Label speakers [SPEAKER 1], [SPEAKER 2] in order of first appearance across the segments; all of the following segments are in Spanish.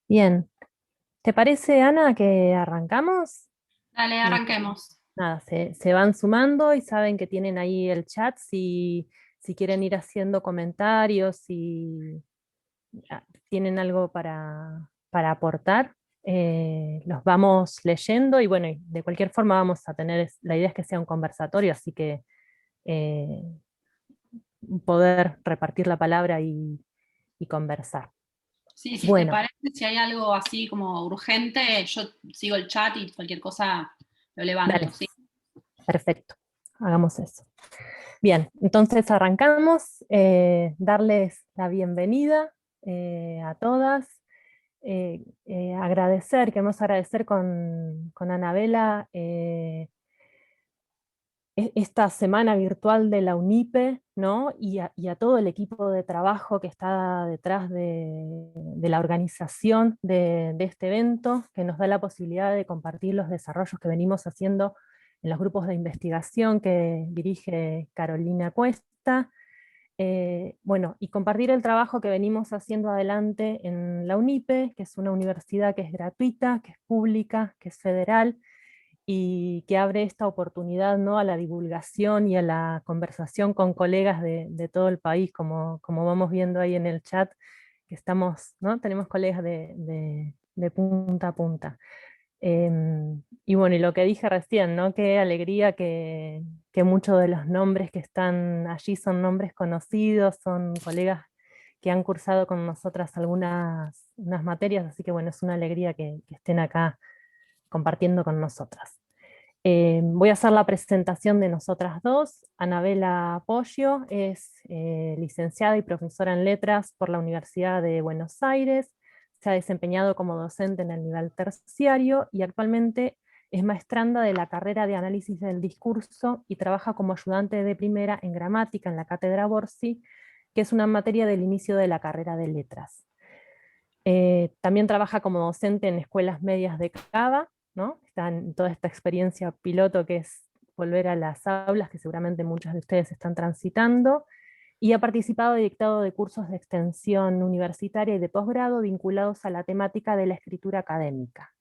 [SPEAKER 1] Bien, ¿te parece, Ana, que arrancamos?
[SPEAKER 2] Dale,
[SPEAKER 1] Y
[SPEAKER 2] arranquemos.
[SPEAKER 1] nada, se van sumando y saben que tienen ahí el chat si quieren ir haciendo comentarios, si tienen algo para aportar, los vamos leyendo y bueno, y de cualquier forma vamos a tener, la idea es que sea un conversatorio, así que eh, poder repartir la palabra y conversar.
[SPEAKER 2] Sí, si te
[SPEAKER 1] Bueno,
[SPEAKER 2] parece, si hay algo así como urgente, yo sigo el chat y cualquier cosa lo levanto,
[SPEAKER 1] dale,
[SPEAKER 2] ¿sí?
[SPEAKER 1] perfecto, hagamos eso. Bien, entonces arrancamos, darles la bienvenida a todas, queremos agradecer con Anabela esta semana virtual de la UNIPE, ¿no? Y a todo el equipo de trabajo que está detrás de la organización de este evento, que nos da la posibilidad de compartir los desarrollos que venimos haciendo en los grupos de investigación que dirige Carolina Cuesta. Bueno, y compartir el trabajo que venimos haciendo adelante en la UNIPE, que es una universidad que es gratuita, que es pública, que es federal, y que abre esta oportunidad, ¿no?, a la divulgación y a la conversación con colegas de todo el país, como vamos viendo ahí en el chat, que estamos, ¿no? Tenemos colegas de punta a punta. Y bueno, y lo que dije recién, ¿no? Qué alegría que muchos de los nombres que están allí son nombres conocidos, son colegas que han cursado con nosotras unas materias, así que bueno, es una alegría que estén acá compartiendo con nosotras. Voy a hacer la presentación de nosotras dos. Anabela Poggio es licenciada y profesora en letras por la Universidad de Buenos Aires. Se ha desempeñado como docente en el nivel terciario y actualmente es maestranda de la carrera de análisis del discurso y trabaja como ayudante de primera en gramática en la cátedra Borsi, que es una materia del inicio de la carrera de letras. También trabaja como docente en escuelas medias de Cava, ¿no? Está en toda esta experiencia piloto que es volver a las aulas, que seguramente muchos de ustedes están transitando, y ha participado y dictado de cursos de extensión universitaria y de posgrado vinculados a la temática de la escritura académica.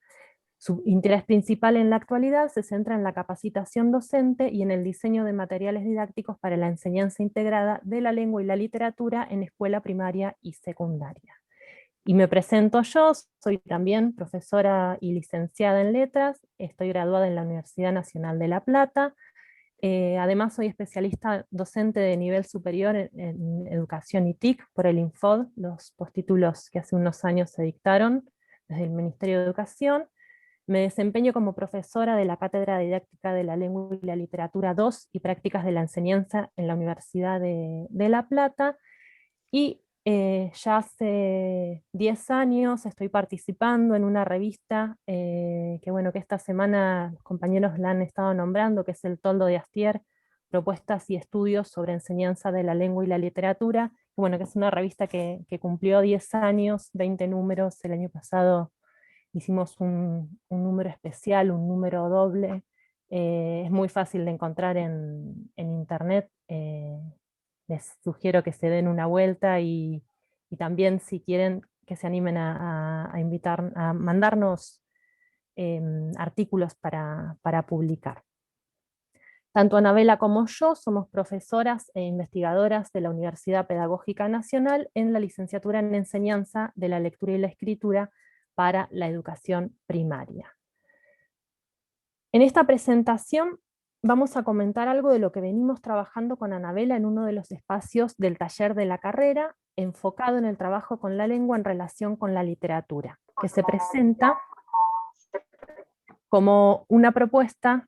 [SPEAKER 1] Su interés principal en la actualidad se centra en la capacitación docente y en el diseño de materiales didácticos para la enseñanza integrada de la lengua y la literatura en escuela primaria y secundaria. Y me presento yo, soy también profesora y licenciada en letras, estoy graduada en la Universidad Nacional de La Plata, además soy especialista docente de nivel superior en educación y TIC por el INFOD, los postítulos que hace unos años se dictaron desde el Ministerio de Educación. Me desempeño como profesora de la Cátedra de Didáctica de la Lengua y la Literatura 2 y Prácticas de la Enseñanza en la Universidad de La Plata, y ya hace 10 años estoy participando en una revista que, bueno, que esta semana los compañeros la han estado nombrando, que es el Toldo de Astier, Propuestas y Estudios sobre Enseñanza de la Lengua y la Literatura, bueno, que es una revista que cumplió 10 años, 20 números. El año pasado hicimos un número especial, un número doble. Es muy fácil de encontrar en internet. Les sugiero que se den una vuelta y también si quieren que se animen a invitar, a mandarnos artículos para publicar. Tanto Anabela como yo somos profesoras e investigadoras de la Universidad Pedagógica Nacional en la licenciatura en Enseñanza de la Lectura y la Escritura para la educación primaria. En esta presentación vamos a comentar algo de lo que venimos trabajando con Anabela en uno de los espacios del taller de la carrera, enfocado en el trabajo con la lengua en relación con la literatura, que se presenta como una propuesta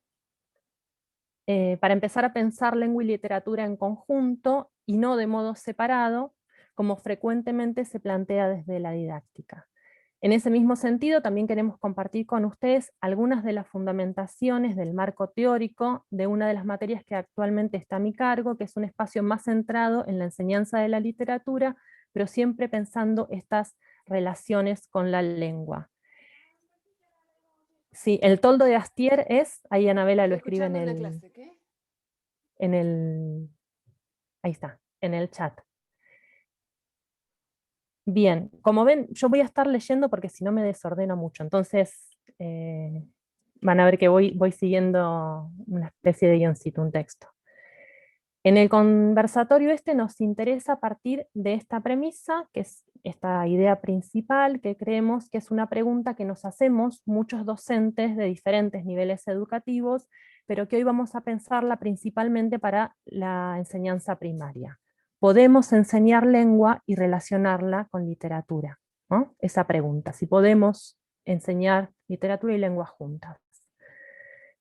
[SPEAKER 1] para empezar a pensar lengua y literatura en conjunto y no de modo separado, como frecuentemente se plantea desde la didáctica. En ese mismo sentido, también queremos compartir con ustedes algunas de las fundamentaciones del marco teórico de una de las materias que actualmente está a mi cargo, que es un espacio más centrado en la enseñanza de la literatura, pero siempre pensando estas relaciones con la lengua. Sí, el toldo de Astier es, ahí Anabela lo
[SPEAKER 3] Estoy
[SPEAKER 1] escribe
[SPEAKER 3] escuchando una clase, ¿qué?
[SPEAKER 1] en el, ahí está, en el chat. Bien, como ven, yo voy a estar leyendo porque si no me desordeno mucho, entonces van a ver que voy siguiendo una especie de guioncito, un texto. En el conversatorio este nos interesa partir de esta premisa, que es esta idea principal, que creemos que es una pregunta que nos hacemos muchos docentes de diferentes niveles educativos, pero que hoy vamos a pensarla principalmente para la enseñanza primaria. ¿Podemos enseñar lengua y relacionarla con literatura? ¿No? Esa pregunta, si podemos enseñar literatura y lengua juntas.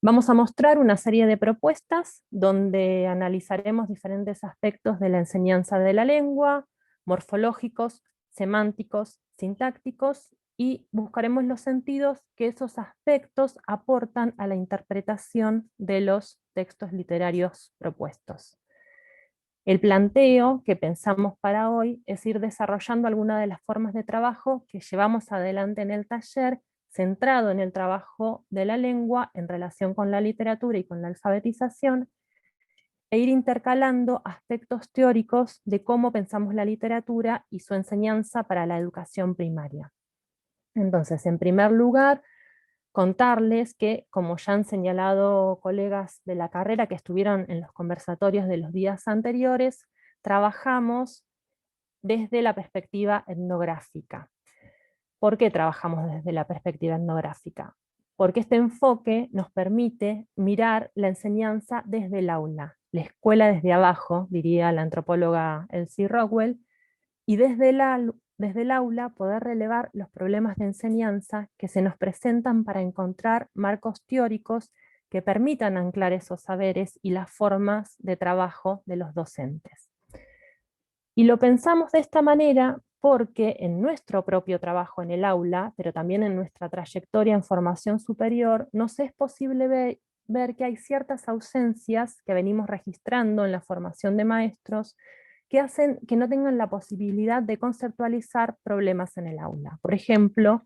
[SPEAKER 1] Vamos a mostrar una serie de propuestas donde analizaremos diferentes aspectos de la enseñanza de la lengua, morfológicos, semánticos, sintácticos, y buscaremos los sentidos que esos aspectos aportan a la interpretación de los textos literarios propuestos. El planteo que pensamos para hoy es ir desarrollando algunas de las formas de trabajo que llevamos adelante en el taller, centrado en el trabajo de la lengua en relación con la literatura y con la alfabetización, e ir intercalando aspectos teóricos de cómo pensamos la literatura y su enseñanza para la educación primaria. Entonces, en primer lugar, contarles que, como ya han señalado colegas de la carrera que estuvieron en los conversatorios de los días anteriores, trabajamos desde la perspectiva etnográfica. ¿Por qué trabajamos desde la perspectiva etnográfica? Porque este enfoque nos permite mirar la enseñanza desde el aula, la escuela desde abajo, diría la antropóloga Elsie Rockwell, y desde el aula poder relevar los problemas de enseñanza que se nos presentan para encontrar marcos teóricos que permitan anclar esos saberes y las formas de trabajo de los docentes. Y lo pensamos de esta manera porque en nuestro propio trabajo en el aula, pero también en nuestra trayectoria en formación superior, nos es posible ver que hay ciertas ausencias que venimos registrando en la formación de maestros que hacen que no tengan la posibilidad de conceptualizar problemas en el aula. Por ejemplo,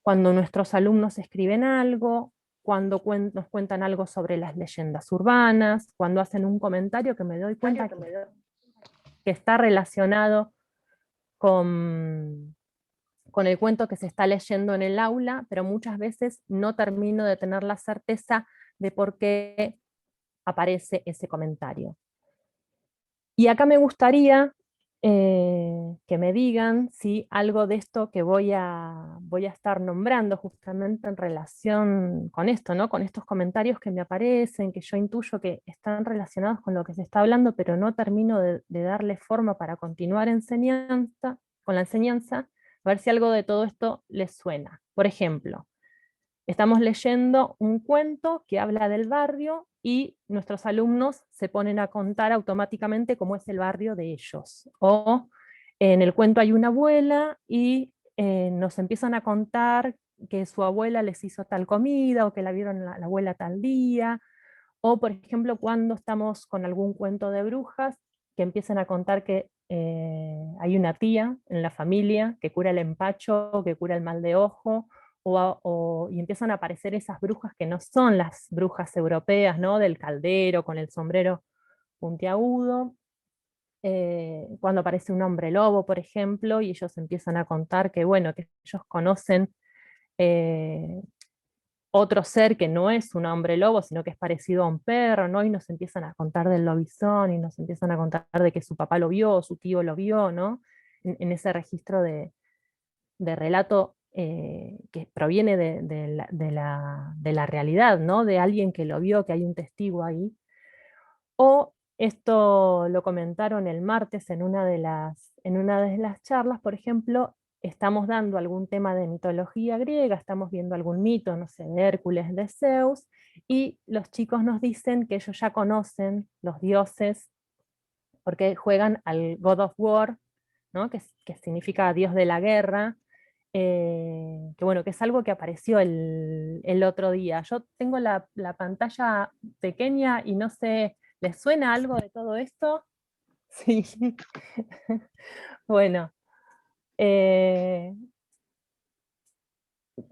[SPEAKER 1] cuando nuestros alumnos escriben algo, cuando nos cuentan algo sobre las leyendas urbanas, cuando hacen un comentario que me doy cuenta que está relacionado con el cuento que se está leyendo en el aula, pero muchas veces no termino de tener la certeza de por qué aparece ese comentario. Y acá me gustaría que me digan si algo de esto que voy a estar nombrando justamente en relación con esto, ¿no? Con estos comentarios que me aparecen, que yo intuyo que están relacionados con lo que se está hablando, pero no termino de darle forma para continuar con la enseñanza, a ver si algo de todo esto les suena. Por ejemplo, estamos leyendo un cuento que habla del barrio y nuestros alumnos se ponen a contar automáticamente cómo es el barrio de ellos. O en el cuento hay una abuela y nos empiezan a contar que su abuela les hizo tal comida o que la vieron la abuela tal día. O por ejemplo cuando estamos con algún cuento de brujas que empiezan a contar que hay una tía en la familia que cura el empacho, que cura el mal de ojo, y empiezan a aparecer esas brujas que no son las brujas europeas, ¿no? Del caldero con el sombrero puntiagudo. Cuando aparece un hombre lobo, por ejemplo, y ellos empiezan a contar que, bueno, que ellos conocen eh, otro ser que no es un hombre lobo, sino que es parecido a un perro, ¿no? Y nos empiezan a contar del lobizón, y nos empiezan a contar de que su papá lo vio, su tío lo vio, ¿no? En ese registro de relato que proviene de la realidad, ¿no? De alguien que lo vio, que hay un testigo ahí. O esto lo comentaron el martes en una de las charlas, por ejemplo, estamos dando algún tema de mitología griega, estamos viendo algún mito, no sé, de Hércules, de Zeus, y los chicos nos dicen que ellos ya conocen los dioses porque juegan al God of War, ¿no? que significa Dios de la guerra, que bueno, que es algo que apareció el otro día. Yo tengo la pantalla pequeña y no sé, ¿les suena algo de todo esto? Sí. Bueno, eh,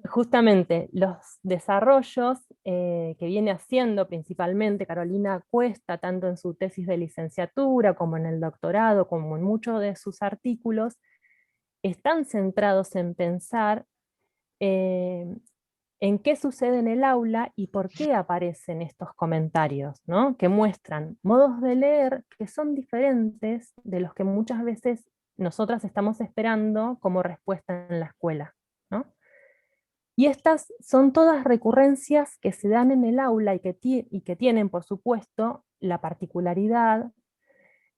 [SPEAKER 1] justamente los desarrollos que viene haciendo principalmente Carolina Cuesta, tanto en su tesis de licenciatura como en el doctorado, como en muchos de sus artículos, están centrados en pensar en qué sucede en el aula y por qué aparecen estos comentarios, ¿no? Que muestran modos de leer que son diferentes de los que muchas veces nosotras estamos esperando como respuesta en la escuela, ¿no? Y estas son todas recurrencias que se dan en el aula y que tienen, por supuesto, la particularidad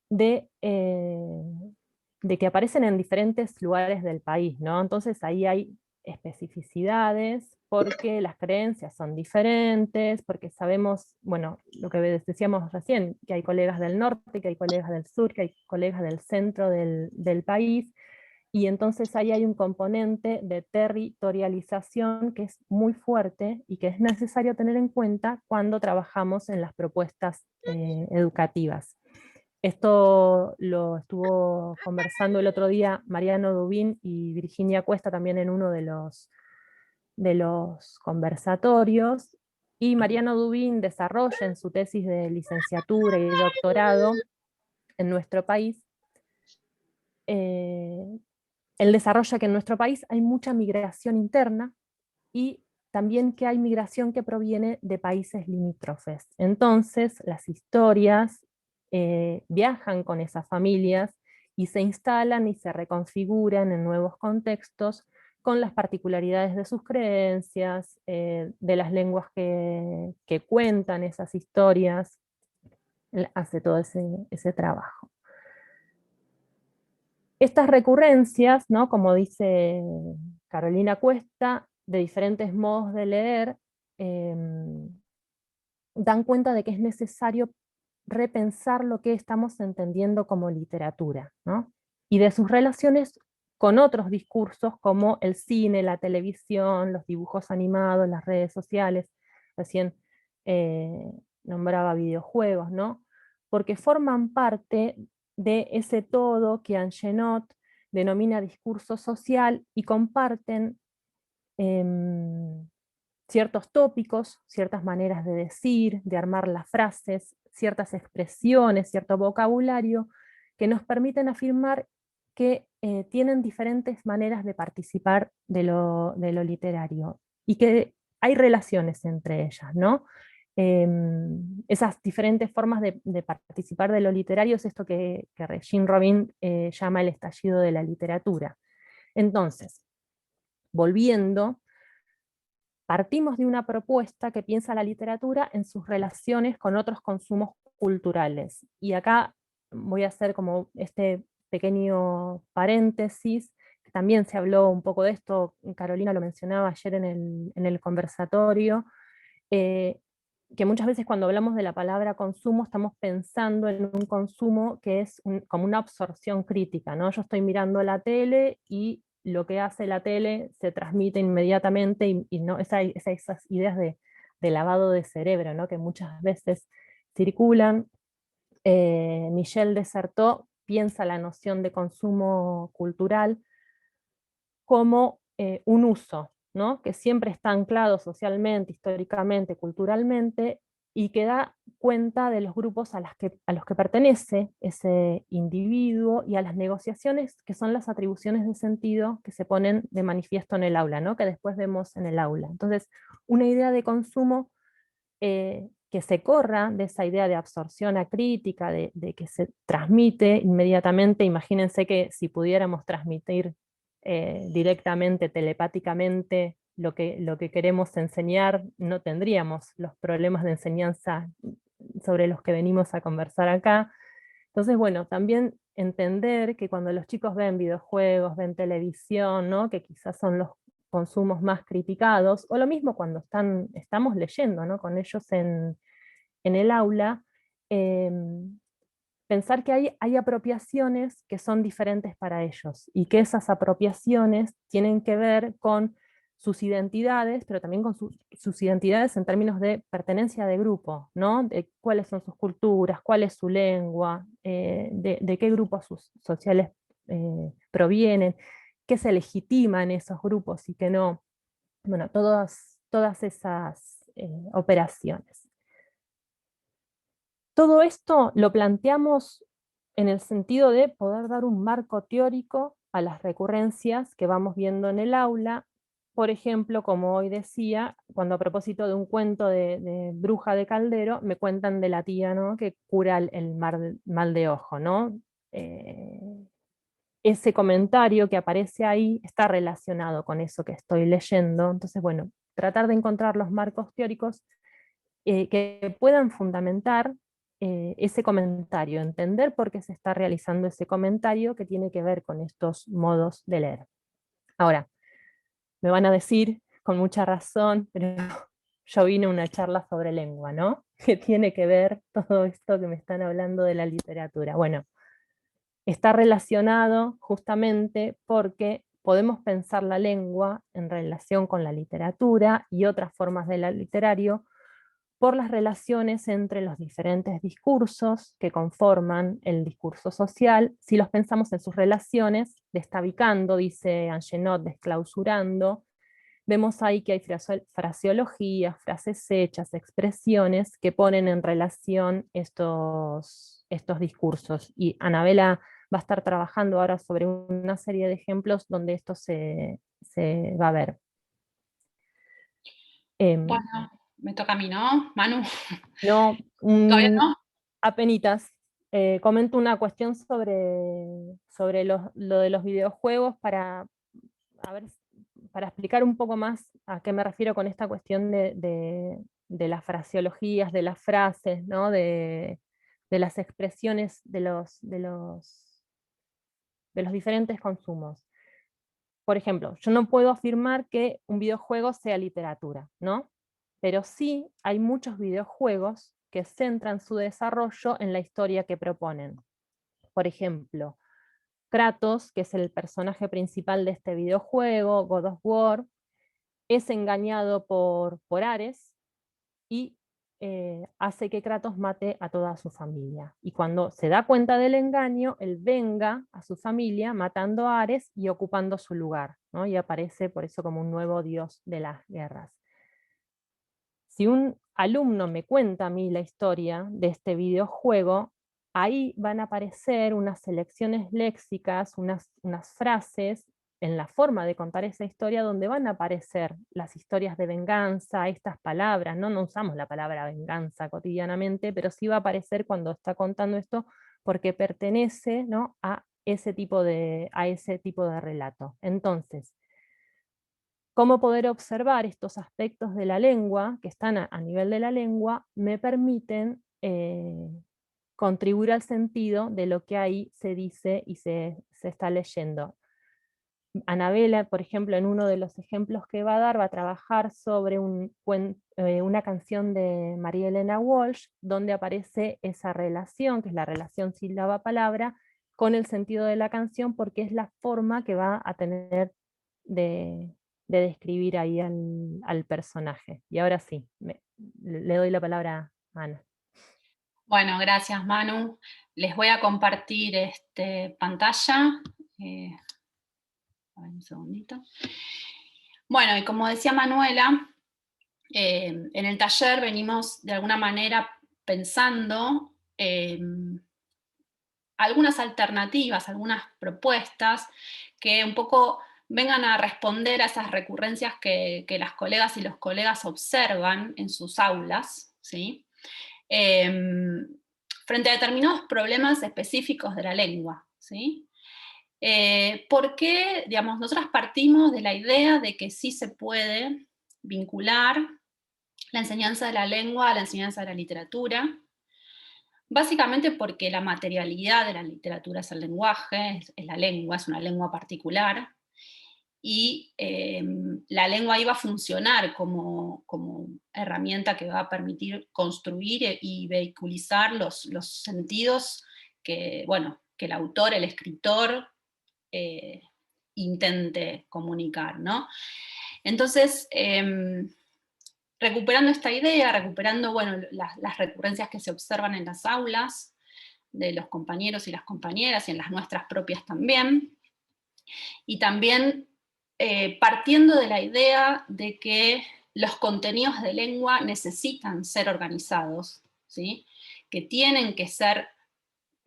[SPEAKER 1] de, de que aparecen en diferentes lugares del país, ¿no? Entonces ahí hay especificidades, porque las creencias son diferentes, porque sabemos, bueno, lo que decíamos recién, que hay colegas del norte, que hay colegas del sur, que hay colegas del centro del país, y entonces ahí hay un componente de territorialización que es muy fuerte y que es necesario tener en cuenta cuando trabajamos en las propuestas educativas. Esto lo estuvo conversando el otro día Mariano Dubín y Virginia Cuesta también en uno de los conversatorios, y Mariano Dubín desarrolla en su tesis de licenciatura y doctorado en nuestro país, él desarrolla que en nuestro país hay mucha migración interna y también que hay migración que proviene de países limítrofes. Entonces, las historias viajan con esas familias y se instalan y se reconfiguran en nuevos contextos con las particularidades de sus creencias, de las lenguas que cuentan esas historias. Él hace todo ese trabajo. Estas recurrencias, ¿no? Como dice Carolina Cuesta, de diferentes modos de leer, eh, dan cuenta de que es necesario repensar lo que estamos entendiendo como literatura, ¿no? Y de sus relaciones con otros discursos como el cine, la televisión, los dibujos animados, las redes sociales, recién eh, nombraba videojuegos, ¿no? Porque forman parte de ese todo que Angenot denomina discurso social y comparten ciertos tópicos, ciertas maneras de decir, de armar las frases, ciertas expresiones, cierto vocabulario, que nos permiten afirmar que tienen diferentes maneras de participar de lo literario y que hay relaciones entre ellas, ¿no? Esas diferentes formas de participar de lo literario es esto que Regine Robin llama el estallido de la literatura. Entonces, volviendo, partimos de una propuesta que piensa la literatura en sus relaciones con otros consumos culturales. Y acá voy a hacer como este pequeño paréntesis, que también se habló un poco de esto, Carolina lo mencionaba ayer en el conversatorio, eh, que muchas veces cuando hablamos de la palabra consumo estamos pensando en un consumo que es como una absorción crítica, ¿no? Yo estoy mirando la tele y lo que hace la tele se transmite inmediatamente y no esas ideas de lavado de cerebro, ¿no? Que muchas veces circulan. Michel Desserteau piensa la noción de consumo cultural como un uso, ¿no? Que siempre está anclado socialmente, históricamente, culturalmente, y que da cuenta de los grupos a los que pertenece ese individuo y a las negociaciones que son las atribuciones de sentido que se ponen de manifiesto en el aula, ¿no? Que después vemos en el aula. Entonces, una idea de consumo que se corra de esa idea de absorción acrítica, de que se transmite inmediatamente. Imagínense que si pudiéramos transmitir directamente, telepáticamente, lo que queremos enseñar, no tendríamos los problemas de enseñanza sobre los que venimos a conversar acá. Entonces, bueno, también entender que cuando los chicos ven videojuegos, ven televisión, ¿no? Que quizás son los consumos más criticados, o lo mismo cuando estamos leyendo, ¿no? Con ellos en el aula, eh, pensar que hay apropiaciones que son diferentes para ellos y que esas apropiaciones tienen que ver con sus identidades, pero también con sus identidades en términos de pertenencia de grupo, ¿no? De cuáles son sus culturas, cuál es su lengua, de qué grupos sociales provienen, qué se legitima en esos grupos y qué no. Bueno, todas esas operaciones. Todo esto lo planteamos en el sentido de poder dar un marco teórico a las recurrencias que vamos viendo en el aula. Por ejemplo, como hoy decía, cuando a propósito de un cuento de Bruja de Caldero, me cuentan de la tía, ¿no?, que cura el mal de ojo, ¿no? Eh, Ese comentario que aparece ahí está relacionado con eso que estoy leyendo. Entonces, bueno, tratar de encontrar los marcos teóricos que puedan fundamentar ese comentario, entender por qué se está realizando ese comentario que tiene que ver con estos modos de leer. Ahora, me van a decir, con mucha razón, pero yo vine a una charla sobre lengua, ¿no? ¿Qué tiene que ver todo esto que me están hablando de la literatura? Bueno, está relacionado justamente porque podemos pensar la lengua en relación con la literatura y otras formas del literario por las relaciones entre los diferentes discursos que conforman el discurso social. Si los pensamos en sus relaciones, destabicando, dice Angenot, desclausurando, vemos ahí que hay fraseologías, frases hechas, expresiones que ponen en relación estos discursos. Y Anabela va a estar trabajando ahora sobre una serie de ejemplos donde esto se va a ver.
[SPEAKER 2] Bueno, me toca a mí, ¿no, Manu?
[SPEAKER 1] No,
[SPEAKER 2] ¿Todavía no?
[SPEAKER 1] apenitas. Comento una cuestión sobre lo de los videojuegos a ver, para explicar un poco más a qué me refiero con esta cuestión de las fraseologías, de las frases, ¿no? De las expresiones de los diferentes consumos. Por ejemplo, yo no puedo afirmar que un videojuego sea literatura, ¿no? Pero sí hay muchos videojuegos que centran su desarrollo en la historia que proponen. Por ejemplo, Kratos, que es el personaje principal de este videojuego, God of War, es engañado por Ares y hace que Kratos mate a toda su familia. Y cuando se da cuenta del engaño, él venga a su familia matando a Ares y ocupando su lugar, ¿no? Y aparece por eso como un nuevo dios de las guerras. Si un alumno me cuenta a mí la historia de este videojuego, ahí van a aparecer unas selecciones léxicas, unas frases en la forma de contar esa historia donde van a aparecer las historias de venganza, estas palabras, ¿no? No usamos la palabra venganza cotidianamente, pero sí va a aparecer cuando está contando esto porque pertenece, ¿no?, a ese tipo de relato. Entonces, cómo poder observar estos aspectos de la lengua, que están a nivel de la lengua, me permiten contribuir al sentido de lo que ahí se dice y se está leyendo. Anabela, por ejemplo, en uno de los ejemplos que va a dar, va a trabajar sobre una canción de María Elena Walsh, donde aparece esa relación, que es la relación sílaba-palabra, con el sentido de la canción, porque es la forma que va a tener de describir ahí al personaje. Y ahora sí, le doy la palabra a Ana.
[SPEAKER 2] Bueno, gracias, Manu. Les voy a compartir pantalla. A ver, un segundito. Bueno, y como decía Manuela, en el taller venimos de alguna manera pensando algunas alternativas, algunas propuestas que un poco vengan a responder a esas recurrencias que las colegas y los colegas observan en sus aulas, ¿sí? Frente a determinados problemas específicos de la lengua, ¿sí? Porque, digamos, nosotras partimos de la idea de que sí se puede vincular la enseñanza de la lengua a la enseñanza de la literatura, básicamente porque la materialidad de la literatura es el lenguaje, es la lengua, es una lengua particular, y la lengua iba a funcionar como herramienta que va a permitir construir y vehiculizar los sentidos que, bueno, que el autor, el escritor, intente comunicar, ¿no? Entonces, recuperando esta idea, recuperando, bueno, las recurrencias que se observan en las aulas de los compañeros y las compañeras, y en las nuestras propias también, y también partiendo de la idea de que los contenidos de lengua necesitan ser organizados, ¿sí? Que tienen que ser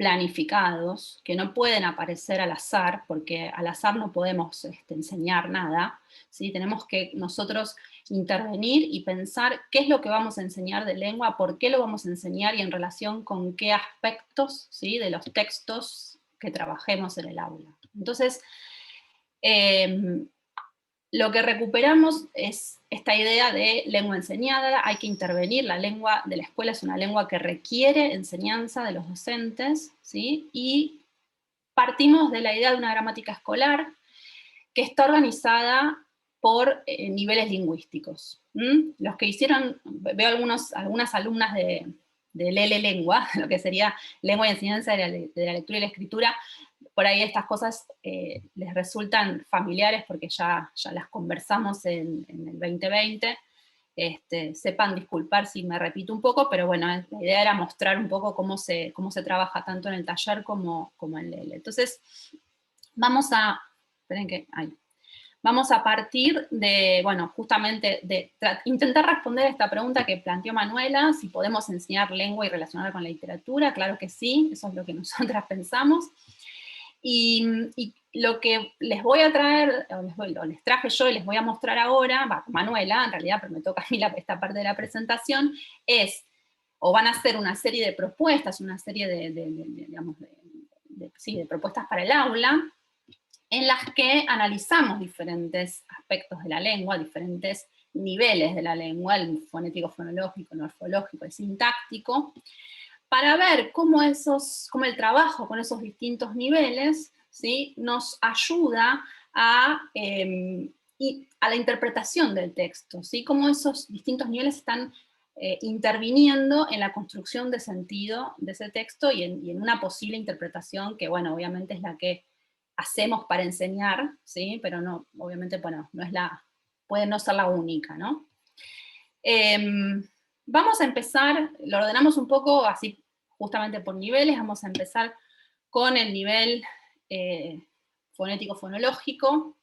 [SPEAKER 2] planificados, que no pueden aparecer al azar, porque al azar no podemos enseñar nada, ¿sí? Tenemos que nosotros intervenir y pensar qué es lo que vamos a enseñar de lengua, por qué lo vamos a enseñar y en relación con qué aspectos, ¿sí?, de los textos que trabajemos en el aula. Entonces, lo que recuperamos es esta idea de lengua enseñada, hay que intervenir, la lengua de la escuela es una lengua que requiere enseñanza de los docentes, ¿sí? Y partimos de la idea de una gramática escolar que está organizada por niveles lingüísticos. Los que hicieron, veo algunas alumnas de Lele Lengua, lo que sería lengua y enseñanza de la lectura y la escritura, por ahí estas cosas les resultan familiares porque ya las conversamos en el 2020, sepan disculpar si me repito un poco, pero bueno, la idea era mostrar un poco cómo se trabaja tanto en el taller como en Lele. Entonces, vamos a partir de, bueno, justamente de intentar responder a esta pregunta que planteó Manuela, si podemos enseñar lengua y relacionarla con la literatura. Claro que sí, eso es lo que nosotras pensamos. Y lo que les voy a traer, o les traje yo y les voy a mostrar ahora, Manuela, en realidad, pero me toca a mí esta parte de la presentación, van a ser una serie de propuestas, una serie de propuestas para el aula, en las que analizamos diferentes aspectos de la lengua, diferentes niveles de la lengua, el fonético, fonológico, el morfológico, el sintáctico, para ver cómo el trabajo con esos distintos niveles, ¿sí?, nos ayuda a la interpretación del texto, ¿sí?, cómo esos distintos niveles están interviniendo en la construcción de sentido de ese texto y en una posible interpretación que, bueno, obviamente es la que hacemos para enseñar, ¿sí?, pero no, obviamente, bueno, puede no ser la única, ¿no? Vamos a empezar, lo ordenamos un poco así justamente por niveles, vamos a empezar con el nivel fonético-fonológico,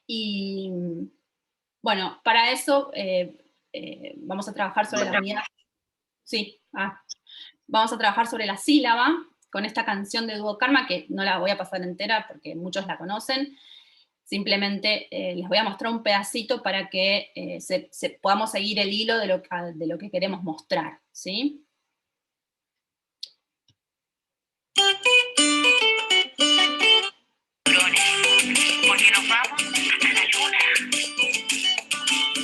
[SPEAKER 2] y bueno, para eso vamos a trabajar sobre la unidad, vamos a trabajar sobre la sílaba, con esta canción de Dúo Karma, que no la voy a pasar entera porque muchos la conocen, simplemente les voy a mostrar un pedacito para que podamos seguir el hilo de lo que queremos mostrar, ¿sí?
[SPEAKER 3] Porque nos vamos a la luna.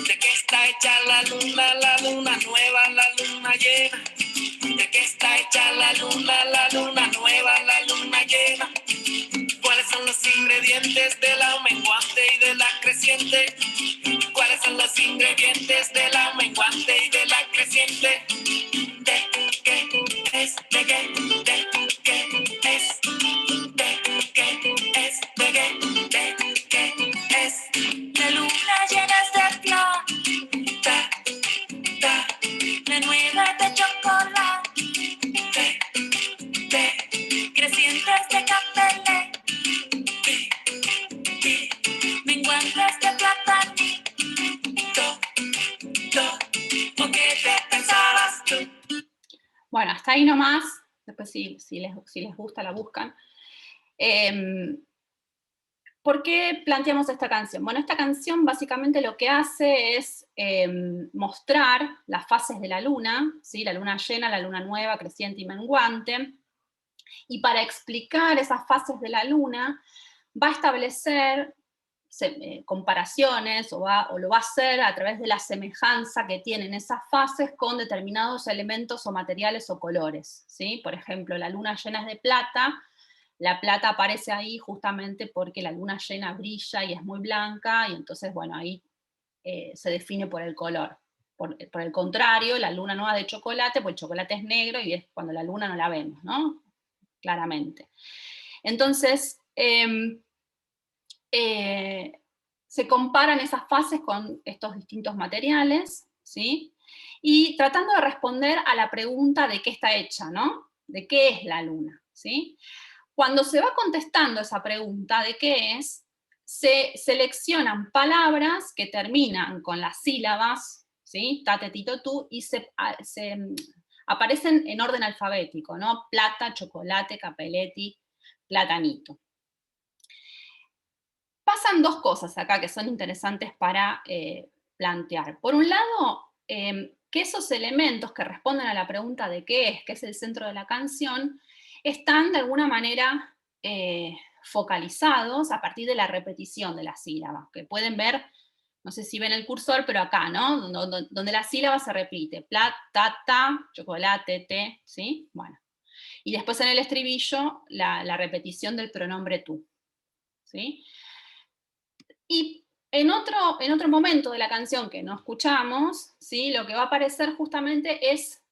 [SPEAKER 3] ¿De qué está hecha la luna nueva, la luna llena? ¿De qué está hecha la luna nueva, la luna llena? ¿Cuáles son los ingredientes de la menguante y de la creciente? ¿Cuáles son los ingredientes de la menguante y de la creciente? ¿De qué es? ¿De qué? ¿De qué es? ¿De qué es? ¿De qué? ¿De qué es? La luna llena de plata, la nueva de chocolate, crecientes de café, menguantes de platanito, ¿o qué te pensabas tú?
[SPEAKER 2] Bueno, hasta ahí nomás, después si les gusta la buscan. ¿Por qué planteamos esta canción? Bueno, esta canción básicamente lo que hace es mostrar las fases de la luna, ¿sí?, la luna llena, la luna nueva, creciente y menguante, y para explicar esas fases de la luna va a establecer comparaciones o lo va a hacer a través de la semejanza que tienen esas fases con determinados elementos o materiales o colores, ¿sí? Por ejemplo, la luna llena es de plata, la plata aparece ahí justamente porque la luna llena brilla y es muy blanca, y entonces, bueno, ahí se define por el color. Por el contrario, la luna nueva es de chocolate, pues el chocolate es negro y es cuando la luna no la vemos, ¿no? Claramente. Entonces, se comparan esas fases con estos distintos materiales, ¿sí? Y tratando de responder a la pregunta de qué está hecha, ¿no? ¿De qué es la luna? ¿Sí? Cuando se va contestando esa pregunta de qué es, se seleccionan palabras que terminan con las sílabas, ¿sí?, tate, tito, tú, y aparecen en orden alfabético, ¿no? Plata, chocolate, capeletti, platanito. Pasan dos cosas acá que son interesantes para plantear. Por un lado, que esos elementos que responden a la pregunta de qué es el centro de la canción, están de alguna manera focalizados a partir de la repetición de las sílabas, que pueden ver, no sé si ven el cursor, pero acá, ¿no? Donde la sílaba se repite, plata, chocolate, té, ¿sí? Bueno. Y después en el estribillo, la repetición del pronombre tú, ¿sí? Y en otro momento de la canción que no escuchamos, ¿sí? Lo que va a aparecer justamente es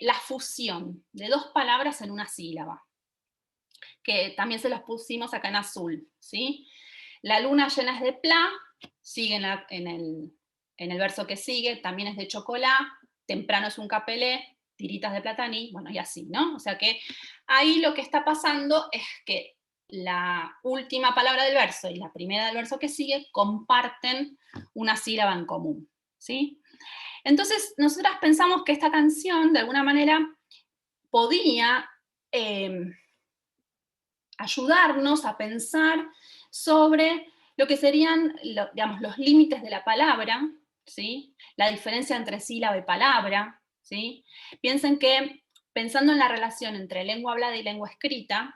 [SPEAKER 2] la fusión de dos palabras en una sílaba, que también se los pusimos acá en azul, ¿sí? La luna llena es de pla, sigue en el verso que sigue, también es de chocolá, temprano es un capelé, tiritas de plataní, bueno, y así, ¿no? O sea que ahí lo que está pasando es que la última palabra del verso y la primera del verso que sigue comparten una sílaba en común, ¿sí? Entonces, nosotras pensamos que esta canción, de alguna manera, podía ayudarnos a pensar sobre lo que serían, digamos, los límites de la palabra, ¿sí? La diferencia entre sílaba y palabra, ¿sí? Piensen que, pensando en la relación entre lengua hablada y lengua escrita,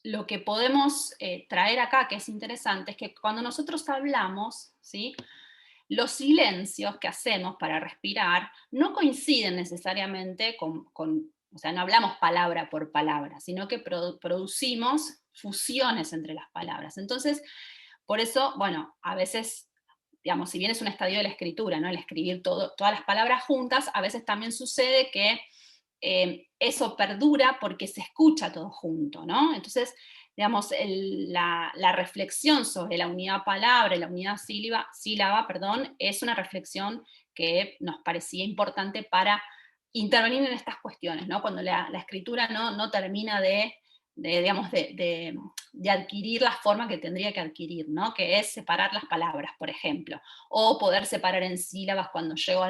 [SPEAKER 2] lo que podemos traer acá, que es interesante, es que cuando nosotros hablamos, ¿sí? Los silencios que hacemos para respirar no coinciden necesariamente o sea, no hablamos palabra por palabra, sino que producimos fusiones entre las palabras. Entonces, por eso, bueno, a veces, digamos, si bien es un estadio de la escritura, ¿no? El escribir todas las palabras juntas, a veces también sucede que eso perdura porque se escucha todo junto, ¿no? Entonces, digamos, la reflexión sobre la unidad palabra y la unidad sílaba, es una reflexión que nos parecía importante para intervenir en estas cuestiones, ¿no? Cuando la escritura no termina de adquirir la forma que tendría que adquirir, ¿no? Que es separar las palabras, por ejemplo, o poder separar en sílabas cuando llego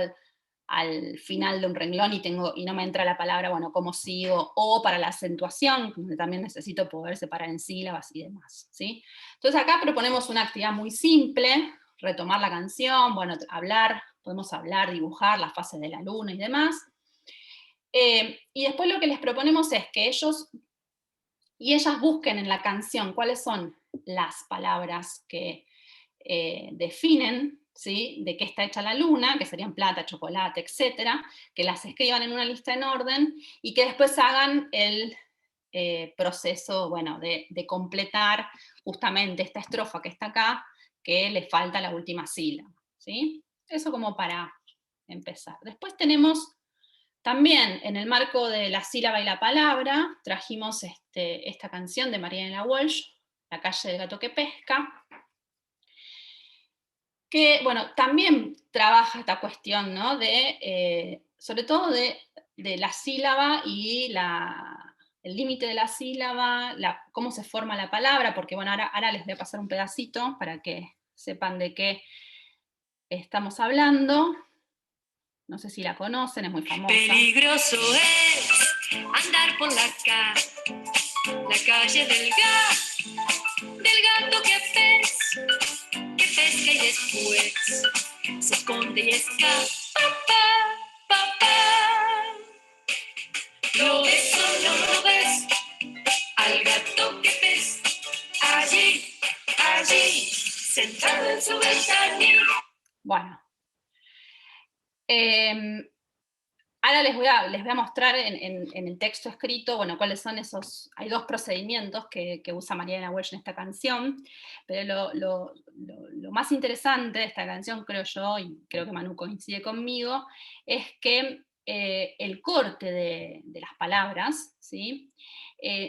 [SPEAKER 2] al final de un renglón y no me entra la palabra, bueno, ¿cómo sigo? O para la acentuación, donde también necesito poder separar en sílabas y demás, ¿sí? Entonces acá proponemos una actividad muy simple, retomar la canción, bueno, podemos hablar, dibujar las fases de la luna y demás. Y después lo que les proponemos es que ellos y ellas busquen en la canción cuáles son las palabras que definen, ¿sí? De qué está hecha la luna, que serían plata, chocolate, etcétera, que las escriban en una lista en orden y que después hagan el proceso, bueno, de completar justamente esta estrofa que está acá, que le falta la última sílaba, ¿sí? Eso como para empezar. Después tenemos también, en el marco de la sílaba y la palabra, trajimos esta canción de Marianela Walsh, La calle del gato que pesca, que, bueno, también trabaja esta cuestión, ¿no? Sobre todo de la sílaba y el límite de la sílaba, cómo se forma la palabra, porque, bueno, ahora les voy a pasar un pedacito para que sepan de qué estamos hablando. No sé si la conocen, es muy famosa.
[SPEAKER 3] Peligroso es andar por la calle del gato que pesca y después se esconde y escapa, papá. ¿Lo ves o no lo ves? Al gato que pesca, allí, sentado en su ventanilla.
[SPEAKER 2] Bueno. Ahora les voy a mostrar en el texto escrito, bueno, cuáles son esos, hay dos procedimientos que usa Marianela Walsh en esta canción, pero lo más interesante de esta canción, creo yo, y creo que Manu coincide conmigo, es que el corte de las palabras, ¿sí?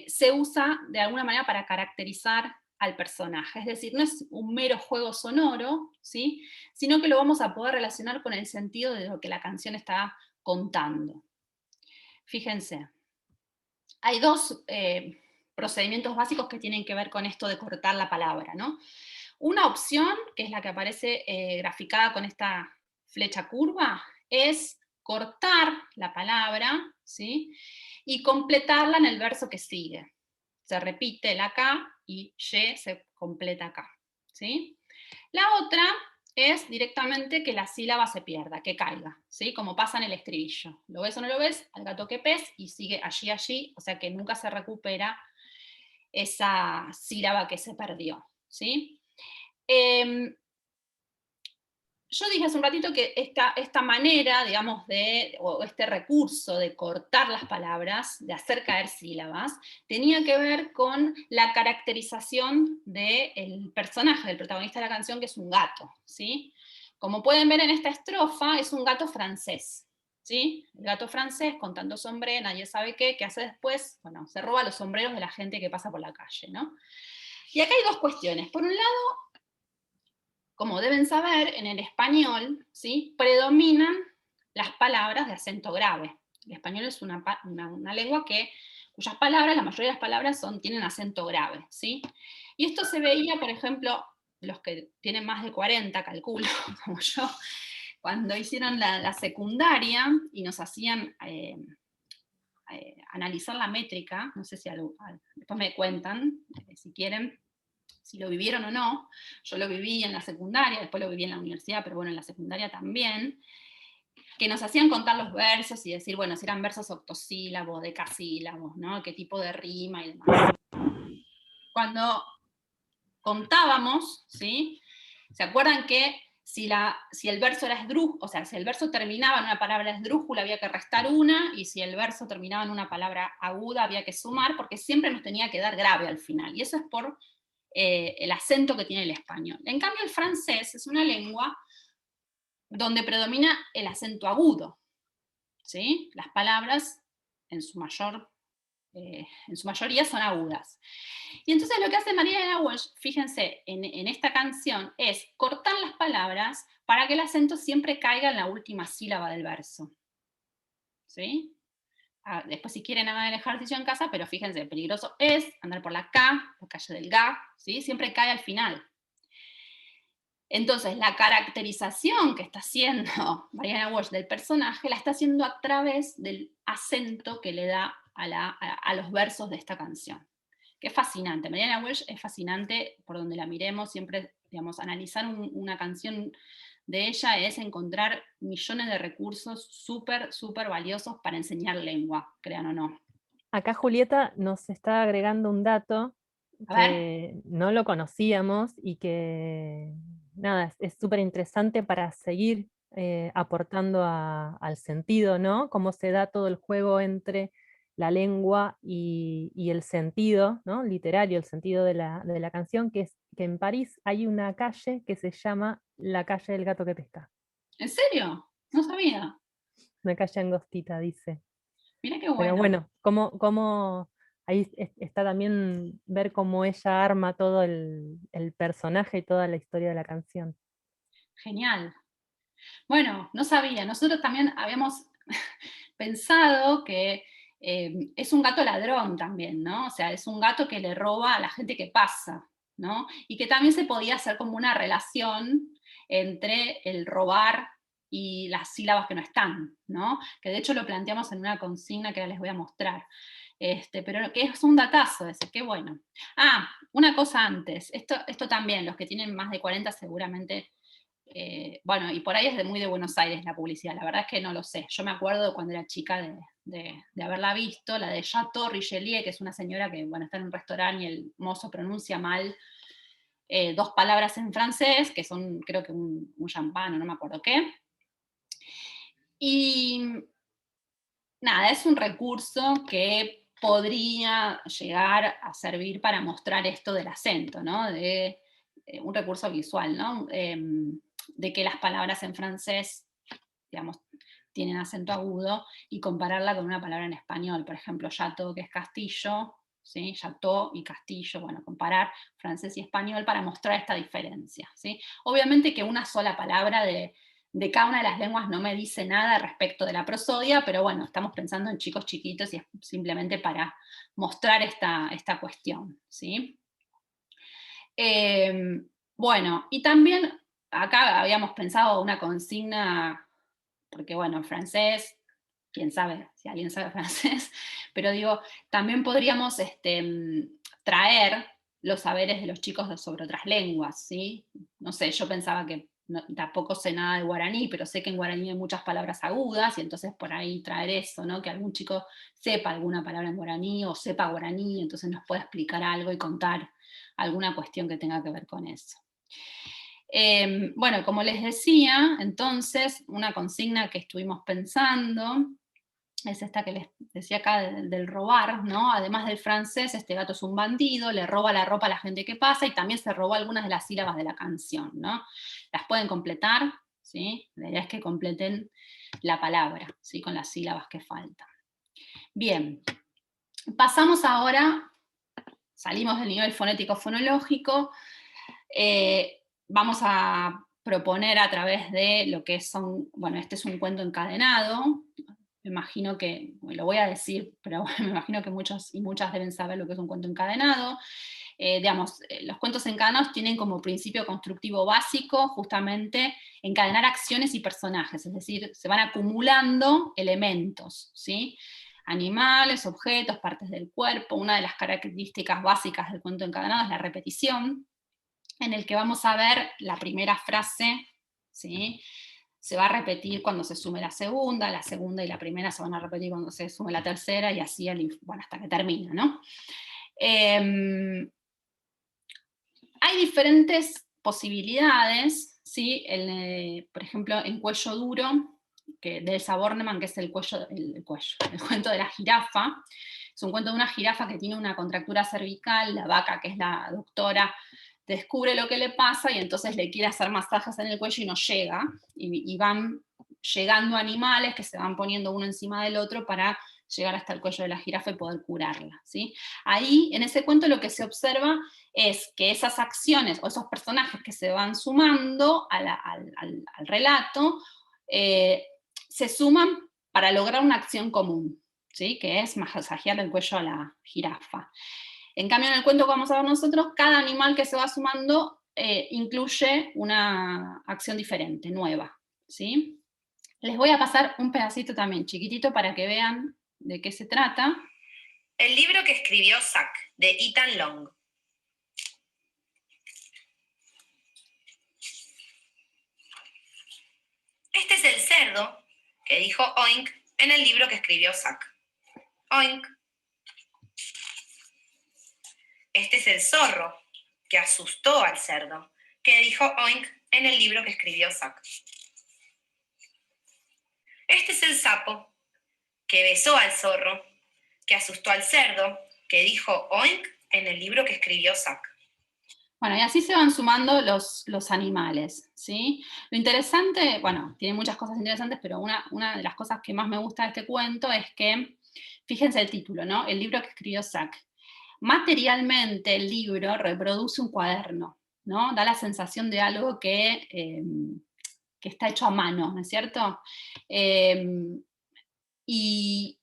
[SPEAKER 2] Se usa de alguna manera para caracterizar al personaje, es decir, no es un mero juego sonoro, ¿sí? Sino que lo vamos a poder relacionar con el sentido de lo que la canción está contando. Fíjense, hay dos procedimientos básicos que tienen que ver con esto de cortar la palabra, ¿no? Una opción, que es la que aparece graficada con esta flecha curva, es cortar la palabra, ¿sí? Y completarla en el verso que sigue. Se repite la K y Y se completa acá, ¿sí? La otra es directamente que la sílaba se pierda, que caiga, ¿sí? Como pasa en el estribillo. ¿Lo ves o no lo ves? Al gato que pez, y sigue allí, allí, o sea que nunca se recupera esa sílaba que se perdió, ¿sí? Yo dije hace un ratito que esta manera, digamos, o este recurso de cortar las palabras, de hacer caer sílabas, tenía que ver con la caracterización del personaje, del protagonista de la canción, que es un gato, ¿sí? Como pueden ver en esta estrofa, es un gato francés, ¿sí? El gato francés con tanto sombrero, nadie sabe qué hace después, bueno, se roba los sombreros de la gente que pasa por la calle, ¿no? Y acá hay dos cuestiones. Por un lado, como deben saber, en el español, ¿sí?, predominan las palabras de acento grave. El español es una lengua cuyas palabras, la mayoría de las palabras tienen acento grave, ¿sí? Y esto se veía, por ejemplo, los que tienen más de 40, calculo, como yo, cuando hicieron la secundaria y nos hacían analizar la métrica, no sé si después me cuentan, si quieren, si lo vivieron o no. Yo lo viví en la secundaria, después lo viví en la universidad, pero bueno, en la secundaria también, que nos hacían contar los versos y decir, bueno, si eran versos octosílabos, decasílabos, ¿no? Qué tipo de rima y demás. Cuando contábamos, ¿sí? ¿Se acuerdan que si el verso era esdrújulo, o sea, si el verso terminaba en una palabra esdrújula había que restar una, y si el verso terminaba en una palabra aguda había que sumar, porque siempre nos tenía que dar grave al final, y eso es por el acento que tiene el español. En cambio, el francés es una lengua donde predomina el acento agudo, ¿sí? Las palabras en su mayoría son agudas. Y entonces lo que hace Mariana Walsh, fíjense, en esta canción, es cortar las palabras para que el acento siempre caiga en la última sílaba del verso, ¿sí? Después si quieren hagan el ejercicio en casa, pero fíjense, peligroso es andar por la calle del Ga, ¿sí? Siempre cae al final. Entonces, la caracterización que está haciendo Mariana Walsh del personaje, la está haciendo a través del acento que le da a los versos de esta canción. Que es fascinante. Mariana Walsh es fascinante por donde la miremos, siempre, digamos, analizar una canción de ella es encontrar millones de recursos súper, súper valiosos para enseñar lengua, crean o no.
[SPEAKER 1] Acá Julieta nos está agregando un dato
[SPEAKER 2] A ver.
[SPEAKER 1] que no lo conocíamos y que nada, es súper interesante para seguir aportando al sentido, ¿no? Cómo se da todo el juego entre la lengua y el sentido, ¿no? Literario, el sentido de la canción, que es que en París hay una calle que se llama la calle del gato que pesca.
[SPEAKER 2] ¿En serio? No sabía.
[SPEAKER 1] Una calle angostita, dice.
[SPEAKER 2] Mira qué bueno.
[SPEAKER 1] Pero bueno, cómo ahí está también ver cómo ella arma todo el personaje y toda la historia de la canción.
[SPEAKER 2] Genial. Bueno, no sabía. Nosotros también habíamos pensado que es un gato ladrón también, ¿no? O sea, es un gato que le roba a la gente que pasa, ¿no? Y que también se podía hacer como una relación entre el robar y las sílabas que no están, ¿no? Que de hecho lo planteamos en una consigna que ahora les voy a mostrar. Pero que es un datazo ese, qué bueno. Ah, una cosa antes, esto también, los que tienen más de 40 seguramente, bueno, y por ahí es muy de Buenos Aires la publicidad, la verdad es que no lo sé. Yo me acuerdo cuando era chica de haberla visto, la de Chateau Richelieu, que es una señora que, bueno, está en un restaurante y el mozo pronuncia mal dos palabras en francés, que son, creo que un champán o no me acuerdo qué. Y nada, es un recurso que podría llegar a servir para mostrar esto del acento, ¿no? Un recurso visual, ¿no? De que las palabras en francés, digamos, tienen acento agudo, y compararla con una palabra en español, por ejemplo, chateau, que es castillo, ¿sí? Chateau y castillo, bueno, comparar francés y español para mostrar esta diferencia, ¿sí? Obviamente que una sola palabra de cada una de las lenguas no me dice nada respecto de la prosodia, pero bueno, estamos pensando en chicos chiquitos y es simplemente para mostrar esta cuestión, ¿sí? Bueno, y también acá habíamos pensado una consigna porque bueno, francés, quién sabe si alguien sabe francés, pero digo, también podríamos traer los saberes de los chicos sobre otras lenguas, ¿sí? No sé, yo pensaba que tampoco sé nada de guaraní, pero sé que en guaraní hay muchas palabras agudas, y entonces por ahí traer eso, ¿no? Que algún chico sepa alguna palabra en guaraní, o sepa guaraní, entonces nos pueda explicar algo y contar alguna cuestión que tenga que ver con eso. Bueno, como les decía, entonces, una consigna que estuvimos pensando es esta que les decía acá del robar, ¿no? Además del francés, este gato es un bandido, le roba la ropa a la gente que pasa, y también se robó algunas de las sílabas de la canción, ¿no? Las pueden completar, ¿sí? La idea es que completen la palabra, ¿sí? Con las sílabas que faltan. Bien, pasamos ahora, salimos del nivel fonético-fonológico, vamos a proponer a través de lo que son, bueno, este es un cuento encadenado. Me imagino que, lo voy a decir, pero me imagino que muchos y muchas deben saber lo que es un cuento encadenado. Digamos, los cuentos encadenados tienen como principio constructivo básico justamente encadenar acciones y personajes, es decir, se van acumulando elementos, ¿sí? Animales, objetos, partes del cuerpo. Una de las características básicas del cuento encadenado es la repetición, en el que vamos a ver la primera frase, ¿sí? Se va a repetir cuando se sume la segunda y la primera se van a repetir cuando se sume la tercera, y así bueno, hasta que termina, ¿no? Hay diferentes posibilidades, ¿sí? Por ejemplo, en Cuello Duro, de Elsa Bornemann, que es el cuento de la jirafa. Es un cuento de una jirafa que tiene una contractura cervical. La vaca, que es la doctora, descubre lo que le pasa, y entonces le quiere hacer masajes en el cuello y no llega, y van llegando animales que se van poniendo uno encima del otro para llegar hasta el cuello de la jirafa y poder curarla, ¿sí? Ahí, en ese cuento, lo que se observa es que esas acciones o esos personajes que se van sumando al relato se suman para lograr una acción común, ¿sí? Que es masajear el cuello a la jirafa. En cambio, en el cuento que vamos a ver nosotros, cada animal que se va sumando incluye una acción diferente, nueva, ¿sí? Les voy a pasar un pedacito también chiquitito para que vean de qué se trata.
[SPEAKER 4] El libro que escribió Zack, de Ethan Long. Este es el cerdo que dijo oink en el libro que escribió Zack. Oink. Este es el zorro que asustó al cerdo, que dijo oink en el libro que escribió Zack. Este es el sapo que besó al zorro, que asustó al cerdo, que dijo oink en el libro que escribió Zack.
[SPEAKER 2] Bueno, y así se van sumando los animales, ¿sí? Lo interesante, bueno, tiene muchas cosas interesantes, pero una de las cosas que más me gusta de este cuento es que, fíjense el título, ¿no? El libro que escribió Zack. Materialmente el libro reproduce un cuaderno, ¿no? Da la sensación de algo que está hecho a mano, ¿no es cierto? Y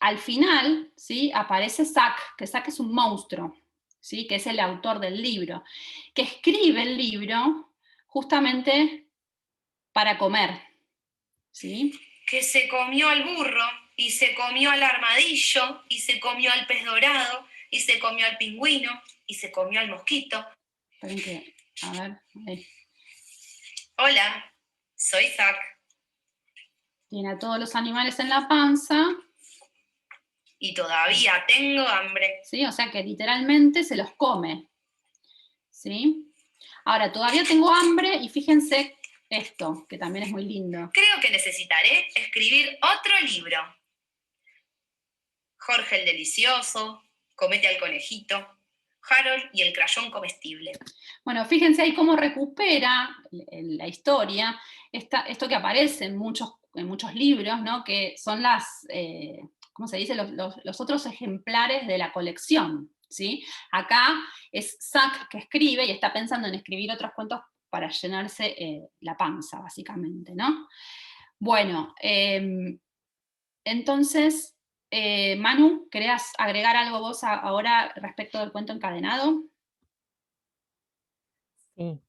[SPEAKER 2] al final, ¿sí? Aparece Zack, que Zack es un monstruo, ¿sí? Que es el autor del libro, que escribe el libro justamente para comer, ¿sí?
[SPEAKER 4] Que se comió al burro, y se comió al armadillo, y se comió al pez dorado, y se comió al pingüino, y se comió al mosquito.
[SPEAKER 2] Esperen que, a ver, ahí.
[SPEAKER 4] Hola, soy Zack.
[SPEAKER 2] Tiene a todos los animales en la panza.
[SPEAKER 4] Y todavía tengo hambre.
[SPEAKER 2] ¿Sí? O sea que literalmente se los come, ¿sí? Ahora, todavía tengo hambre, y fíjense esto, que también es muy lindo.
[SPEAKER 4] Creo que necesitaré escribir otro libro. Jorge el Delicioso, Comete al Conejito, Harold y el Crayón Comestible.
[SPEAKER 2] Bueno, fíjense ahí cómo recupera la historia esto que aparece en muchos libros, ¿no? Que son ¿cómo se dice? Los otros ejemplares de la colección, ¿sí? Acá es Zack que escribe y está pensando en escribir otros cuentos para llenarse la panza, básicamente, ¿no? Bueno, entonces, Manu, ¿querías agregar algo vos ahora respecto del cuento encadenado?
[SPEAKER 1] Sí.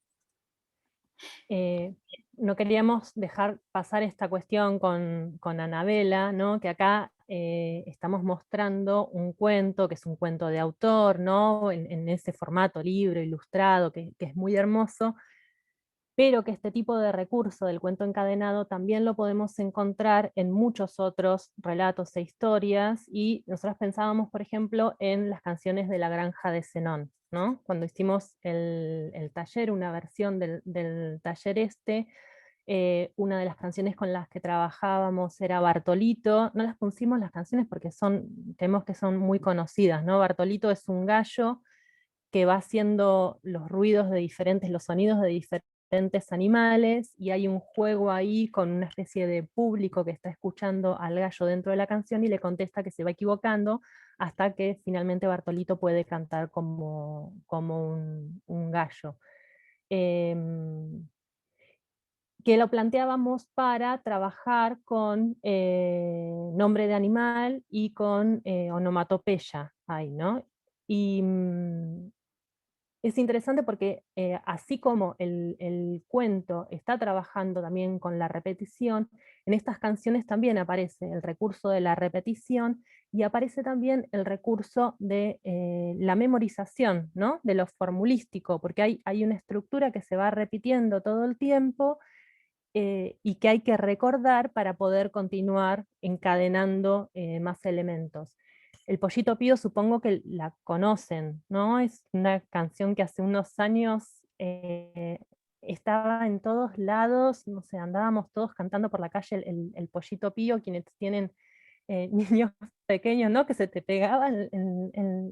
[SPEAKER 1] no queríamos dejar pasar esta cuestión con Anabela, ¿no? Que acá estamos mostrando un cuento, que es un cuento de autor, ¿no? En ese formato libro, ilustrado, que es muy hermoso, pero que este tipo de recurso del cuento encadenado también lo podemos encontrar en muchos otros relatos e historias, y nosotros pensábamos, por ejemplo, en las canciones de La Granja de Zenón, ¿no? Cuando hicimos el taller, una versión del taller una de las canciones con las que trabajábamos era Bartolito. No las pusimos las canciones porque creemos que son muy conocidas, ¿no? Bartolito es un gallo que va haciendo los ruidos de los sonidos de diferentes animales, y hay un juego ahí con una especie de público que está escuchando al gallo dentro de la canción y le contesta que se va equivocando, hasta que finalmente Bartolito puede cantar como un gallo. Que lo planteábamos para trabajar con nombre de animal y con onomatopeya ahí, ¿no? Y es interesante porque así como el cuento está trabajando también con la repetición, en estas canciones también aparece el recurso de la repetición, y aparece también el recurso de la memorización, ¿no? De lo formulístico, porque hay una estructura que se va repitiendo todo el tiempo, y que hay que recordar para poder continuar encadenando más elementos. El Pollito Pío supongo que la conocen, ¿no? Es una canción que hace unos años estaba en todos lados, no sé, andábamos todos cantando por la calle el Pollito Pío, quienes tienen niños pequeños, ¿no? Que se te pegaban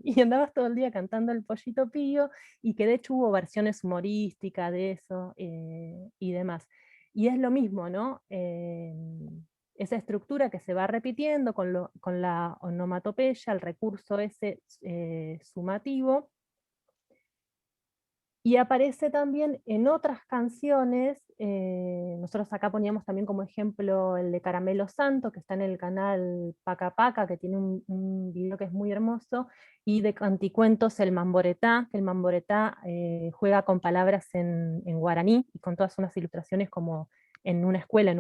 [SPEAKER 1] y andabas todo el día cantando el Pollito Pío, y que de hecho hubo versiones humorísticas de eso y demás. Y es lo mismo, ¿no? Esa estructura que se va repitiendo con la onomatopeya, el recurso ese sumativo, y aparece también en otras canciones. Nosotros acá poníamos también como ejemplo el de Caramelo Santo, que está en el canal Paca Paca, que tiene un video que es muy hermoso, y de Canticuentos el Mamboretá, que el Mamboretá juega con palabras en guaraní, y con todas unas ilustraciones como en una escuela, en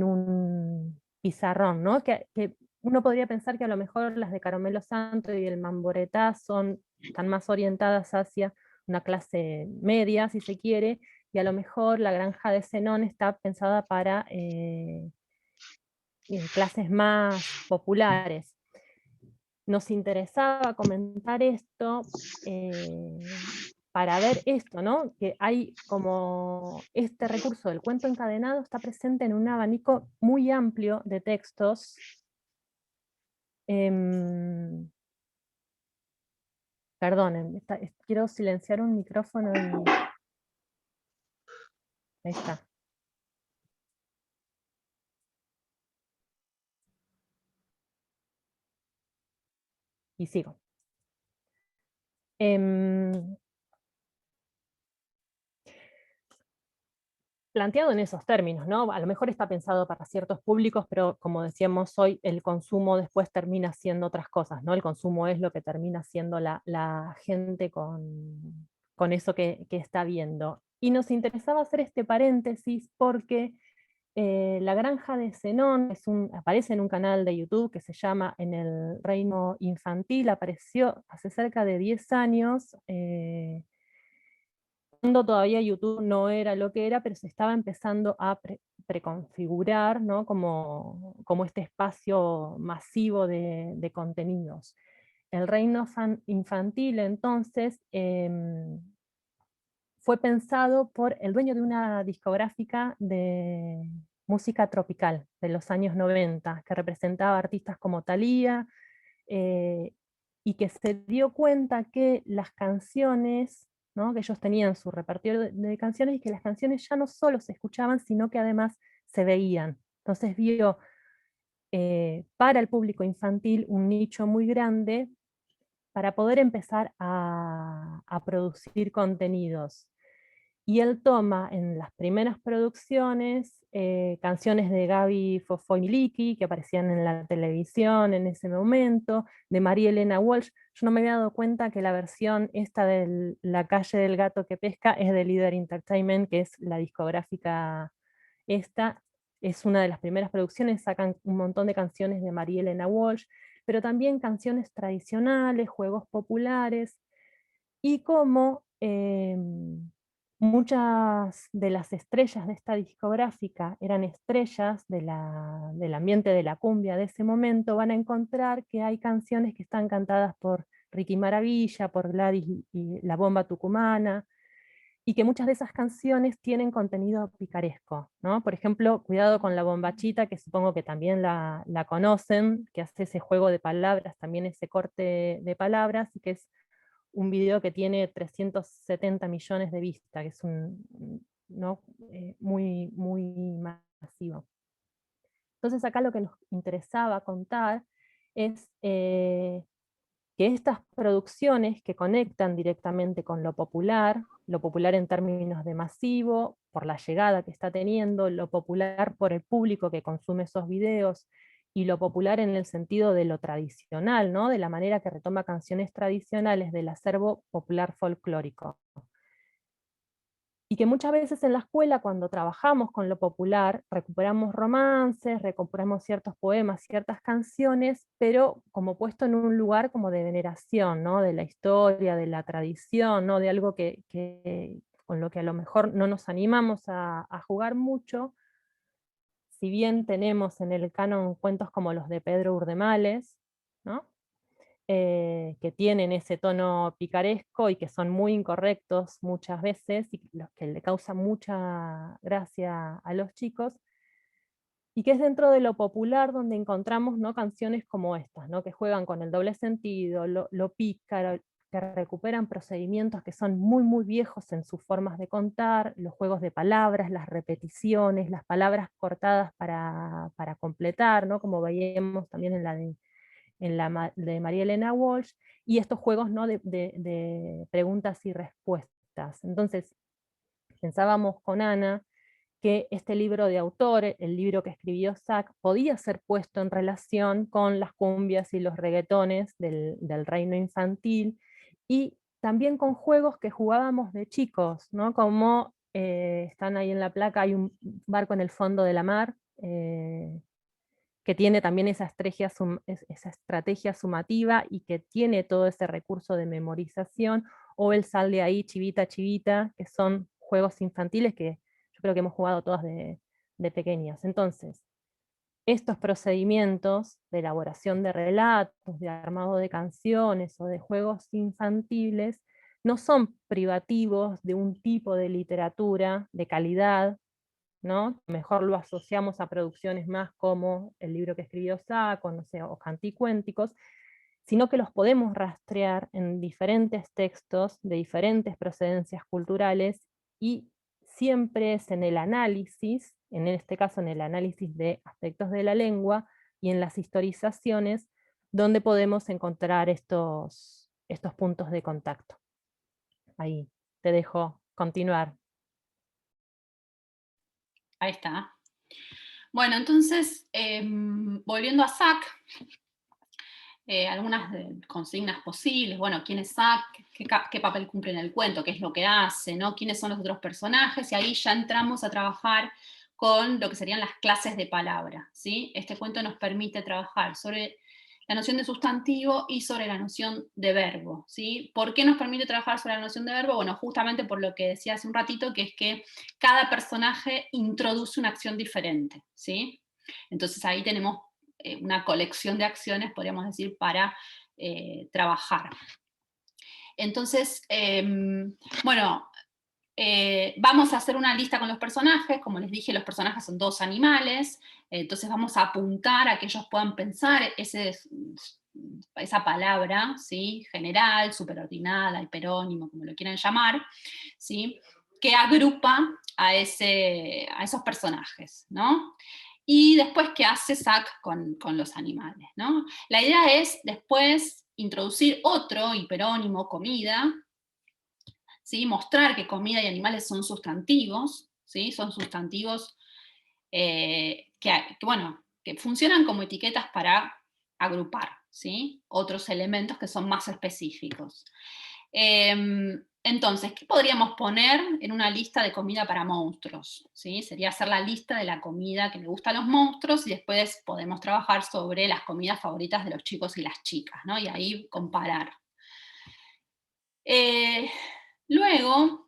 [SPEAKER 1] un pizarrón, ¿no? Que uno podría pensar que a lo mejor las de Caramelo Santo y el Mamboretá están más orientadas hacia una clase media, si se quiere, y a lo mejor La Granja de Zenón está pensada para clases más populares. Nos interesaba comentar esto para ver esto, ¿no? Que hay como este recurso del cuento encadenado está presente en un abanico muy amplio de textos. Perdonen, quiero silenciar un micrófono y ahí está. Y sigo. Planteado en esos términos, ¿no? A lo mejor está pensado para ciertos públicos, pero como decíamos hoy, el consumo después termina siendo otras cosas, ¿no? El consumo es lo que termina siendo la gente con eso que está viendo. Y nos interesaba hacer este paréntesis porque La Granja de Zenón aparece en un canal de YouTube que se llama En el Reino Infantil, apareció hace cerca de 10 años, cuando todavía YouTube no era lo que era, pero se estaba empezando a preconfigurar, ¿no? como este espacio masivo de contenidos. El Reino Infantil entonces fue pensado por el dueño de una discográfica de música tropical de los años 90, que representaba artistas como Thalía, y que se dio cuenta que las canciones, ¿no? Que ellos tenían su repertorio de canciones, y que las canciones ya no solo se escuchaban, sino que además se veían. Entonces vio para el público infantil un nicho muy grande para poder empezar a producir contenidos. Y él toma en las primeras producciones canciones de Gaby Fofoiliki, que aparecían en la televisión en ese momento, de María Elena Walsh. Yo no me había dado cuenta que la versión esta de La calle del gato que pesca es de Líder Entertainment, que es la discográfica esta. Es una de las primeras producciones, sacan un montón de canciones de María Elena Walsh, pero también canciones tradicionales, juegos populares, y como muchas de las estrellas de esta discográfica eran estrellas del ambiente de la cumbia de ese momento, van a encontrar que hay canciones que están cantadas por Ricky Maravilla, por Gladys y La Bomba Tucumana, y que muchas de esas canciones tienen contenido picaresco, ¿no? Por ejemplo, Cuidado con la bombachita, que supongo que también la conocen, que hace ese juego de palabras, también ese corte de palabras, y que es un video que tiene 370 millones de vistas, que es ¿no? Muy, muy masivo. Entonces acá lo que nos interesaba contar es que estas producciones que conectan directamente con lo popular en términos de masivo, por la llegada que está teniendo, lo popular por el público que consume esos videos, y lo popular en el sentido de lo tradicional, ¿no? De la manera que retoma canciones tradicionales del acervo popular folclórico. Y que muchas veces en la escuela, cuando trabajamos con lo popular, recuperamos romances, recuperamos ciertos poemas, ciertas canciones, pero como puesto en un lugar como de veneración, ¿no? De la historia, de la tradición, ¿no? De algo con lo que a lo mejor no nos animamos a jugar mucho. Si bien tenemos en el canon cuentos como los de Pedro Urdemales, ¿no? Que tienen ese tono picaresco y que son muy incorrectos muchas veces, y los que le causan mucha gracia a los chicos, y que es dentro de lo popular donde encontramos, ¿no? Canciones como estas, ¿no? Que juegan con el doble sentido, lo pícaro, que recuperan procedimientos que son muy, muy viejos en sus formas de contar, los juegos de palabras, las repeticiones, las palabras cortadas para completar, ¿no? Como veíamos también en la de María Elena Walsh, y estos juegos, ¿no? de preguntas y respuestas. Entonces, pensábamos con Ana que este libro de autor, el libro que escribió Zach, podía ser puesto en relación con las cumbias y los reggaetones del reino infantil, y también con juegos que jugábamos de chicos, ¿no? Como están ahí en la placa, hay un barco en el fondo de la mar, que tiene también esa estrategia sumativa y que tiene todo ese recurso de memorización, o el Sal de ahí, Chivita, Chivita, que son juegos infantiles que yo creo que hemos jugado todas de pequeñas. Entonces, estos procedimientos de elaboración de relatos, de armado de canciones o de juegos infantiles, no son privativos de un tipo de literatura de calidad, ¿no? Mejor lo asociamos a producciones más como el libro que escribió Saco, no sé, o Canticuénticos, sino que los podemos rastrear en diferentes textos de diferentes procedencias culturales, y siempre es en el análisis, en este caso en el análisis de aspectos de la lengua y en las historizaciones, donde podemos encontrar estos puntos de contacto. Ahí te dejo continuar.
[SPEAKER 2] Ahí está. Bueno, entonces, volviendo a Zach, algunas consignas posibles, bueno, quién es Zach, qué papel cumple en el cuento, qué es lo que hace, ¿no? Quiénes son los otros personajes, y ahí ya entramos a trabajar con lo que serían las clases de palabra, ¿sí? Este cuento nos permite trabajar sobre la noción de sustantivo y sobre la noción de verbo, ¿sí? ¿Por qué nos permite trabajar sobre la noción de verbo? Bueno, justamente por lo que decía hace un ratito, que es que cada personaje introduce una acción diferente, ¿sí? Entonces ahí tenemos una colección de acciones, podríamos decir, para trabajar. Entonces, bueno, vamos a hacer una lista con los personajes. Como les dije, los personajes son dos animales, entonces vamos a apuntar a que ellos puedan pensar esa palabra, ¿sí? General, superordinada, hiperónimo, como lo quieran llamar, ¿sí? Que agrupa a esos personajes, ¿no? Y después, ¿qué hace Zach con los animales, ¿no? La idea es después introducir otro hiperónimo, comida, ¿sí? Mostrar que comida y animales son sustantivos, ¿sí? Son sustantivos que funcionan como etiquetas para agrupar, ¿sí? Otros elementos que son más específicos. Entonces, ¿qué podríamos poner en una lista de comida para monstruos? ¿Sí? Sería hacer la lista de la comida que le gusta a los monstruos y después podemos trabajar sobre las comidas favoritas de los chicos y las chicas, ¿no? Y ahí comparar. Luego,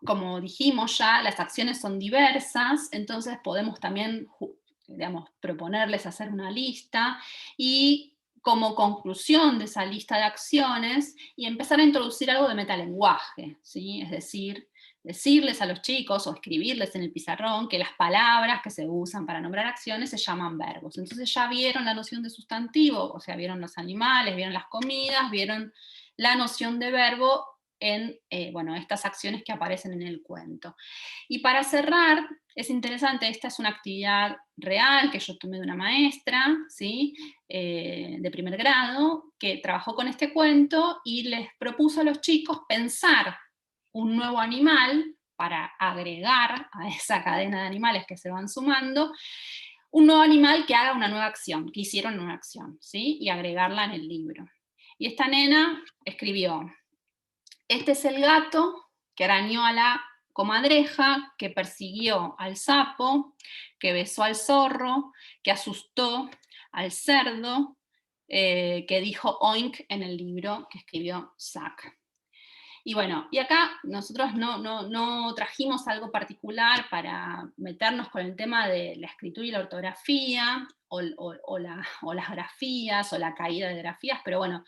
[SPEAKER 2] como dijimos ya, las acciones son diversas, entonces podemos también, digamos, proponerles hacer una lista y como conclusión de esa lista de acciones y empezar a introducir algo de metalenguaje, ¿sí? Es decir, decirles a los chicos o escribirles en el pizarrón que las palabras que se usan para nombrar acciones se llaman verbos. Entonces ya vieron la noción de sustantivo, o sea, vieron los animales, vieron las comidas, vieron la noción de verbo en estas acciones que aparecen en el cuento. Y para cerrar, es interesante, esta es una actividad real que yo tomé de una maestra, ¿sí? De primer grado, que trabajó con este cuento y les propuso a los chicos pensar un nuevo animal para agregar a esa cadena de animales que se van sumando, un nuevo animal que haga una nueva acción, que hicieron una acción, ¿sí? Y agregarla en el libro. Y esta nena escribió: este es el gato que arañó a la comadreja, que persiguió al sapo, que besó al zorro, que asustó al cerdo, que dijo oink en el libro que escribió Zack. Y bueno, y acá nosotros no trajimos algo particular para meternos con el tema de la escritura y la ortografía, o las grafías, o la caída de grafías, pero bueno,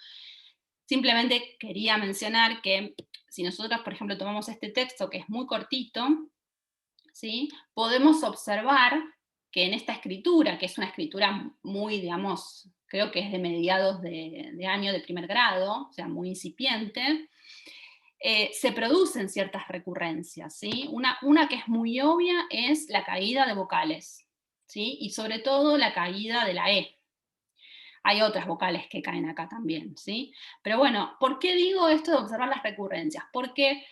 [SPEAKER 2] simplemente quería mencionar que si nosotros, por ejemplo, tomamos este texto que es muy cortito, ¿sí? Podemos observar que en esta escritura, que es una escritura muy, digamos, creo que es de mediados de año de primer grado, o sea, muy incipiente, se producen ciertas recurrencias, ¿sí? Una que es muy obvia es la caída de vocales, ¿sí? Y sobre todo la caída de la E. Hay otras vocales que caen acá también, ¿sí? Pero bueno, ¿por qué digo esto de observar las recurrencias? Porque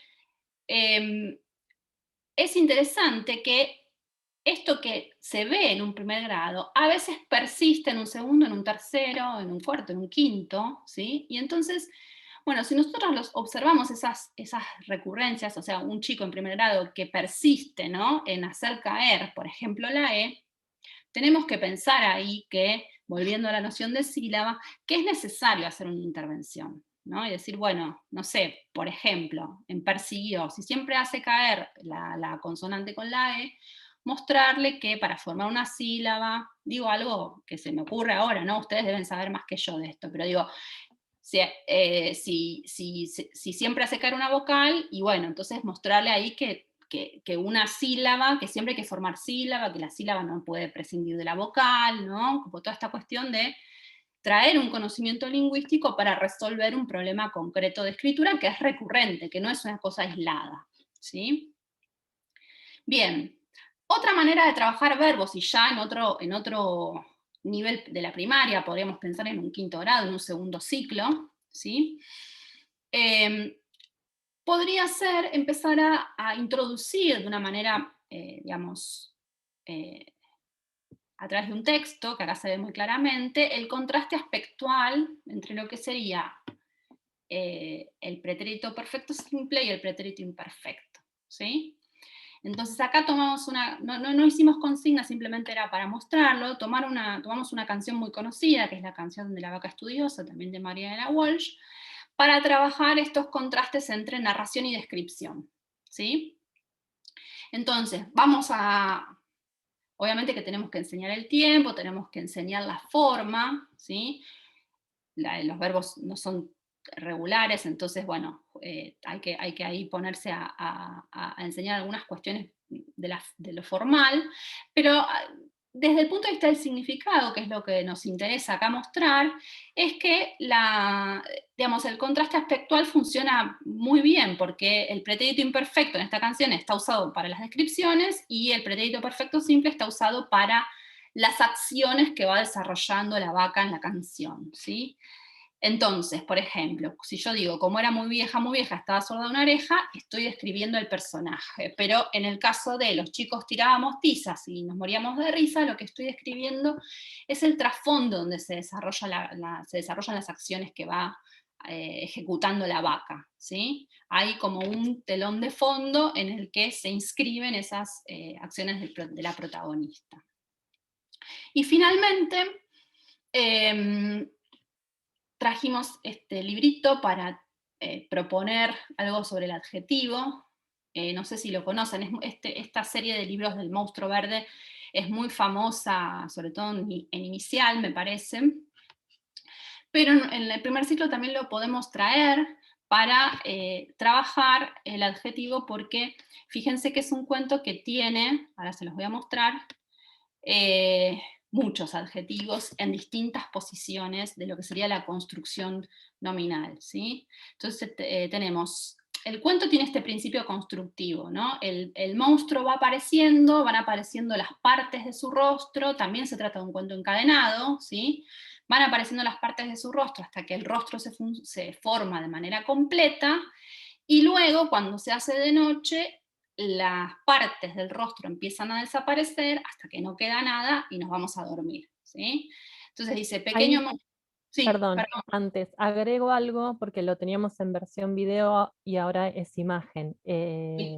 [SPEAKER 2] es interesante que esto que se ve en un primer grado, a veces persiste en un segundo, en un tercero, en un cuarto, en un quinto, ¿sí? Y entonces, bueno, si nosotros observamos esas recurrencias, o sea, un chico en primer grado que persiste, ¿no?, en hacer caer, por ejemplo, la E, tenemos que pensar ahí que, volviendo a la noción de sílaba, que es necesario hacer una intervención, ¿no? Y decir, bueno, no sé, por ejemplo, en persiguió, si siempre hace caer la consonante con la E, mostrarle que para formar una sílaba, digo algo que se me ocurre ahora, ¿no? Ustedes deben saber más que yo de esto, pero digo, si siempre hace caer una vocal, y bueno, entonces mostrarle ahí que una sílaba, que siempre hay que formar sílaba, que la sílaba no puede prescindir de la vocal, ¿no? Como toda esta cuestión de traer un conocimiento lingüístico para resolver un problema concreto de escritura que es recurrente, que no es una cosa aislada, ¿sí? Bien, otra manera de trabajar verbos, y ya en otro nivel de la primaria, podríamos pensar en un quinto grado, en un segundo ciclo, ¿sí? Podría ser empezar a introducir de una manera, digamos, a través de un texto, que acá se ve muy claramente, el contraste aspectual entre lo que sería el pretérito perfecto simple y el pretérito imperfecto, ¿sí? Entonces acá tomamos no hicimos consigna, simplemente era para mostrarlo, tomamos una canción muy conocida, que es la canción de la vaca estudiosa, también de Marianela Walsh, para trabajar estos contrastes entre narración y descripción, ¿sí? Entonces, obviamente que tenemos que enseñar el tiempo, tenemos que enseñar la forma, ¿sí? Los verbos no son regulares, entonces, bueno, hay que ahí ponerse a enseñar algunas cuestiones de lo formal, pero desde el punto de vista del significado, que es lo que nos interesa acá mostrar, es que digamos, el contraste aspectual funciona muy bien, porque el pretérito imperfecto en esta canción está usado para las descripciones y el pretérito perfecto simple está usado para las acciones que va desarrollando la vaca en la canción, ¿sí? Entonces, por ejemplo, si yo digo, como era muy vieja, estaba sorda de una oreja, estoy describiendo el personaje. Pero en el caso de los chicos tirábamos tizas y nos moríamos de risa, lo que estoy describiendo es el trasfondo donde se desarrollan las acciones que va ejecutando la vaca, ¿sí? Hay como un telón de fondo en el que se inscriben esas acciones de la protagonista. Y finalmente, trajimos este librito para proponer algo sobre el adjetivo. No sé si lo conocen, esta serie de libros del Monstruo Verde es muy famosa, sobre todo en inicial, me parece. Pero en el primer ciclo también lo podemos traer para trabajar el adjetivo, porque fíjense que es un cuento que tiene, ahora se los voy a mostrar, muchos adjetivos en distintas posiciones de lo que sería la construcción nominal, ¿sí? Entonces tenemos, el cuento tiene este principio constructivo, ¿no? El monstruo va apareciendo, van apareciendo las partes de su rostro, también se trata de un cuento encadenado, ¿sí? Van apareciendo las partes de su rostro hasta que el rostro se forma de manera completa, y luego, cuando se hace de noche, las partes del rostro empiezan a desaparecer hasta que no queda nada y nos vamos a dormir, ¿sí? Entonces dice, pequeño... Sí,
[SPEAKER 1] Perdón,
[SPEAKER 2] perdón.
[SPEAKER 1] antes, agrego algo porque lo teníamos en versión video y ahora es imagen.
[SPEAKER 2] Sí.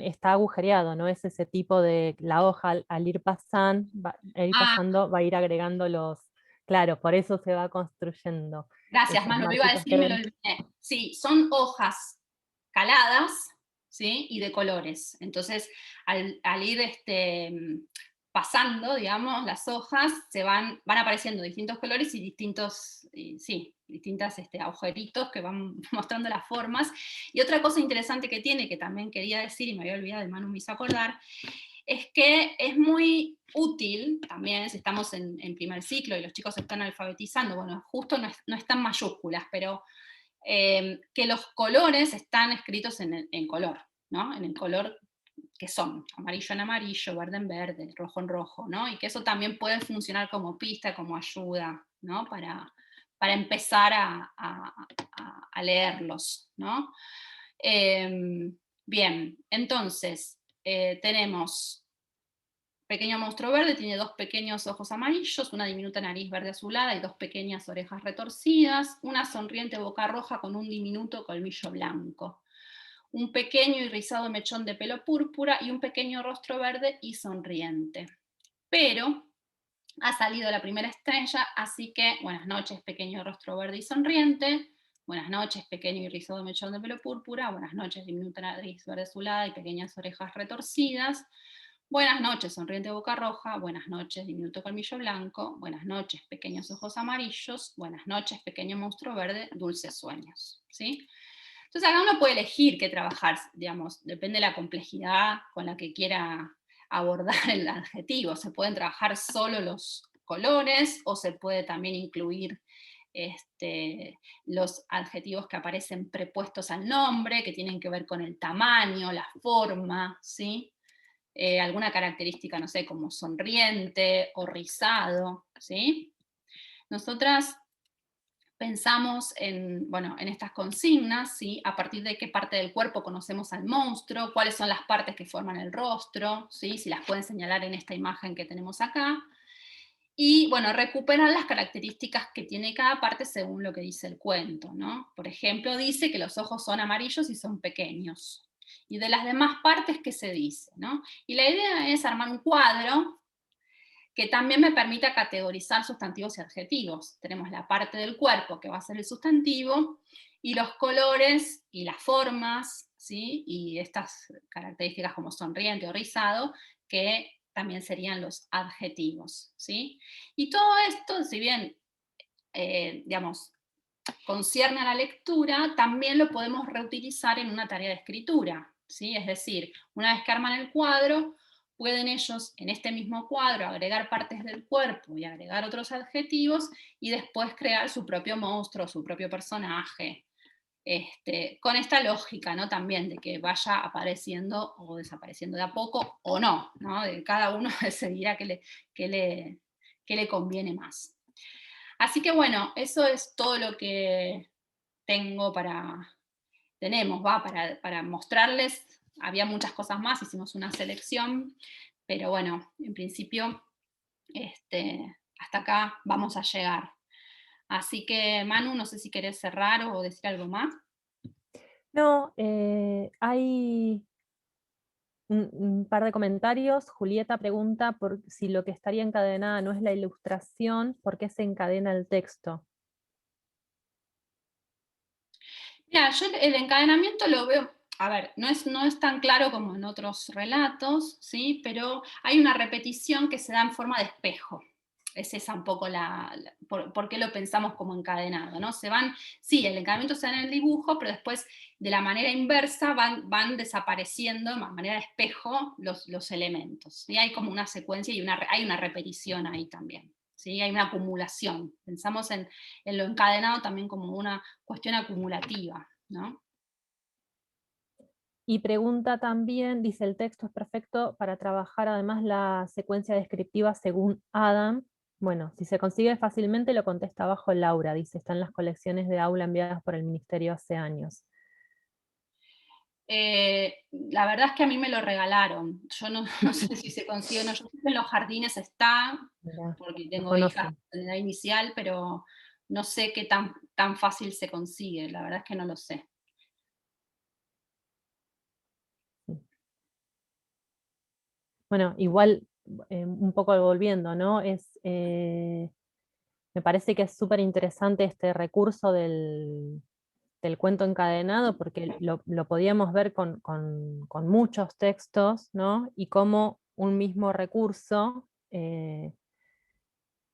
[SPEAKER 1] Está agujereado, no es ese tipo de la hoja al ir pasando, va a ir agregando los... Claro, por eso se va construyendo.
[SPEAKER 2] Gracias,
[SPEAKER 1] Esos
[SPEAKER 2] Manu, lo iba a
[SPEAKER 1] marquitos
[SPEAKER 2] decir
[SPEAKER 1] que
[SPEAKER 2] y me lo
[SPEAKER 1] ven.
[SPEAKER 2] olvidé. Sí, son hojas caladas, ¿sí? Y de colores. Entonces, al ir pasando, digamos, las hojas, van apareciendo distintos colores y distintas agujeritos que van mostrando las formas. Y otra cosa interesante que tiene, que también quería decir, y me había olvidado, y Manu me hizo acordar, es que es muy útil, también si estamos en primer ciclo y los chicos se están alfabetizando, bueno, justo no están mayúsculas, pero que los colores están escritos en color, ¿no? En el color que son amarillo en amarillo, verde en verde, rojo en rojo, ¿no? Y que eso también puede funcionar como pista, como ayuda, ¿no? Para empezar a leerlos, ¿no? Bien, entonces tenemos pequeño monstruo verde, tiene dos pequeños ojos amarillos, una diminuta nariz verde azulada y dos pequeñas orejas retorcidas, una sonriente boca roja con un diminuto colmillo blanco, un pequeño y rizado mechón de pelo púrpura y un pequeño rostro verde y sonriente. Pero ha salido la primera estrella, así que buenas noches, pequeño rostro verde y sonriente. Buenas noches, pequeño y rizado mechón de pelo púrpura. Buenas noches, diminuta nariz verde azulada y pequeñas orejas retorcidas. Buenas noches, sonriente boca roja. Buenas noches, diminuto colmillo blanco. Buenas noches, pequeños ojos amarillos. Buenas noches, pequeño monstruo verde, dulces sueños. ¿Sí? Entonces acá uno puede elegir qué trabajar, digamos, depende de la complejidad con la que quiera abordar el adjetivo. Se pueden trabajar solo los colores o se puede también incluir los adjetivos que aparecen prepuestos al nombre, que tienen que ver con el tamaño, la forma, ¿sí? Alguna característica, no sé, como sonriente o rizado, ¿sí? Nosotras pensamos en estas consignas, ¿sí? A partir de qué parte del cuerpo conocemos al monstruo, cuáles son las partes que forman el rostro, ¿sí? Si las pueden señalar en esta imagen que tenemos acá. Y bueno, recuperar las características que tiene cada parte según lo que dice el cuento, ¿no? Por ejemplo, dice que los ojos son amarillos y son pequeños. Y de las demás partes, ¿qué se dice, ¿no? Y la idea es armar un cuadro que también me permita categorizar sustantivos y adjetivos. Tenemos la parte del cuerpo, que va a ser el sustantivo, y los colores y las formas, ¿sí? Y estas características como sonriente o rizado, que también serían los adjetivos, ¿sí? Y todo esto, si bien, digamos, concierne a la lectura, también lo podemos reutilizar en una tarea de escritura, ¿sí? Es decir, una vez que arman el cuadro, pueden ellos en este mismo cuadro agregar partes del cuerpo y agregar otros adjetivos y después crear su propio monstruo, su propio personaje, con esta lógica, ¿no? También de que vaya apareciendo o desapareciendo de a poco o no, ¿no? Cada uno decidirá qué le conviene más. Así que bueno, eso es todo lo que tenemos, para mostrarles. Había muchas cosas más, hicimos una selección, pero bueno, en principio, hasta acá vamos a llegar. Así que, Manu, no sé si querés cerrar o decir algo más.
[SPEAKER 1] No, hay un par de comentarios. Julieta pregunta por si lo que estaría encadenada no es la ilustración, ¿por qué se encadena el texto?
[SPEAKER 2] Mira, yo el encadenamiento lo veo, a ver, no es tan claro como en otros relatos, ¿sí? Pero hay una repetición que se da en forma de espejo. Es esa un poco por qué lo pensamos como encadenado, ¿no? Sí, el encadenamiento se da en el dibujo, pero después de la manera inversa van desapareciendo de manera de espejo los elementos. ¿Sí? Hay como una secuencia y hay una repetición ahí también. ¿Sí? Hay una acumulación. Pensamos en lo encadenado también como una cuestión acumulativa, ¿no?
[SPEAKER 1] Y pregunta también, dice el texto es perfecto para trabajar además la secuencia descriptiva según Adam. Bueno, si se consigue fácilmente lo contesta abajo Laura, dice, está en las colecciones de aula enviadas por el ministerio hace años.
[SPEAKER 2] La verdad es que a mí me lo regalaron. Yo no sé si se consigue o no. Yo sé que en los jardines está,
[SPEAKER 1] Mirá,
[SPEAKER 2] porque
[SPEAKER 1] no
[SPEAKER 2] tengo hijas
[SPEAKER 1] conozco.
[SPEAKER 2] en edad inicial, pero no sé qué tan fácil se consigue. La verdad es que no lo sé.
[SPEAKER 1] Bueno, igual, un poco volviendo, ¿no? Me parece que es súper interesante este recurso del cuento encadenado, porque lo podíamos ver con muchos textos, ¿no? Y cómo un mismo recurso,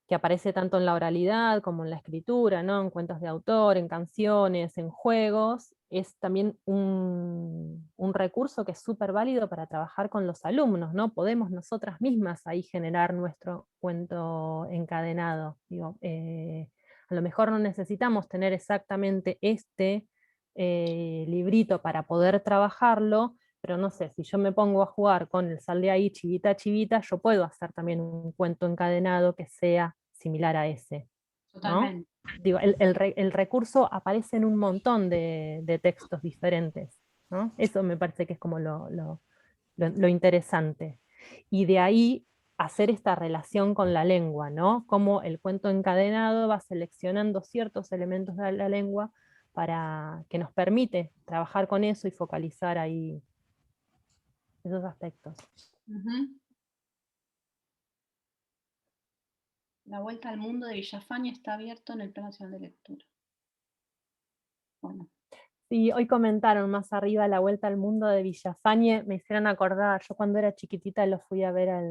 [SPEAKER 1] que aparece tanto en la oralidad como en la escritura, ¿no? En cuentos de autor, en canciones, en juegos, es también un recurso que es súper válido para trabajar con los alumnos, ¿no? Podemos nosotras mismas ahí generar nuestro cuento encadenado. Digo, a lo mejor no necesitamos tener exactamente este librito para poder trabajarlo, pero no sé, si yo me pongo a jugar con el sal de ahí, chivita, chivita, yo puedo hacer también un cuento encadenado que sea similar a ese, ¿no?
[SPEAKER 2] Totalmente.
[SPEAKER 1] Digo, el recurso aparece en un montón de textos diferentes, ¿no? Eso me parece que es como lo interesante. Y de ahí hacer esta relación con la lengua, ¿no? Cómo el cuento encadenado va seleccionando ciertos elementos de la lengua para que nos permite trabajar con eso y focalizar ahí esos aspectos.
[SPEAKER 2] Ujú. La Vuelta al Mundo de Villafañe está abierto en el Plan Nacional de Lectura. Bueno.
[SPEAKER 1] Sí, hoy comentaron más arriba La Vuelta al Mundo de Villafañe, me hicieron acordar, yo cuando era chiquitita lo fui a ver a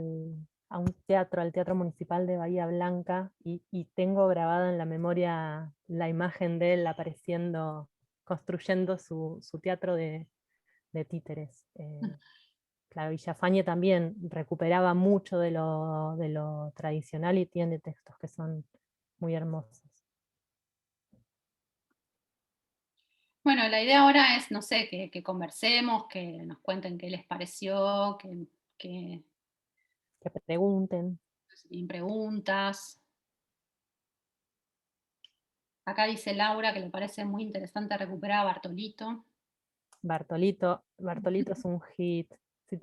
[SPEAKER 1] un teatro, al Teatro Municipal de Bahía Blanca, y tengo grabada en la memoria la imagen de él apareciendo, construyendo su teatro de títeres. Claro, Villafañe también recuperaba mucho de lo tradicional y tiene textos que son muy hermosos.
[SPEAKER 2] Bueno, la idea ahora es, no sé, que conversemos, que nos cuenten qué les pareció, que
[SPEAKER 1] Que pregunten.
[SPEAKER 2] si tienen preguntas. Acá dice Laura que le parece muy interesante recuperar a Bartolito.
[SPEAKER 1] Bartolito es un hit. Si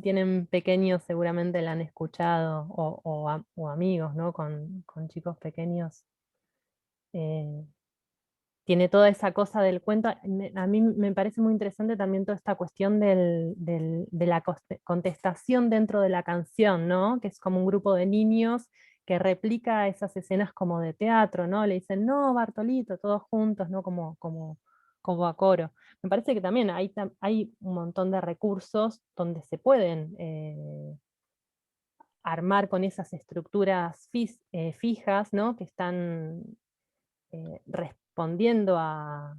[SPEAKER 1] tienen pequeños, seguramente la han escuchado, o amigos, ¿no? Con chicos pequeños. Eh, Tiene toda esa cosa del cuento. A mí me parece muy interesante también toda esta cuestión de la contestación dentro de la canción, ¿no? Que es como un grupo de niños que replica esas escenas como de teatro, ¿no? Le dicen, no, Bartolito, todos juntos, ¿no? Como a coro. Me parece que también hay un montón de recursos donde se pueden armar con esas estructuras fijas, ¿no? Que están respondiendo a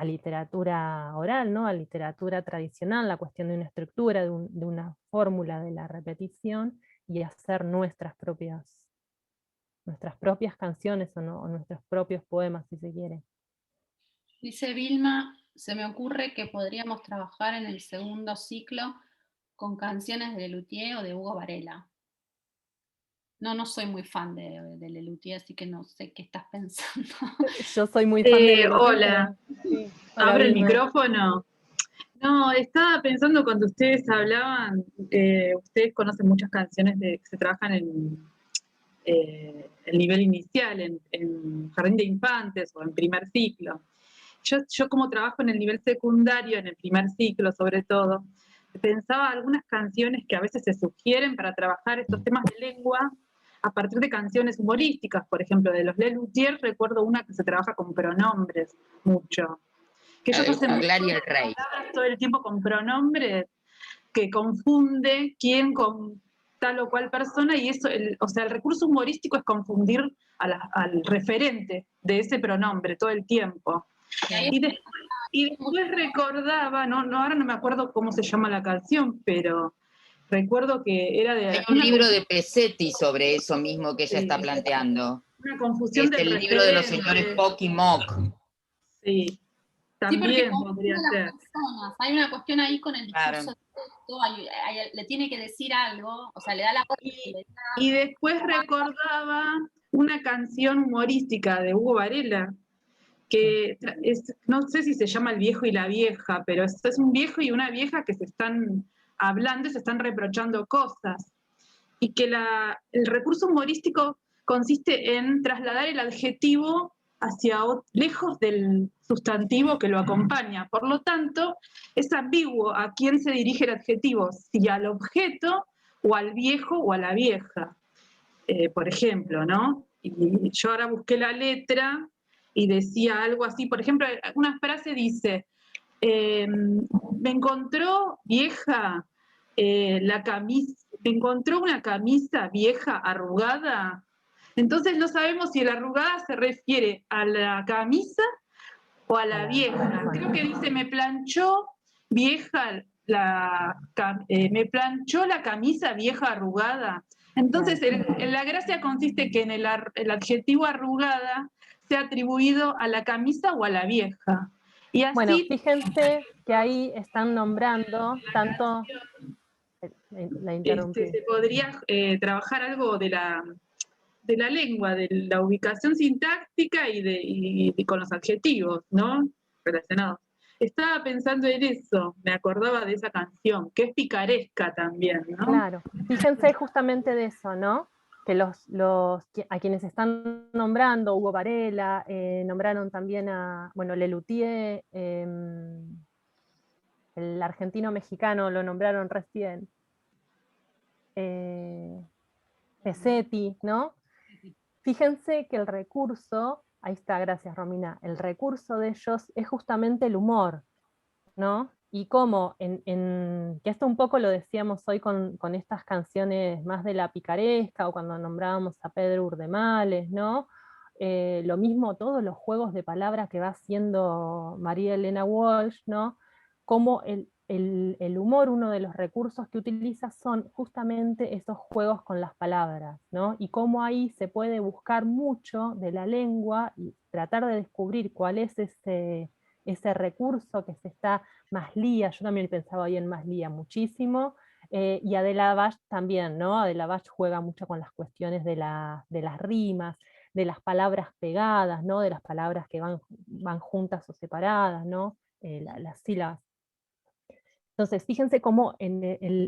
[SPEAKER 1] literatura oral, ¿no? A literatura tradicional, la cuestión de una estructura, de una fórmula de la repetición, y hacer nuestras propias canciones o, no, o nuestros propios poemas, si se quiere.
[SPEAKER 2] Dice Vilma, se me ocurre que podríamos trabajar en el segundo ciclo con canciones de Lelutier o de Hugo Varela. No soy muy fan de Lelutier, así que no sé qué estás pensando.
[SPEAKER 1] Yo soy muy fan de Lelutier,
[SPEAKER 5] Hola,
[SPEAKER 1] sí. Hola,
[SPEAKER 5] ¿abre el
[SPEAKER 1] Vilma.
[SPEAKER 5] micrófono? No, estaba pensando cuando ustedes hablaban, ustedes conocen muchas canciones que se trabajan en el nivel inicial, en jardín de infantes o en primer ciclo. Yo como trabajo en el nivel secundario, en el primer ciclo sobre todo, pensaba algunas canciones que a veces se sugieren para trabajar estos temas de lengua a partir de canciones humorísticas. Por ejemplo, de los Lelutier recuerdo una que se trabaja con pronombres mucho. Que ellos hacen
[SPEAKER 6] Juglar y el rey.
[SPEAKER 5] palabras todo el tiempo con pronombres que confunde quién con tal o cual persona, y eso, o sea, el recurso humorístico es confundir al referente de ese pronombre todo el tiempo. Y después recordaba, ahora no me acuerdo cómo se llama la canción, pero recuerdo que era de...
[SPEAKER 6] Hay un libro de Pesetti sobre eso mismo que ella está planteando.
[SPEAKER 5] Una confusión
[SPEAKER 6] Es
[SPEAKER 5] del
[SPEAKER 6] el libro de los
[SPEAKER 5] referente.
[SPEAKER 6] señores Pock y Mock.
[SPEAKER 5] Sí,
[SPEAKER 2] Sí, porque
[SPEAKER 5] también
[SPEAKER 2] confunde
[SPEAKER 5] podría
[SPEAKER 2] las
[SPEAKER 5] ser.
[SPEAKER 2] personas. Hay una cuestión ahí con el discurso
[SPEAKER 6] Claro.
[SPEAKER 2] de texto, le tiene que decir algo, o sea, le da la
[SPEAKER 5] Y después recordaba una canción humorística de Hugo Varela, que no sé si se llama El viejo y la vieja, pero es un viejo y una vieja que se están hablando y se están reprochando cosas. Y que el recurso humorístico consiste en trasladar el adjetivo hacia lejos del sustantivo que lo acompaña. Por lo tanto, es ambiguo a quién se dirige el adjetivo, si al objeto o al viejo o a la vieja, por ejemplo, ¿no? Y yo ahora busqué la letra y decía algo así, por ejemplo, una frase dice, me encontró vieja la camisa, me encontró una camisa vieja arrugada. Entonces no sabemos si el arrugada se refiere a la camisa o a la vieja. Creo que dice, me planchó vieja me planchó la camisa vieja arrugada. Entonces la gracia consiste que en el adjetivo arrugada sea atribuido a la camisa o a la vieja. Y así,
[SPEAKER 1] bueno, fíjense que ahí están nombrando tanto... La interrumpí.
[SPEAKER 5] se podría trabajar algo de la lengua, de la ubicación sintáctica y con los adjetivos, ¿no? Relacionados. Estaba pensando en eso, me acordaba de esa canción, que es picaresca también, ¿no?
[SPEAKER 1] Claro, fíjense justamente de eso, ¿no? Que a quienes están nombrando, Hugo Varela, nombraron también a, bueno, Lelutier, el argentino mexicano lo nombraron recién, Pesetti, ¿no? Fíjense que el recurso, ahí está, gracias Romina, el recurso de ellos es justamente el humor, ¿no? Y cómo, que esto un poco lo decíamos hoy con estas canciones más de la picaresca, o cuando nombrábamos a Pedro Urdemales, ¿no? Lo mismo todos los juegos de palabras que va haciendo María Elena Walsh, ¿no? Como el humor, uno de los recursos que utiliza son justamente esos juegos con las palabras, ¿no? Y cómo ahí se puede buscar mucho de la lengua y tratar de descubrir cuál es ese recurso que se está Maslía, yo también pensaba hoy en Maslía muchísimo, y Adela Bach también, ¿no? Adela Bach juega mucho con las cuestiones de las rimas, de las palabras pegadas, ¿no? De las palabras que van juntas o separadas, ¿no? Las sílabas. Entonces, fíjense cómo en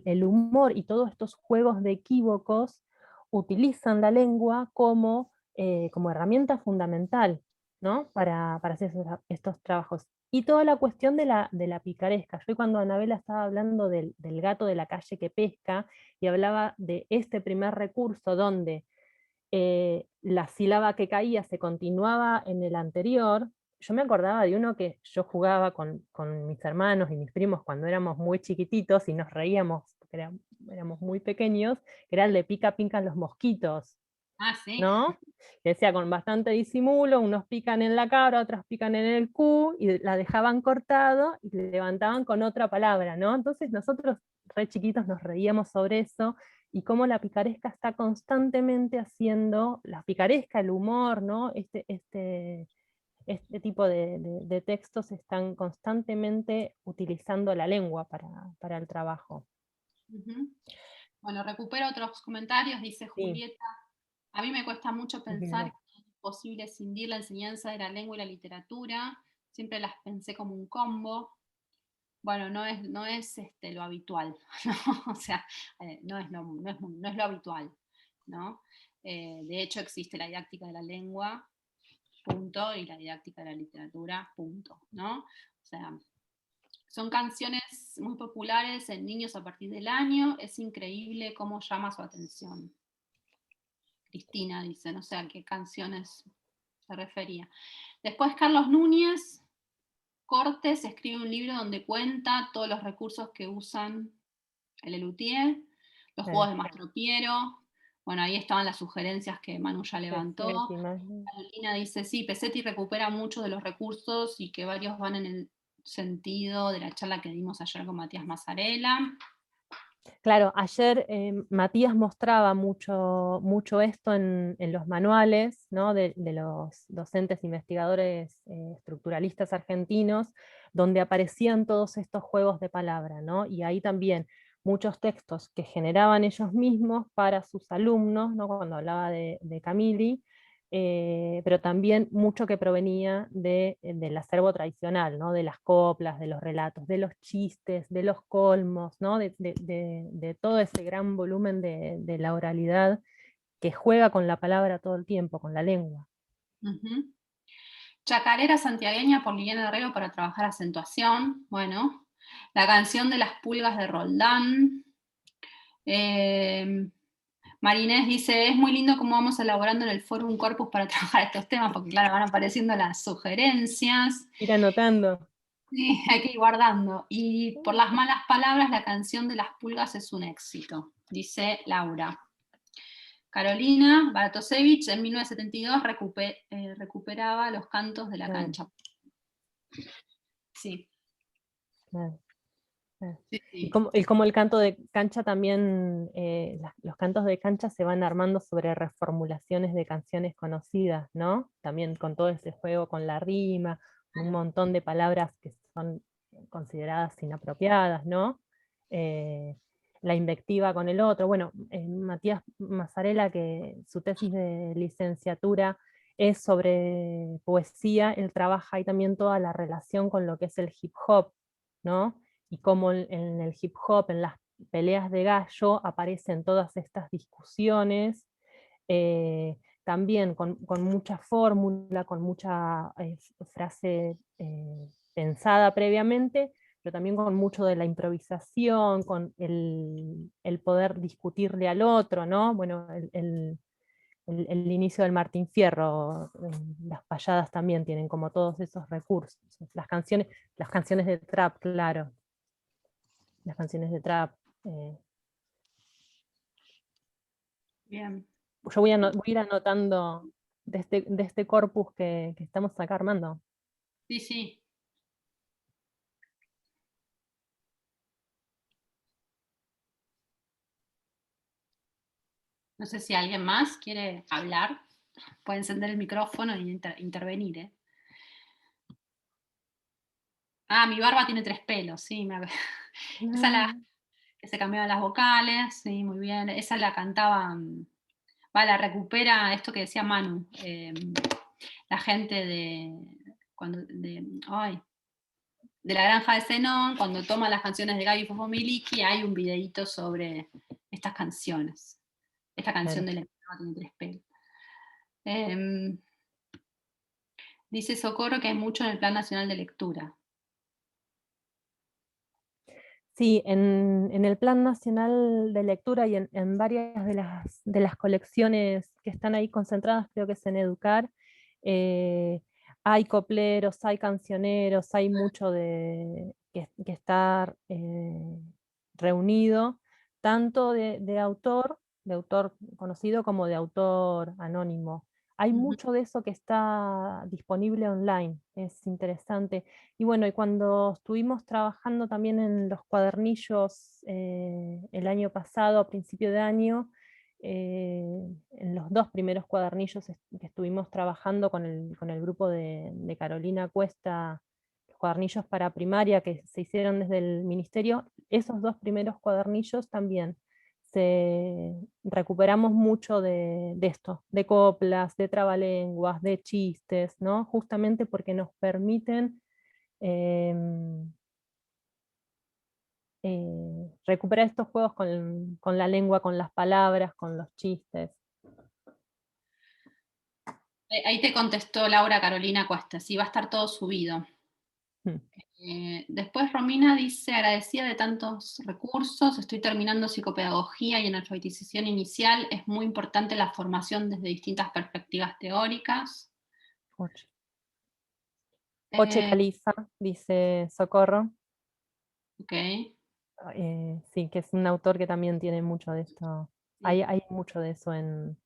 [SPEAKER 1] el humor y todos estos juegos de equívocos utilizan la lengua como herramienta fundamental, ¿no? Para hacer estos trabajos. Y toda la cuestión de la picaresca. Yo cuando Anabela estaba hablando del gato de la calle que pesca, y hablaba de este primer recurso donde la sílaba que caía se continuaba en el anterior, yo me acordaba de uno que yo jugaba con mis hermanos y mis primos cuando éramos muy chiquititos y nos reíamos, porque éramos muy pequeños, que era el de pica pican los mosquitos.
[SPEAKER 2] Ah, sí.
[SPEAKER 1] ¿No? Que decía con bastante disimulo, unos pican en la cara, otros pican en el Q, y la dejaban cortado y le levantaban con otra palabra, ¿no? Entonces nosotros, re chiquitos, nos reíamos sobre eso, y cómo la picaresca está constantemente haciendo, la picaresca, el humor, ¿no? Este tipo de textos están constantemente utilizando la lengua para el trabajo.
[SPEAKER 2] Bueno, recupero otros comentarios, dice
[SPEAKER 1] Sí.
[SPEAKER 2] Julieta. A mí me cuesta mucho pensar
[SPEAKER 1] Mira.
[SPEAKER 2] que es posible escindir la enseñanza de la lengua y la literatura. Siempre las pensé como un combo. Bueno, no es lo habitual, ¿no? O sea, no es lo habitual, ¿no? De hecho, existe la didáctica de la lengua, punto, y la didáctica de la literatura, punto, ¿no? O sea, son canciones muy populares en niños a partir del año, es increíble cómo llama su atención. Cristina dice, no sé a qué canciones se refería. Después Carlos Núñez Cortes escribe un libro donde cuenta todos los recursos que usan el Lelutier, los juegos de Mastro Piero. Bueno, ahí estaban las sugerencias que Manu ya levantó. Carolina dice, sí, Pesetti recupera muchos de los recursos y que varios van en el sentido de la charla que dimos ayer con Matías Mazzarella.
[SPEAKER 1] Claro, ayer Matías mostraba mucho esto en los manuales, ¿no? de los docentes investigadores estructuralistas argentinos, donde aparecían todos estos juegos de palabra, ¿no? Y ahí también muchos textos que generaban ellos mismos para sus alumnos, ¿no? Cuando hablaba de Camilli, pero también mucho que provenía del acervo tradicional, ¿no? De las coplas, de los relatos, de los chistes, de los colmos, ¿no? de todo ese gran volumen de la oralidad que juega con la palabra todo el tiempo, con la lengua.
[SPEAKER 2] Uh-huh. Chacarera santiagueña por Liliana Herrero para trabajar acentuación. Bueno, la canción de las pulgas de Roldán. Marinés dice, es muy lindo cómo vamos elaborando en el Forum Corpus para trabajar estos temas, porque claro, van apareciendo las sugerencias.
[SPEAKER 1] Ir anotando.
[SPEAKER 2] Sí, hay que ir guardando. Y por las malas palabras, la canción de las pulgas es un éxito, dice Laura. Carolina Baratosevich en 1972 recuperaba los cantos de la cancha. Sí.
[SPEAKER 1] Claro.
[SPEAKER 2] Sí, sí.
[SPEAKER 1] Y como el canto de cancha también, los cantos de cancha se van armando sobre reformulaciones de canciones conocidas, ¿no? También con todo ese juego con la rima, un montón de palabras que son consideradas inapropiadas, ¿no? La invectiva con el otro. Bueno, Matías Mazzarella, que su tesis de licenciatura es sobre poesía, él trabaja ahí también toda la relación con lo que es el hip hop, ¿no? Y cómo en el hip hop, en las peleas de gallo, aparecen todas estas discusiones, también con mucha fórmula, con mucha frase pensada previamente, pero también con mucho de la improvisación, con el poder discutirle al otro, ¿no? Bueno, el inicio del Martín Fierro, las payadas también tienen como todos esos recursos. Las canciones de trap, claro. Las canciones de trap.
[SPEAKER 2] Bien.
[SPEAKER 1] Yo voy a ir anotando de este corpus que estamos acá armando.
[SPEAKER 2] Sí, sí. No sé si alguien más quiere hablar. Puede encender el micrófono y intervenir, ¿eh? Ah, mi barba tiene 3 pelos, sí. Esa es la que se cambiaban las vocales, sí, muy bien. Esa la cantaba, la recupera esto que decía Manu, la gente de la granja de Zenón, cuando toma las canciones de Gaby Fofomiliki, hay un videíto sobre estas canciones. Esta canción de la que tiene 3 pelos. Dice Socorro que hay mucho en el Plan Nacional de Lectura.
[SPEAKER 1] Sí, en el Plan Nacional de Lectura y en varias de las colecciones que están ahí concentradas, creo que es en Educar, hay copleros, hay cancioneros, hay mucho que está reunido, tanto de autor conocido como de autor anónimo. Hay mucho de eso que está disponible online, es interesante. Y bueno, y cuando estuvimos trabajando también en los cuadernillos el año pasado, a principio de año, en los 2 primeros cuadernillos que estuvimos trabajando con el grupo de Carolina Cuesta, los cuadernillos para primaria que se hicieron desde el ministerio, esos 2 primeros cuadernillos también recuperamos mucho de esto, de coplas, de trabalenguas, de chistes, ¿no? Justamente porque nos permiten recuperar estos juegos con la lengua, con las palabras, con los chistes.
[SPEAKER 2] Ahí te contestó Laura Carolina Cuesta, sí, va a estar todo subido. Después Romina dice, agradecida de tantos recursos, estoy terminando psicopedagogía y en alfabetización inicial es muy importante la formación desde distintas perspectivas teóricas.
[SPEAKER 1] Oche Califa, dice Socorro.
[SPEAKER 2] Ok.
[SPEAKER 1] Sí, que es un autor que también tiene mucho de esto. Sí. Hay mucho de eso en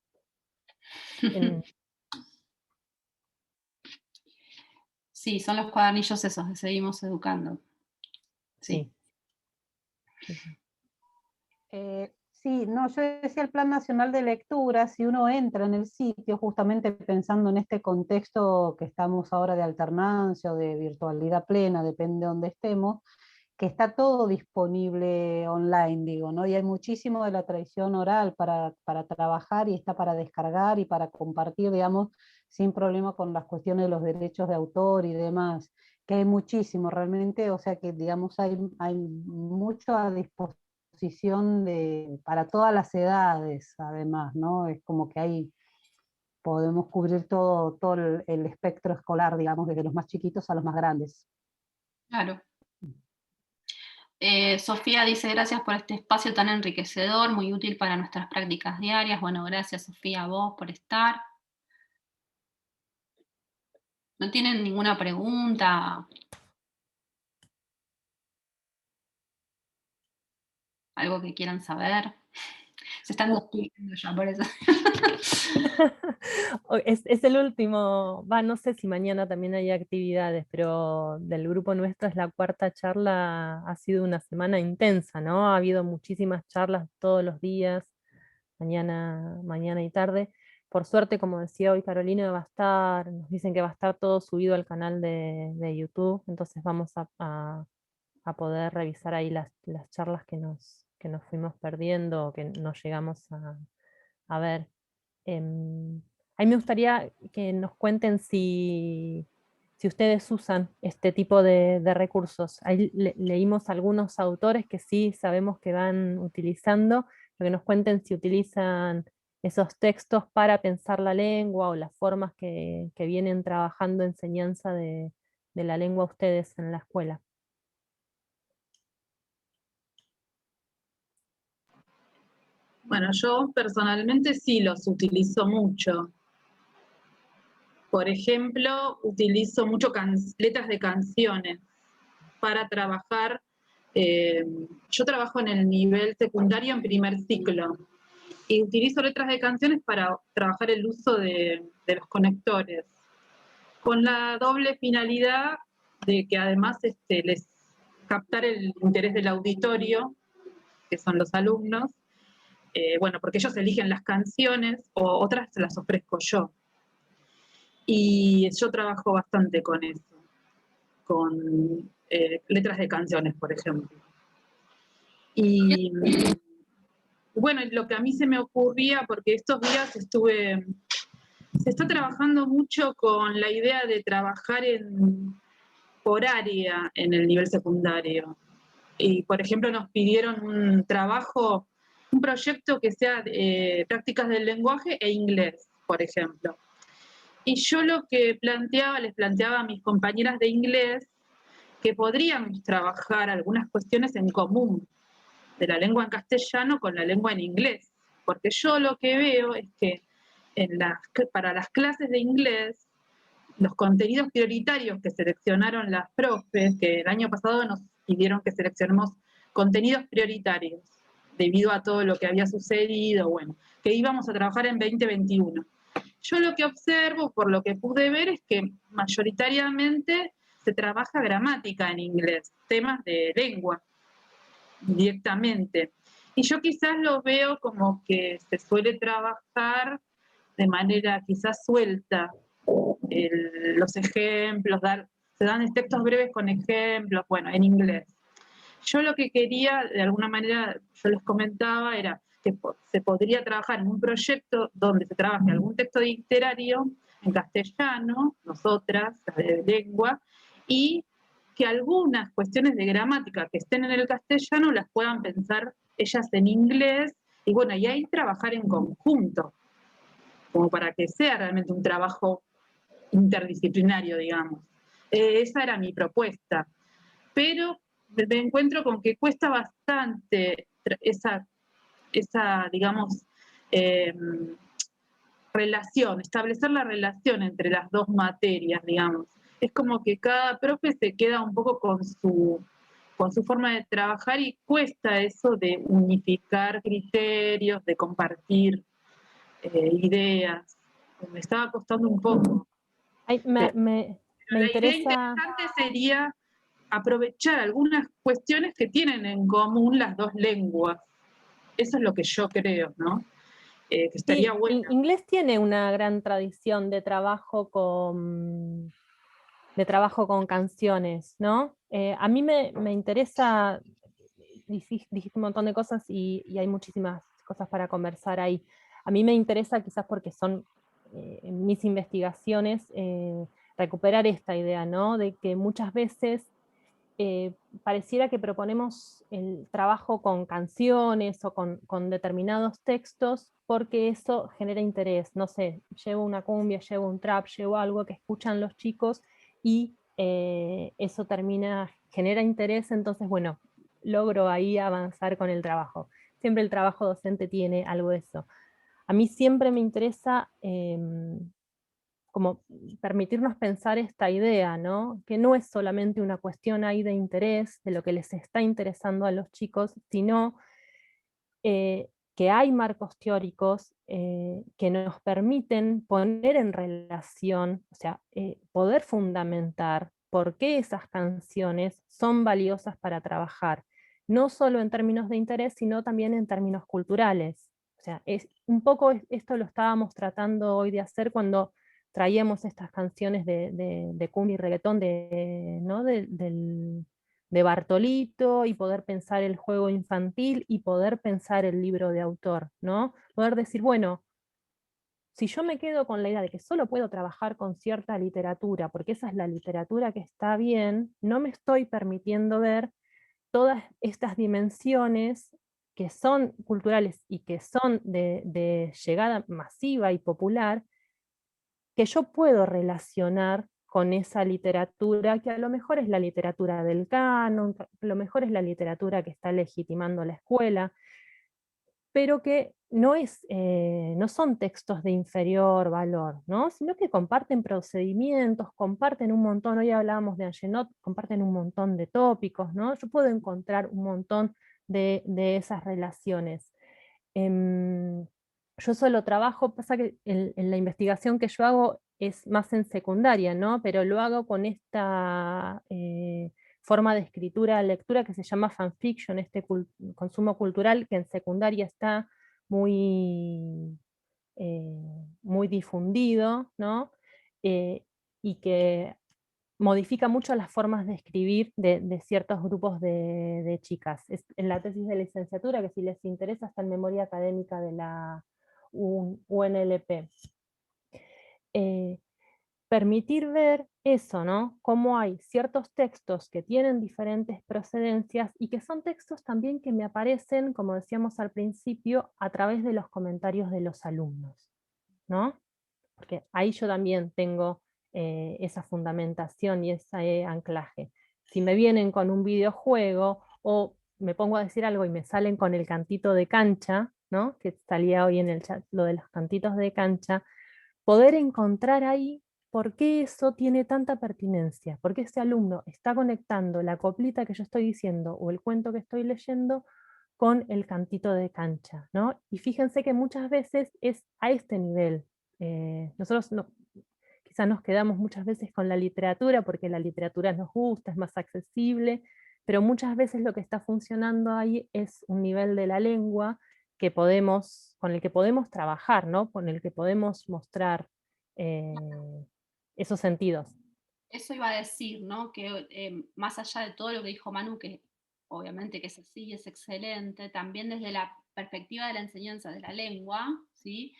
[SPEAKER 2] Sí, son los cuadernillos esos de Seguimos Educando. Sí.
[SPEAKER 7] Sí, no, yo decía el Plan Nacional de Lectura, si uno entra en el sitio, justamente pensando en este contexto que estamos ahora de alternancia o de virtualidad plena, depende de dónde estemos, que está todo disponible online, digo, ¿no? Y hay muchísimo de la tradición oral para trabajar y está para descargar y para compartir, digamos, sin problema con las cuestiones de los derechos de autor y demás, que hay muchísimo realmente, o sea que, digamos, hay mucho a disposición para todas las edades, además, ¿no? Es como que podemos cubrir todo el espectro escolar, digamos, desde los más chiquitos a los más grandes.
[SPEAKER 2] Claro. Sofía dice, gracias por este espacio tan enriquecedor, muy útil para nuestras prácticas diarias. Bueno, gracias Sofía a vos por estar. ¿No tienen ninguna pregunta? ¿Algo que quieran saber? Se están despidiendo ya, por eso.
[SPEAKER 1] Es el último, no sé si mañana también hay actividades, pero del grupo nuestro es la cuarta charla, ha sido una semana intensa, ¿no? Ha habido muchísimas charlas todos los días, mañana y tarde. Por suerte, como decía hoy Carolina, nos dicen que va a estar todo subido al canal de YouTube, entonces vamos a poder revisar ahí las charlas que nos fuimos perdiendo o que no llegamos a ver. A mí me gustaría que nos cuenten si ustedes usan este tipo de recursos. Ahí leímos algunos autores que sí sabemos que van utilizando, pero que nos cuenten si utilizan esos textos para pensar la lengua o las formas que vienen trabajando enseñanza de la lengua ustedes en la escuela.
[SPEAKER 5] Bueno, yo personalmente sí los utilizo mucho. Por ejemplo, utilizo mucho letras de canciones para trabajar. Yo trabajo en el nivel secundario en primer ciclo y utilizo letras de canciones para trabajar el uso de los conectores, con la doble finalidad de que además les captar el interés del auditorio, que son los alumnos, bueno, porque ellos eligen las canciones o otras se las ofrezco yo. Y yo trabajo bastante con eso, con letras de canciones, por ejemplo. Y bueno, lo que a mí se me ocurría, porque estos días se está trabajando mucho con la idea de trabajar por área en el nivel secundario. Y, por ejemplo, nos pidieron un proyecto que sea prácticas del lenguaje e inglés, por ejemplo. Y yo lo que les planteaba a mis compañeras de inglés, que podríamos trabajar algunas cuestiones en común de la lengua en castellano con la lengua en inglés. Porque yo lo que veo es que para las clases de inglés, los contenidos prioritarios que seleccionaron las profes, que el año pasado nos pidieron que seleccionemos contenidos prioritarios, debido a todo lo que había sucedido, bueno, que íbamos a trabajar en 2021. Yo lo que observo, por lo que pude ver, es que mayoritariamente se trabaja gramática en inglés, temas de lengua, directamente. Y yo quizás lo veo como que se suele trabajar de manera quizás suelta, los ejemplos, se dan textos breves con ejemplos, bueno, en inglés. Yo lo que quería, de alguna manera, yo les comentaba, era que se podría trabajar en un proyecto donde se trabaje algún texto literario en castellano, nosotras, las de lengua, y que algunas cuestiones de gramática que estén en el castellano las puedan pensar ellas en inglés, y bueno, y ahí trabajar en conjunto, como para que sea realmente un trabajo interdisciplinario, digamos. Esa era mi propuesta. Pero me encuentro con que cuesta bastante esa digamos, relación, establecer la relación entre las dos materias, digamos. Es como que cada profe se queda un poco con su forma de trabajar y cuesta eso de unificar criterios, de compartir ideas. Me estaba costando un poco.
[SPEAKER 1] Ay, me
[SPEAKER 5] La idea
[SPEAKER 1] interesa...
[SPEAKER 5] interesante sería aprovechar algunas cuestiones que tienen en común las dos lenguas. Eso es lo que yo creo, ¿no? Que estaría
[SPEAKER 1] Sí,
[SPEAKER 5] bueno.
[SPEAKER 1] inglés tiene una gran tradición de trabajo con canciones, ¿no? A mí me interesa, dijiste un montón de cosas y hay muchísimas cosas para conversar ahí. A mí me interesa quizás porque son en mis investigaciones recuperar esta idea, ¿no? De que muchas veces pareciera que proponemos el trabajo con canciones o con determinados textos porque eso genera interés. No sé, llevo una cumbia, llevo un trap, llevo algo que escuchan los chicos y eso genera interés, entonces bueno, logro ahí avanzar con el trabajo. Siempre el trabajo docente tiene algo de eso. A mí siempre me interesa como permitirnos pensar esta idea, ¿no? Que no es solamente una cuestión ahí de interés, de lo que les está interesando a los chicos, sino que hay marcos teóricos que nos permiten poner en relación, o sea, poder fundamentar por qué esas canciones son valiosas para trabajar, no solo en términos de interés, sino también en términos culturales. O sea, un poco esto lo estábamos tratando hoy de hacer cuando traíamos estas canciones de cumbia y reggaetón ¿no? de Bartolito, y poder pensar el juego infantil y poder pensar el libro de autor, ¿no? Poder decir, bueno, si yo me quedo con la idea de que solo puedo trabajar con cierta literatura, porque esa es la literatura que está bien, no me estoy permitiendo ver todas estas dimensiones que son culturales y que son de llegada masiva y popular, que yo puedo relacionar con esa literatura, que a lo mejor es la literatura del canon, que a lo mejor es la literatura que está legitimando la escuela, pero que no son textos de inferior valor, ¿no? Sino que comparten procedimientos, comparten un montón, hoy hablábamos de Angenot, comparten un montón de tópicos, ¿no? Yo puedo encontrar un montón de esas relaciones. Yo solo trabajo, pasa que en la investigación que yo hago es más en secundaria, ¿no? Pero lo hago con esta forma de escritura, lectura que se llama fanfiction, consumo cultural que en secundaria está muy, muy difundido, ¿no? Y que modifica mucho las formas de escribir de ciertos grupos de chicas. Es en la tesis de licenciatura, que si les interesa está en memoria académica de la UNLP. Permitir ver eso, ¿no? Cómo hay ciertos textos que tienen diferentes procedencias y que son textos también que me aparecen, como decíamos al principio, a través de los comentarios de los alumnos, ¿no? Porque ahí yo también tengo esa fundamentación y ese anclaje. Si me vienen con un videojuego o me pongo a decir algo y me salen con el cantito de cancha, ¿no? Que salía hoy en el chat, lo de los cantitos de cancha, poder encontrar ahí por qué eso tiene tanta pertinencia, por qué ese alumno está conectando la coplita que yo estoy diciendo o el cuento que estoy leyendo con el cantito de cancha, ¿no? Y fíjense que muchas veces es a este nivel. Nosotros quizás nos quedamos muchas veces con la literatura porque la literatura nos gusta, es más accesible, pero muchas veces lo que está funcionando ahí es un nivel de la lengua con el que podemos trabajar, ¿no? Con el que podemos mostrar esos sentidos.
[SPEAKER 2] Eso iba a decir, ¿no? Que más allá de todo lo que dijo Manu, que obviamente que es así, es excelente, también desde la perspectiva de la enseñanza de la lengua, ¿sí?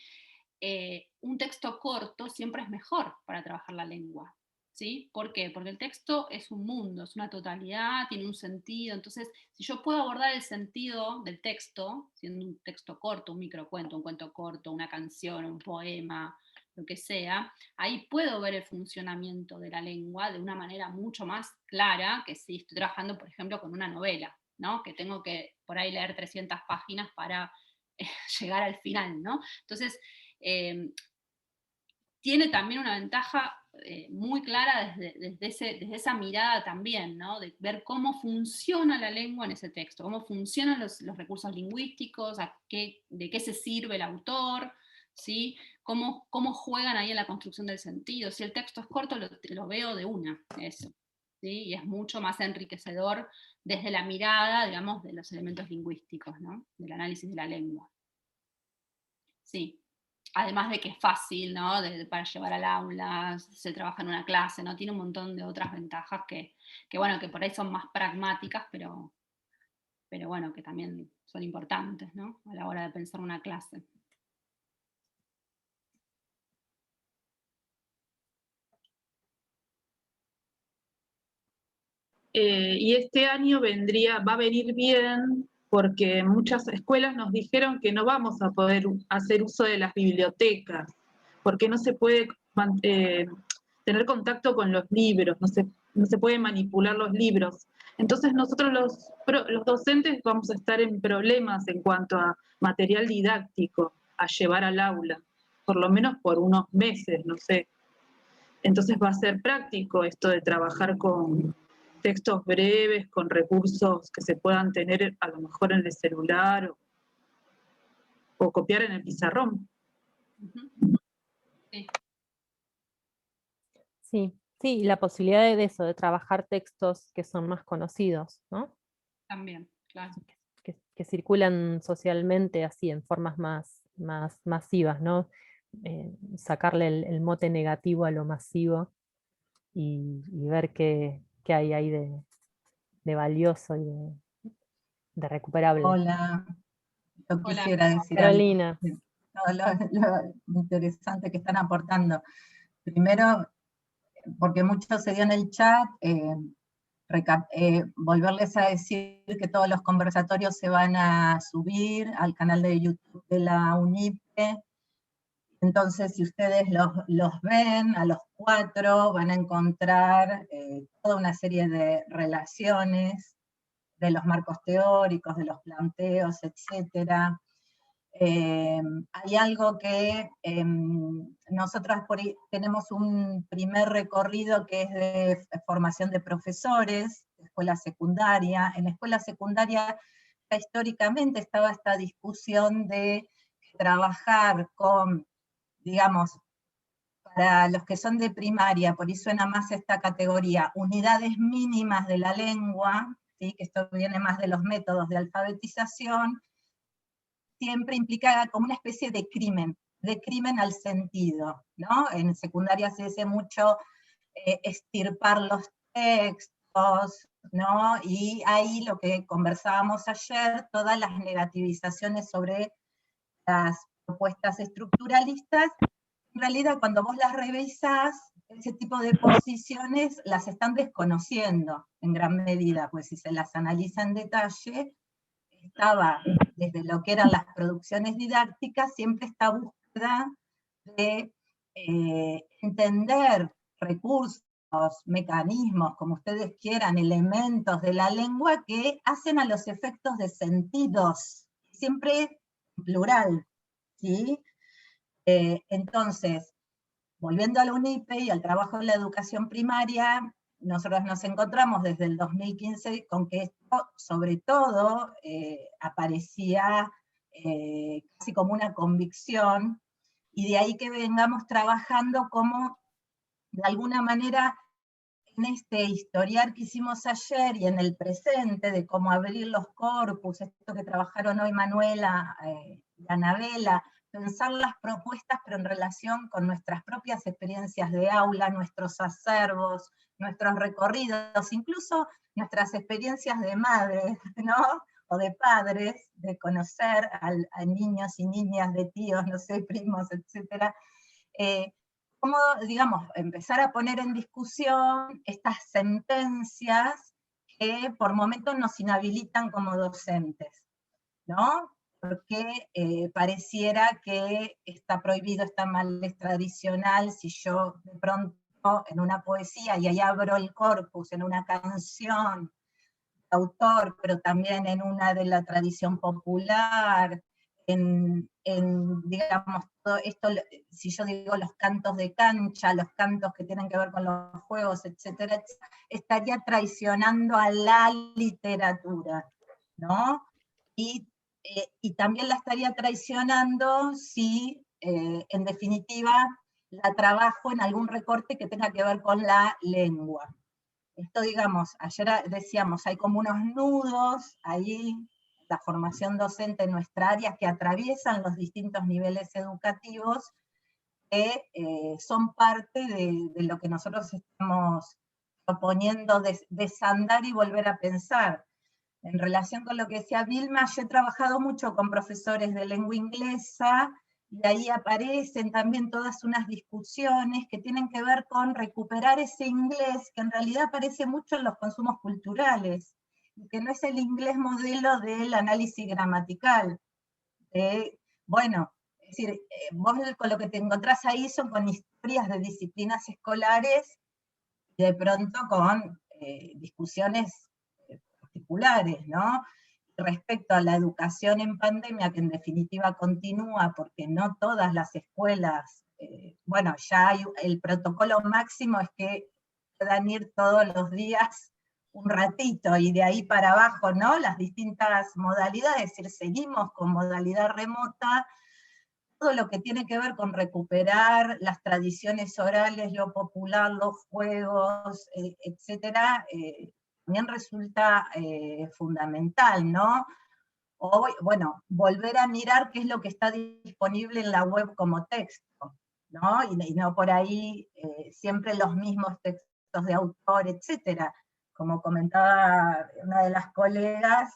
[SPEAKER 2] Un texto corto siempre es mejor para trabajar la lengua, ¿sí? ¿Por qué? Porque el texto es un mundo, es una totalidad, tiene un sentido, entonces si yo puedo abordar el sentido del texto, siendo un texto corto, un microcuento, un cuento corto, una canción, un poema, lo que sea, ahí puedo ver el funcionamiento de la lengua de una manera mucho más clara que si estoy trabajando, por ejemplo, con una novela, ¿no? Que tengo que por ahí leer 300 páginas para llegar al final, ¿no? Entonces, tiene también una ventaja muy clara desde esa mirada también, ¿no? De ver cómo funciona la lengua en ese texto, cómo funcionan los recursos lingüísticos, de qué se sirve el autor, ¿sí? Cómo juegan ahí en la construcción del sentido. Si el texto es corto, lo veo de una, eso, ¿sí? Y es mucho más enriquecedor desde la mirada, digamos, de los elementos lingüísticos, ¿no? Del análisis de la lengua. Sí. Además de que es fácil, ¿no? Para llevar al aula, se trabaja en una clase, ¿no? Tiene un montón de otras ventajas que bueno, que por ahí son más pragmáticas, pero bueno, que también son importantes, ¿no? A la hora de pensar una clase.
[SPEAKER 5] Y este año va a venir bien porque muchas escuelas nos dijeron que no vamos a poder hacer uso de las bibliotecas, porque no se puede tener contacto con los libros, no se puede manipular los libros. Entonces nosotros los docentes vamos a estar en problemas en cuanto a material didáctico a llevar al aula, por lo menos por unos meses, no sé. Entonces va a ser práctico esto de trabajar con textos breves, con recursos que se puedan tener a lo mejor en el celular o copiar en el pizarrón.
[SPEAKER 2] Sí.
[SPEAKER 1] Sí, sí, y la posibilidad de eso, de trabajar textos que son más conocidos, ¿no?
[SPEAKER 2] También, claro.
[SPEAKER 1] Que circulan socialmente así, en formas más masivas, ¿no? Sacarle el mote negativo a lo masivo y ver qué hay ahí de valioso y de recuperable.
[SPEAKER 8] Hola, yo
[SPEAKER 2] Hola.
[SPEAKER 8] quisiera decir
[SPEAKER 1] Carolina.
[SPEAKER 8] algo, lo interesante que están aportando. Primero, porque mucho se dio en el chat, volverles a decir que todos los conversatorios se van a subir al canal de YouTube de la UNIPE. Entonces, si ustedes los ven, a los 4 van a encontrar toda una serie de relaciones de los marcos teóricos, de los planteos, etc. Hay algo que nosotras tenemos un primer recorrido que es de formación de profesores, de escuela secundaria. En la escuela secundaria históricamente estaba esta discusión de trabajar con, digamos, para los que son de primaria, por ahí suena más esta categoría, unidades mínimas de la lengua, ¿sí? Que esto viene más de los métodos de alfabetización, siempre implica como una especie de crimen al sentido, ¿no? En secundaria se dice mucho estirpar los textos, ¿no? Y ahí lo que conversábamos ayer, todas las negativizaciones sobre las propuestas estructuralistas, en realidad cuando vos las revisás, ese tipo de posiciones las están desconociendo en gran medida, pues si se las analiza en detalle, estaba desde lo que eran las producciones didácticas, siempre esta búsqueda de entender recursos, mecanismos, como ustedes quieran, elementos de la lengua que hacen a los efectos de sentidos, siempre en plural, ¿sí? Entonces, volviendo a la UNIPE y al trabajo en la educación primaria, nosotros nos encontramos desde el 2015 con que esto, sobre todo, aparecía casi como una convicción, y de ahí que vengamos trabajando como, de alguna manera, en este historial que hicimos ayer y en el presente, de cómo abrir los corpus, esto que trabajaron hoy Manuela y Anabela, pensar las propuestas, pero en relación con nuestras propias experiencias de aula, nuestros acervos, nuestros recorridos, incluso nuestras experiencias de madres, ¿no? O de padres, de conocer a niños y niñas, de tíos, no sé, primos, etcétera, cómo, digamos, empezar a poner en discusión estas sentencias que por momentos nos inhabilitan como docentes, ¿no? Porque pareciera que está prohibido, está mal, es tradicional, si yo de pronto en una poesía, y ahí abro el corpus, en una canción, autor, pero también en una de la tradición popular, digamos, todo esto, si yo digo los cantos de cancha, los cantos que tienen que ver con los juegos, etcétera, estaría traicionando a la literatura, ¿no? Y también la estaría traicionando si, en definitiva, la trabajo en algún recorte que tenga que ver con la lengua. Esto, digamos, ayer decíamos, hay como unos nudos ahí, la formación docente en nuestra área, que atraviesan los distintos niveles educativos, que son parte de lo que nosotros estamos proponiendo desandar y volver a pensar. En relación con lo que decía Vilma, yo he trabajado mucho con profesores de lengua inglesa, y ahí aparecen también todas unas discusiones que tienen que ver con recuperar ese inglés, que en realidad aparece mucho en los consumos culturales, y que no es el inglés modelo del análisis gramatical. Bueno, es decir, vos con lo que te encontrás ahí son con historias de disciplinas escolares, y de pronto con discusiones particulares, ¿no? Respecto a la educación en pandemia, que en definitiva continúa, porque no todas las escuelas, bueno, ya hay el protocolo máximo es que puedan ir todos los días un ratito, y de ahí para abajo, ¿no? Las distintas modalidades, es decir, seguimos con modalidad remota, todo lo que tiene que ver con recuperar las tradiciones orales, lo popular, los juegos, etcétera, también resulta fundamental, ¿no? O, bueno, volver a mirar qué es lo que está disponible en la web como texto, ¿no? Y no por ahí siempre los mismos textos de autor, etcétera. Como comentaba una de las colegas,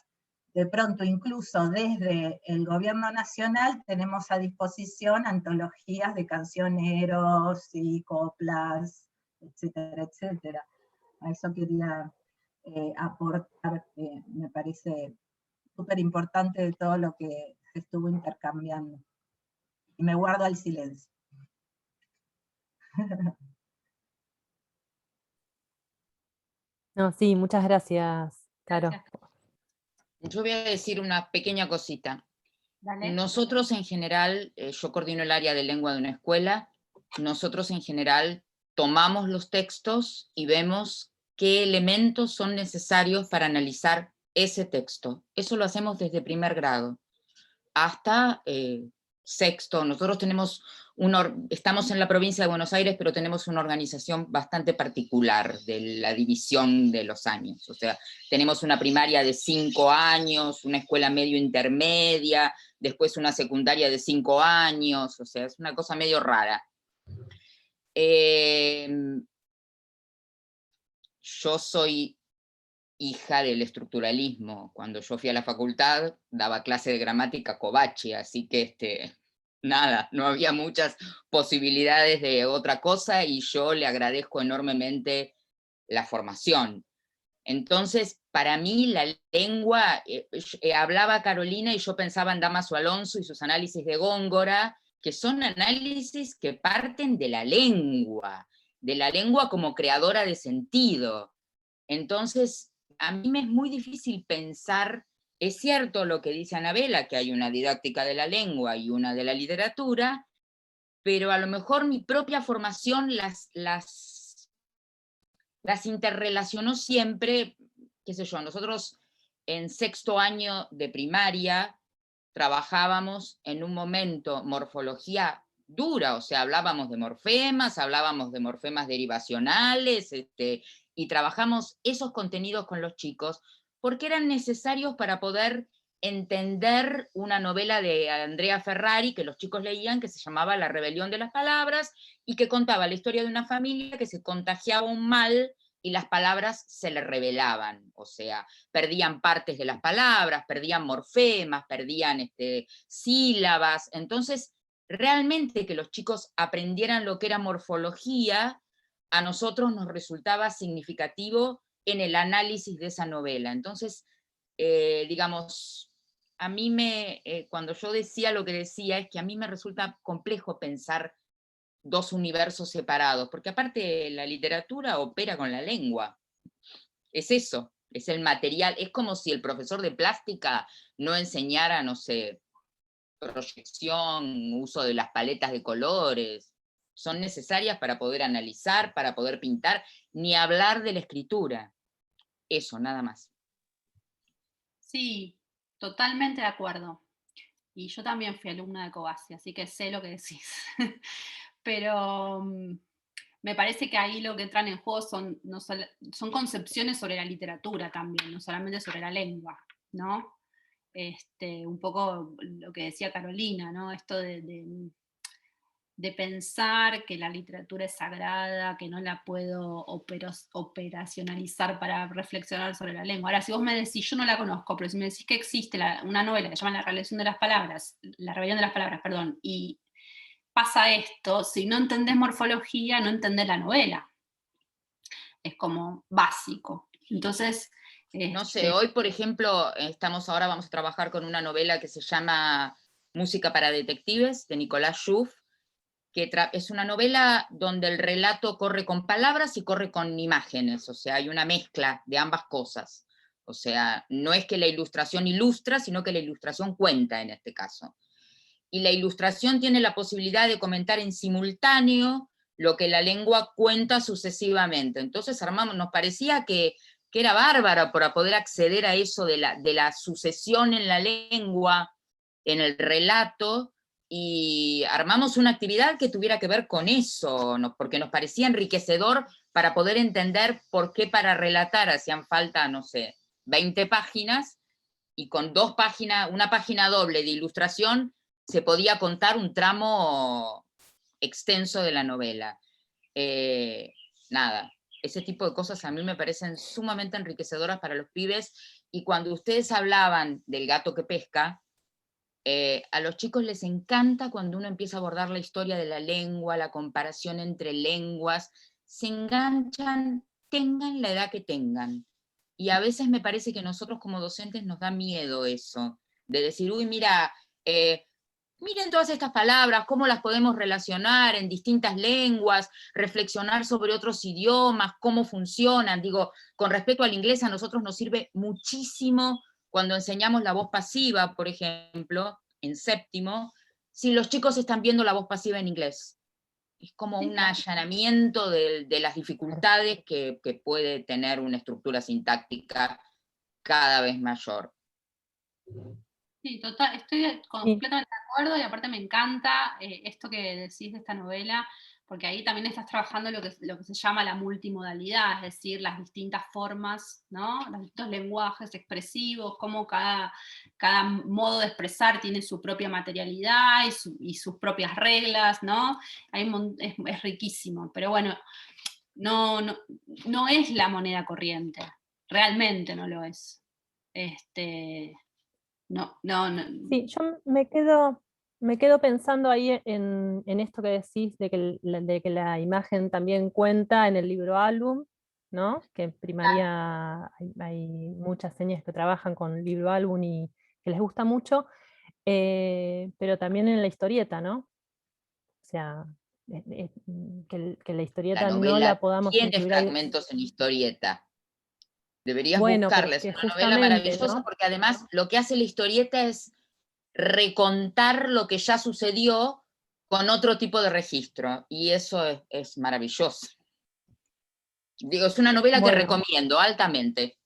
[SPEAKER 8] de pronto incluso desde el gobierno nacional tenemos a disposición antologías de cancioneros y coplas, etcétera, etcétera. A eso quería aportar, que me parece súper importante de todo lo que se estuvo intercambiando. Y me guardo el silencio.
[SPEAKER 1] No, sí, muchas gracias, Caro.
[SPEAKER 6] Yo voy a decir una pequeña cosita.
[SPEAKER 2] Dale.
[SPEAKER 6] Nosotros en general, yo coordino el área de lengua de una escuela, nosotros en general tomamos los textos y vemos qué elementos son necesarios para analizar ese texto. Eso lo hacemos desde primer grado hasta sexto. Nosotros tenemos estamos en la provincia de Buenos Aires, pero tenemos una organización bastante particular de la división de los años. O sea, tenemos una primaria de 5 años, una escuela medio intermedia, después una secundaria de 5 años, o sea, es una cosa medio rara. Yo soy hija del estructuralismo. Cuando yo fui a la facultad, daba clase de gramática Covachi, así que nada, no había muchas posibilidades de otra cosa, y yo le agradezco enormemente la formación. Entonces, para mí la lengua, hablaba Carolina y yo pensaba en Dámaso Alonso y sus análisis de Góngora, que son análisis que parten de la lengua como creadora de sentido. Entonces, a mí me es muy difícil pensar, es cierto lo que dice Anabela, que hay una didáctica de la lengua y una de la literatura, pero a lo mejor mi propia formación las interrelacionó siempre, qué sé yo, nosotros en sexto año de primaria trabajábamos en un momento morfología dura, o sea, hablábamos de morfemas derivacionales, y trabajamos esos contenidos con los chicos, porque eran necesarios para poder entender una novela de Andrea Ferrari que los chicos leían, que se llamaba La rebelión de las palabras, y que contaba la historia de una familia que se contagiaba un mal y las palabras se le revelaban, o sea, perdían partes de las palabras, perdían morfemas, perdían sílabas. Entonces, realmente que los chicos aprendieran lo que era morfología, a nosotros nos resultaba significativo en el análisis de esa novela. Entonces, digamos, a mí cuando yo decía lo que decía, es que a mí me resulta complejo pensar dos universos separados, porque aparte la literatura opera con la lengua. Es eso, es el material. Es como si el profesor de plástica no enseñara, no sé, proyección, uso de las paletas de colores. Son necesarias para poder analizar, para poder pintar, ni hablar de la escritura. Eso, nada más.
[SPEAKER 2] Sí, totalmente de acuerdo. Y yo también fui alumna de Cobasi, así que sé lo que decís. Pero me parece que ahí lo que entran en juego son concepciones sobre la literatura también, no solamente sobre la lengua, ¿no? Un poco lo que decía Carolina, ¿no? Esto de pensar que la literatura es sagrada, que no la puedo operacionalizar para reflexionar sobre la lengua. Ahora, si vos me decís, yo no la conozco, pero si me decís que existe una novela que se llama La rebelión de las palabras, perdón, y pasa esto, si no entendés morfología, no entendés la novela. Es como básico. Entonces,
[SPEAKER 6] no sé, hoy por ejemplo, vamos a trabajar con una novela que se llama Música para detectives, de Nicolás Schuf, que es una novela donde el relato corre con palabras y corre con imágenes, o sea, hay una mezcla de ambas cosas. O sea, no es que la ilustración ilustra, sino que la ilustración cuenta en este caso. Y la ilustración tiene la posibilidad de comentar en simultáneo lo que la lengua cuenta sucesivamente. Entonces nos parecía que era bárbaro para poder acceder a eso de la sucesión en la lengua, en el relato, y armamos una actividad que tuviera que ver con eso, porque nos parecía enriquecedor para poder entender por qué para relatar hacían falta, no sé, 20 páginas, y con una página doble de ilustración se podía contar un tramo extenso de la novela. Nada, ese tipo de cosas a mí me parecen sumamente enriquecedoras para los pibes, y cuando ustedes hablaban del gato que pesca, a los chicos les encanta cuando uno empieza a abordar la historia de la lengua, la comparación entre lenguas, se enganchan, tengan la edad que tengan. Y a veces me parece que nosotros como docentes nos da miedo eso, de decir, uy, mira, miren todas estas palabras, cómo las podemos relacionar en distintas lenguas, reflexionar sobre otros idiomas, cómo funcionan. Digo, con respecto al inglés, a nosotros nos sirve muchísimo cuando enseñamos la voz pasiva, por ejemplo, en séptimo, si los chicos están viendo la voz pasiva en inglés. Es como un allanamiento de las dificultades que puede tener una estructura sintáctica cada vez mayor.
[SPEAKER 2] Sí, total, estoy completamente de acuerdo, y aparte me encanta esto que decís de esta novela, porque ahí también estás trabajando lo que se llama la multimodalidad, es decir, las distintas formas, ¿no? Los distintos lenguajes expresivos, cómo cada modo de expresar tiene su propia materialidad y sus propias reglas, ¿no? Es riquísimo, pero bueno, no es la moneda corriente, realmente no lo es. No.
[SPEAKER 1] Sí, yo me quedo pensando ahí en esto que decís de que la imagen también cuenta en el libro álbum, ¿no? Que en primaria hay muchas señas que trabajan con libro álbum y que les gusta mucho, pero también en la historieta, ¿no? O sea, que la historieta no la podamos
[SPEAKER 6] tiene
[SPEAKER 1] incluir ahí.
[SPEAKER 6] fragmentos en historieta. Deberías
[SPEAKER 1] Bueno,
[SPEAKER 6] buscarla, es una novela maravillosa, ¿no? Porque además lo que hace la historieta es recontar lo que ya sucedió con otro tipo de registro, y eso es maravilloso. Digo, es una novela que recomiendo altamente.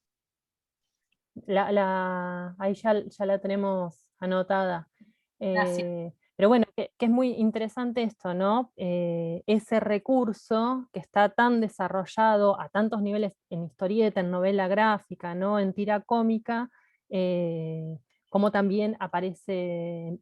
[SPEAKER 1] Ahí ya la tenemos anotada. Pero bueno, que es muy interesante esto, ¿no? Ese recurso que está tan desarrollado a tantos niveles en historieta, en novela gráfica, ¿no? En tira cómica, como también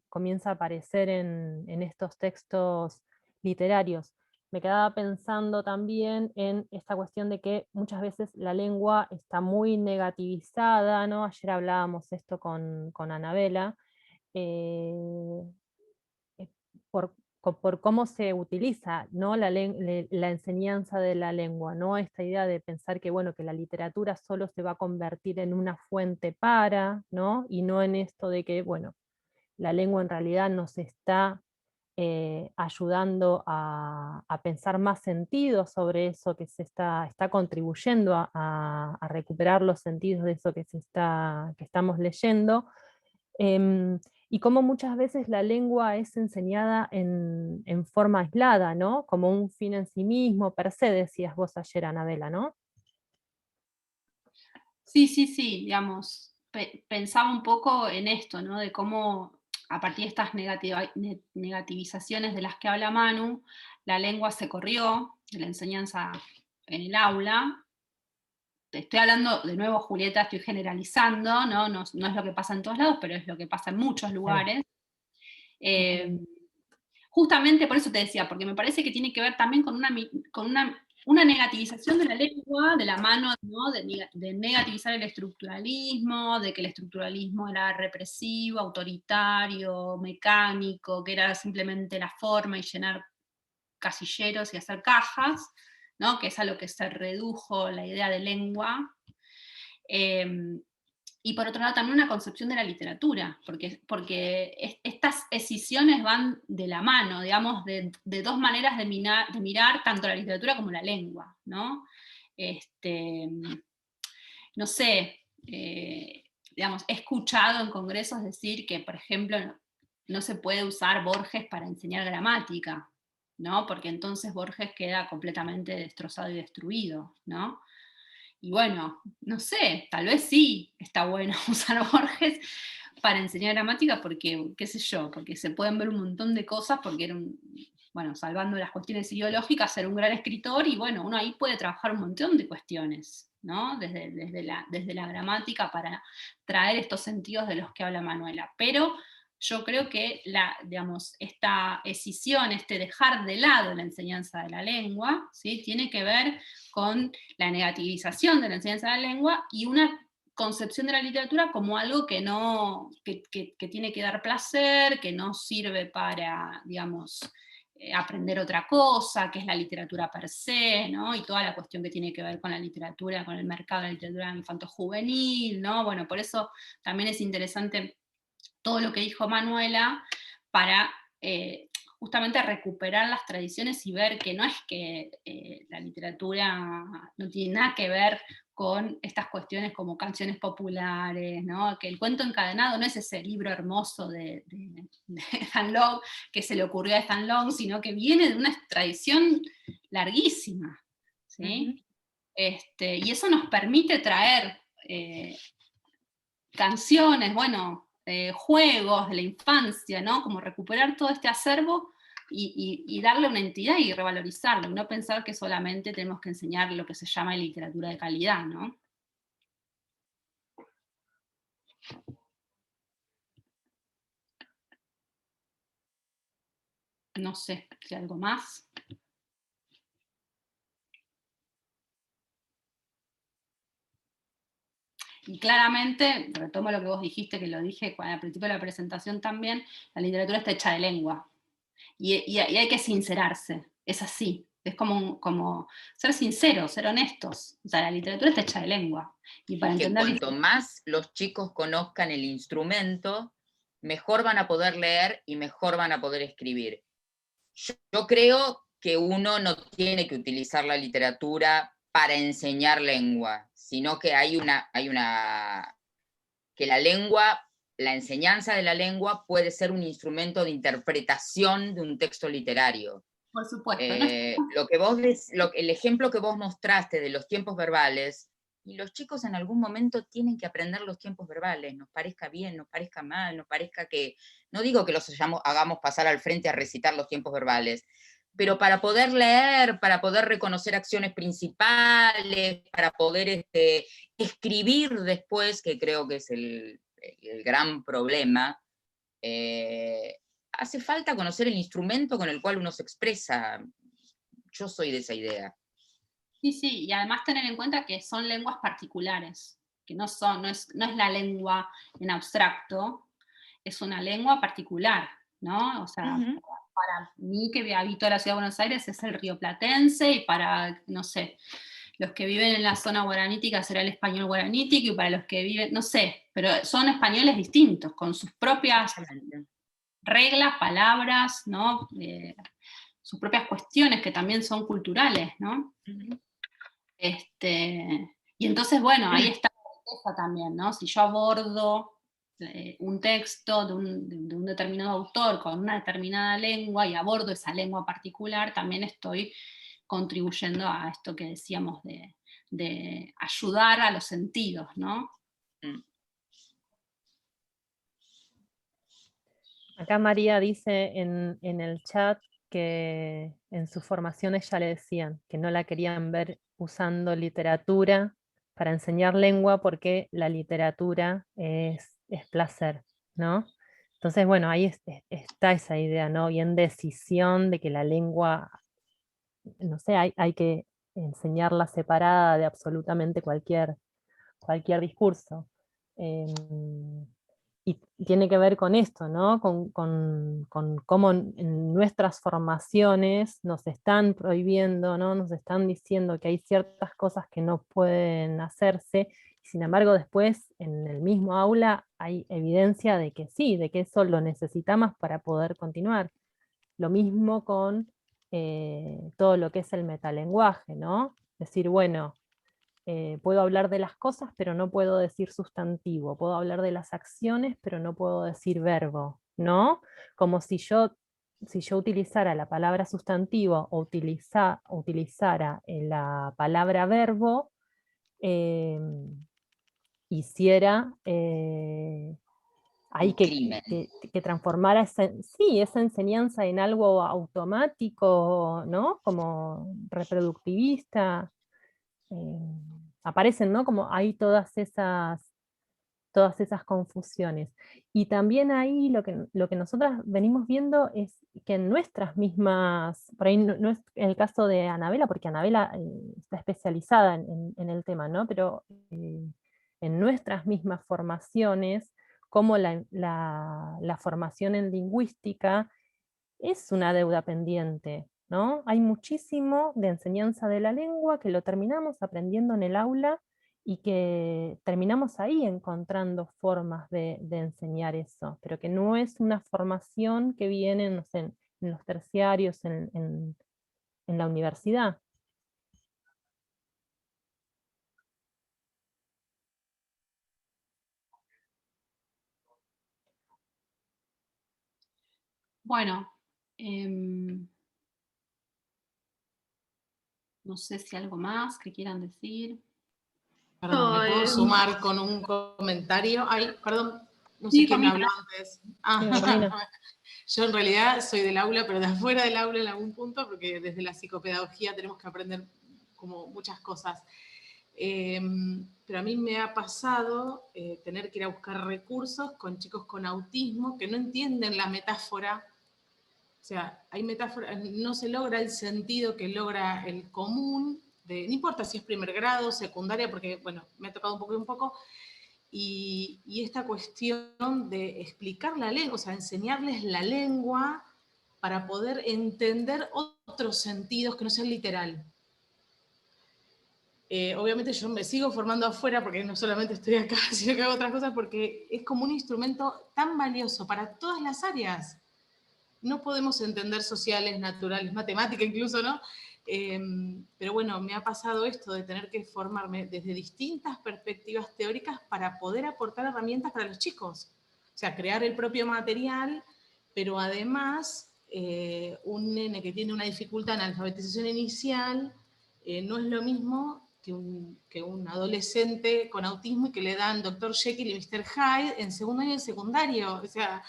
[SPEAKER 1] comienza a aparecer en estos textos literarios. me quedaba pensando también en esta cuestión de que muchas veces la lengua está muy negativizada, ¿no? Ayer hablábamos esto con Anabela, eh, por, por cómo se utiliza, ¿no? La enseñanza de la lengua, ¿no? Esta idea de pensar que, bueno, que la literatura solo se va a convertir en una fuente para, ¿no? Y no en esto de que, bueno, la lengua en realidad nos está ayudando a pensar más sentido sobre eso que se está contribuyendo a recuperar los sentidos de eso que que estamos leyendo. Y cómo muchas veces la lengua es enseñada en forma aislada, ¿no? Como un fin en sí mismo, per se, decías vos ayer, Anabela, ¿no?
[SPEAKER 2] Sí, sí, sí, digamos, pensaba un poco en esto, ¿no? De cómo a partir de estas negativizaciones de las que habla Manu, la lengua se corrió de la enseñanza en el aula. Te estoy hablando, de nuevo, Julieta, estoy generalizando, ¿no? No, no es lo que pasa en todos lados, pero es lo que pasa en muchos lugares. Justamente por eso te decía, porque me parece que tiene que ver también con una negativización de la lengua, de la mano, ¿no? de negativizar el estructuralismo, de que el estructuralismo era represivo, autoritario, mecánico, que era simplemente la forma y llenar casilleros y hacer cajas, ¿no? Que es a lo que se redujo la idea de lengua. Y por otro lado también una concepción de la literatura, porque estas escisiones van de la mano, digamos, de dos maneras de mirar tanto la literatura como la lengua, ¿no? No sé, digamos, he escuchado en congresos decir que, por ejemplo, no se puede usar Borges para enseñar gramática, ¿no? Porque entonces Borges queda completamente destrozado y destruido, ¿no? Y bueno, no sé, tal vez sí está bueno usar Borges para enseñar gramática porque, qué sé yo, porque se pueden ver un montón de cosas, porque era bueno, salvando las cuestiones ideológicas, era un gran escritor y bueno, uno ahí puede trabajar un montón de cuestiones, ¿no? Desde la gramática para traer estos sentidos de los que habla Manuela. Pero yo creo que digamos, esta escisión, este dejar de lado la enseñanza de la lengua, ¿sí? Tiene que ver con la negativización de la enseñanza de la lengua y una concepción de la literatura como algo que no, que tiene que dar placer, que no sirve para, digamos, aprender otra cosa, que es la literatura per se, ¿no? Y toda la cuestión que tiene que ver con la literatura, con el mercado de la literatura infanto-juvenil, ¿no? Bueno, por eso también es interesante todo lo que dijo Manuela para justamente recuperar las tradiciones y ver que no es que la literatura no tiene nada que ver con estas cuestiones como canciones populares, ¿no? Que el cuento encadenado no es ese libro hermoso de Stan Long, que se le ocurrió a Stan Long, sino que viene de una tradición larguísima, ¿sí? Y eso nos permite traer canciones, bueno, juegos de la infancia, ¿no? Como recuperar todo este acervo y darle una entidad y revalorizarlo, no pensar que solamente tenemos que enseñar lo que se llama literatura de calidad, ¿no? No sé si algo más. Y claramente, retomo lo que vos dijiste, que lo dije al principio de la presentación también, la literatura está hecha de lengua. Y hay que sincerarse, es así. Es como ser sinceros, ser honestos. O sea, la literatura está hecha de lengua. Y para
[SPEAKER 6] que
[SPEAKER 2] entender
[SPEAKER 6] cuanto más los chicos conozcan el instrumento, mejor van a poder leer y mejor van a poder escribir. Yo creo que uno no tiene que utilizar la literatura para enseñar lengua, sino que que la lengua, la enseñanza de la lengua puede ser un instrumento de interpretación de un texto literario.
[SPEAKER 2] Por supuesto.
[SPEAKER 6] El ejemplo que vos mostraste de los tiempos verbales, y los chicos en algún momento tienen que aprender los tiempos verbales, nos parezca bien, nos parezca mal, nos parezca que, no digo que los hagamos pasar al frente a recitar los tiempos verbales, pero para poder leer, para poder reconocer acciones principales, para poder escribir después, que creo que es el gran problema, hace falta conocer el instrumento con el cual uno se expresa. yo soy de esa idea.
[SPEAKER 2] Sí, sí, y además tener en cuenta que son lenguas particulares, que no es la lengua en abstracto, es una lengua particular, ¿no? O sea, para mí que habito en la ciudad de Buenos Aires es el rioplatense, y para, no sé, los que viven en la zona guaranítica será el español guaranítico, y para los que viven, no sé, pero son españoles distintos, con sus propias reglas, palabras, ¿no? Sus propias cuestiones que también son culturales, ¿no? Y entonces, bueno, ahí está la riqueza también, ¿no? Si yo abordo un texto de un determinado autor con una determinada lengua y abordo esa lengua particular, también estoy contribuyendo a esto que decíamos de ayudar a los sentidos, ¿no?
[SPEAKER 1] Acá María dice en el chat que en sus formaciones ya le decían que no la querían ver usando literatura para enseñar lengua porque la literatura es placer, ¿no? Entonces, bueno, ahí está esa idea, ¿no? Bien decisión de que la lengua, no sé, hay que enseñarla separada de absolutamente cualquier discurso. Y tiene que ver con esto, ¿no? Con cómo en nuestras formaciones nos están prohibiendo, ¿no? Nos están diciendo que hay ciertas cosas que no pueden hacerse, y sin embargo después en el mismo aula hay evidencia de que sí, de que eso lo necesitamos para poder continuar. Lo mismo con todo lo que es el metalenguaje, ¿no? Decir, bueno, puedo hablar de las cosas, pero no puedo decir sustantivo. Puedo hablar de las acciones, pero no puedo decir verbo, ¿no? Como si yo utilizara la palabra sustantivo o utilizara la palabra verbo, hiciera ahí que transformara esa enseñanza en algo automático, ¿no? Como reproductivista. Aparecen, ¿no? Como hay todas esas confusiones. Y también ahí lo que nosotras venimos viendo es que en nuestras mismas, por ahí no es el caso de Anabela, porque Anabela está especializada en el tema, ¿no? Pero en nuestras mismas formaciones, como la formación en lingüística es una deuda pendiente, ¿no? Hay muchísimo de enseñanza de la lengua que lo terminamos aprendiendo en el aula y que terminamos ahí encontrando formas de enseñar eso, pero que no es una formación que viene, no sé, en los terciarios, en la universidad.
[SPEAKER 2] Bueno, no sé si algo más que quieran decir.
[SPEAKER 9] Perdón, ¿me puedo sumar con un comentario? Ay, perdón, no sé
[SPEAKER 2] Sí,
[SPEAKER 9] quién me habló
[SPEAKER 2] Romina.
[SPEAKER 9] antes. Yo en realidad soy del aula, pero de afuera del aula en algún punto, porque desde la psicopedagogía tenemos que aprender como muchas cosas. Pero a mí me ha pasado tener que ir a buscar recursos con chicos con autismo que no entienden la metáfora. O sea, hay metáforas, no se logra el sentido que logra el común, no importa si es primer grado, secundaria, porque, bueno, me ha tocado un poco, y esta cuestión de explicar la lengua, o sea, enseñarles la lengua para poder entender otros sentidos que no sean literal. Obviamente yo me sigo formando afuera porque no solamente estoy acá, sino que hago otras cosas, porque es como un instrumento tan valioso para todas las áreas. No podemos entender sociales, naturales, matemática incluso, ¿no? Pero bueno, me ha pasado esto de tener que formarme desde distintas perspectivas teóricas para poder aportar herramientas para los chicos. O sea, crear el propio material, pero además un nene que tiene una dificultad en alfabetización inicial no es lo mismo que un adolescente con autismo y que le dan Dr. Jekyll y Mr. Hyde en segundo año de secundario. O sea,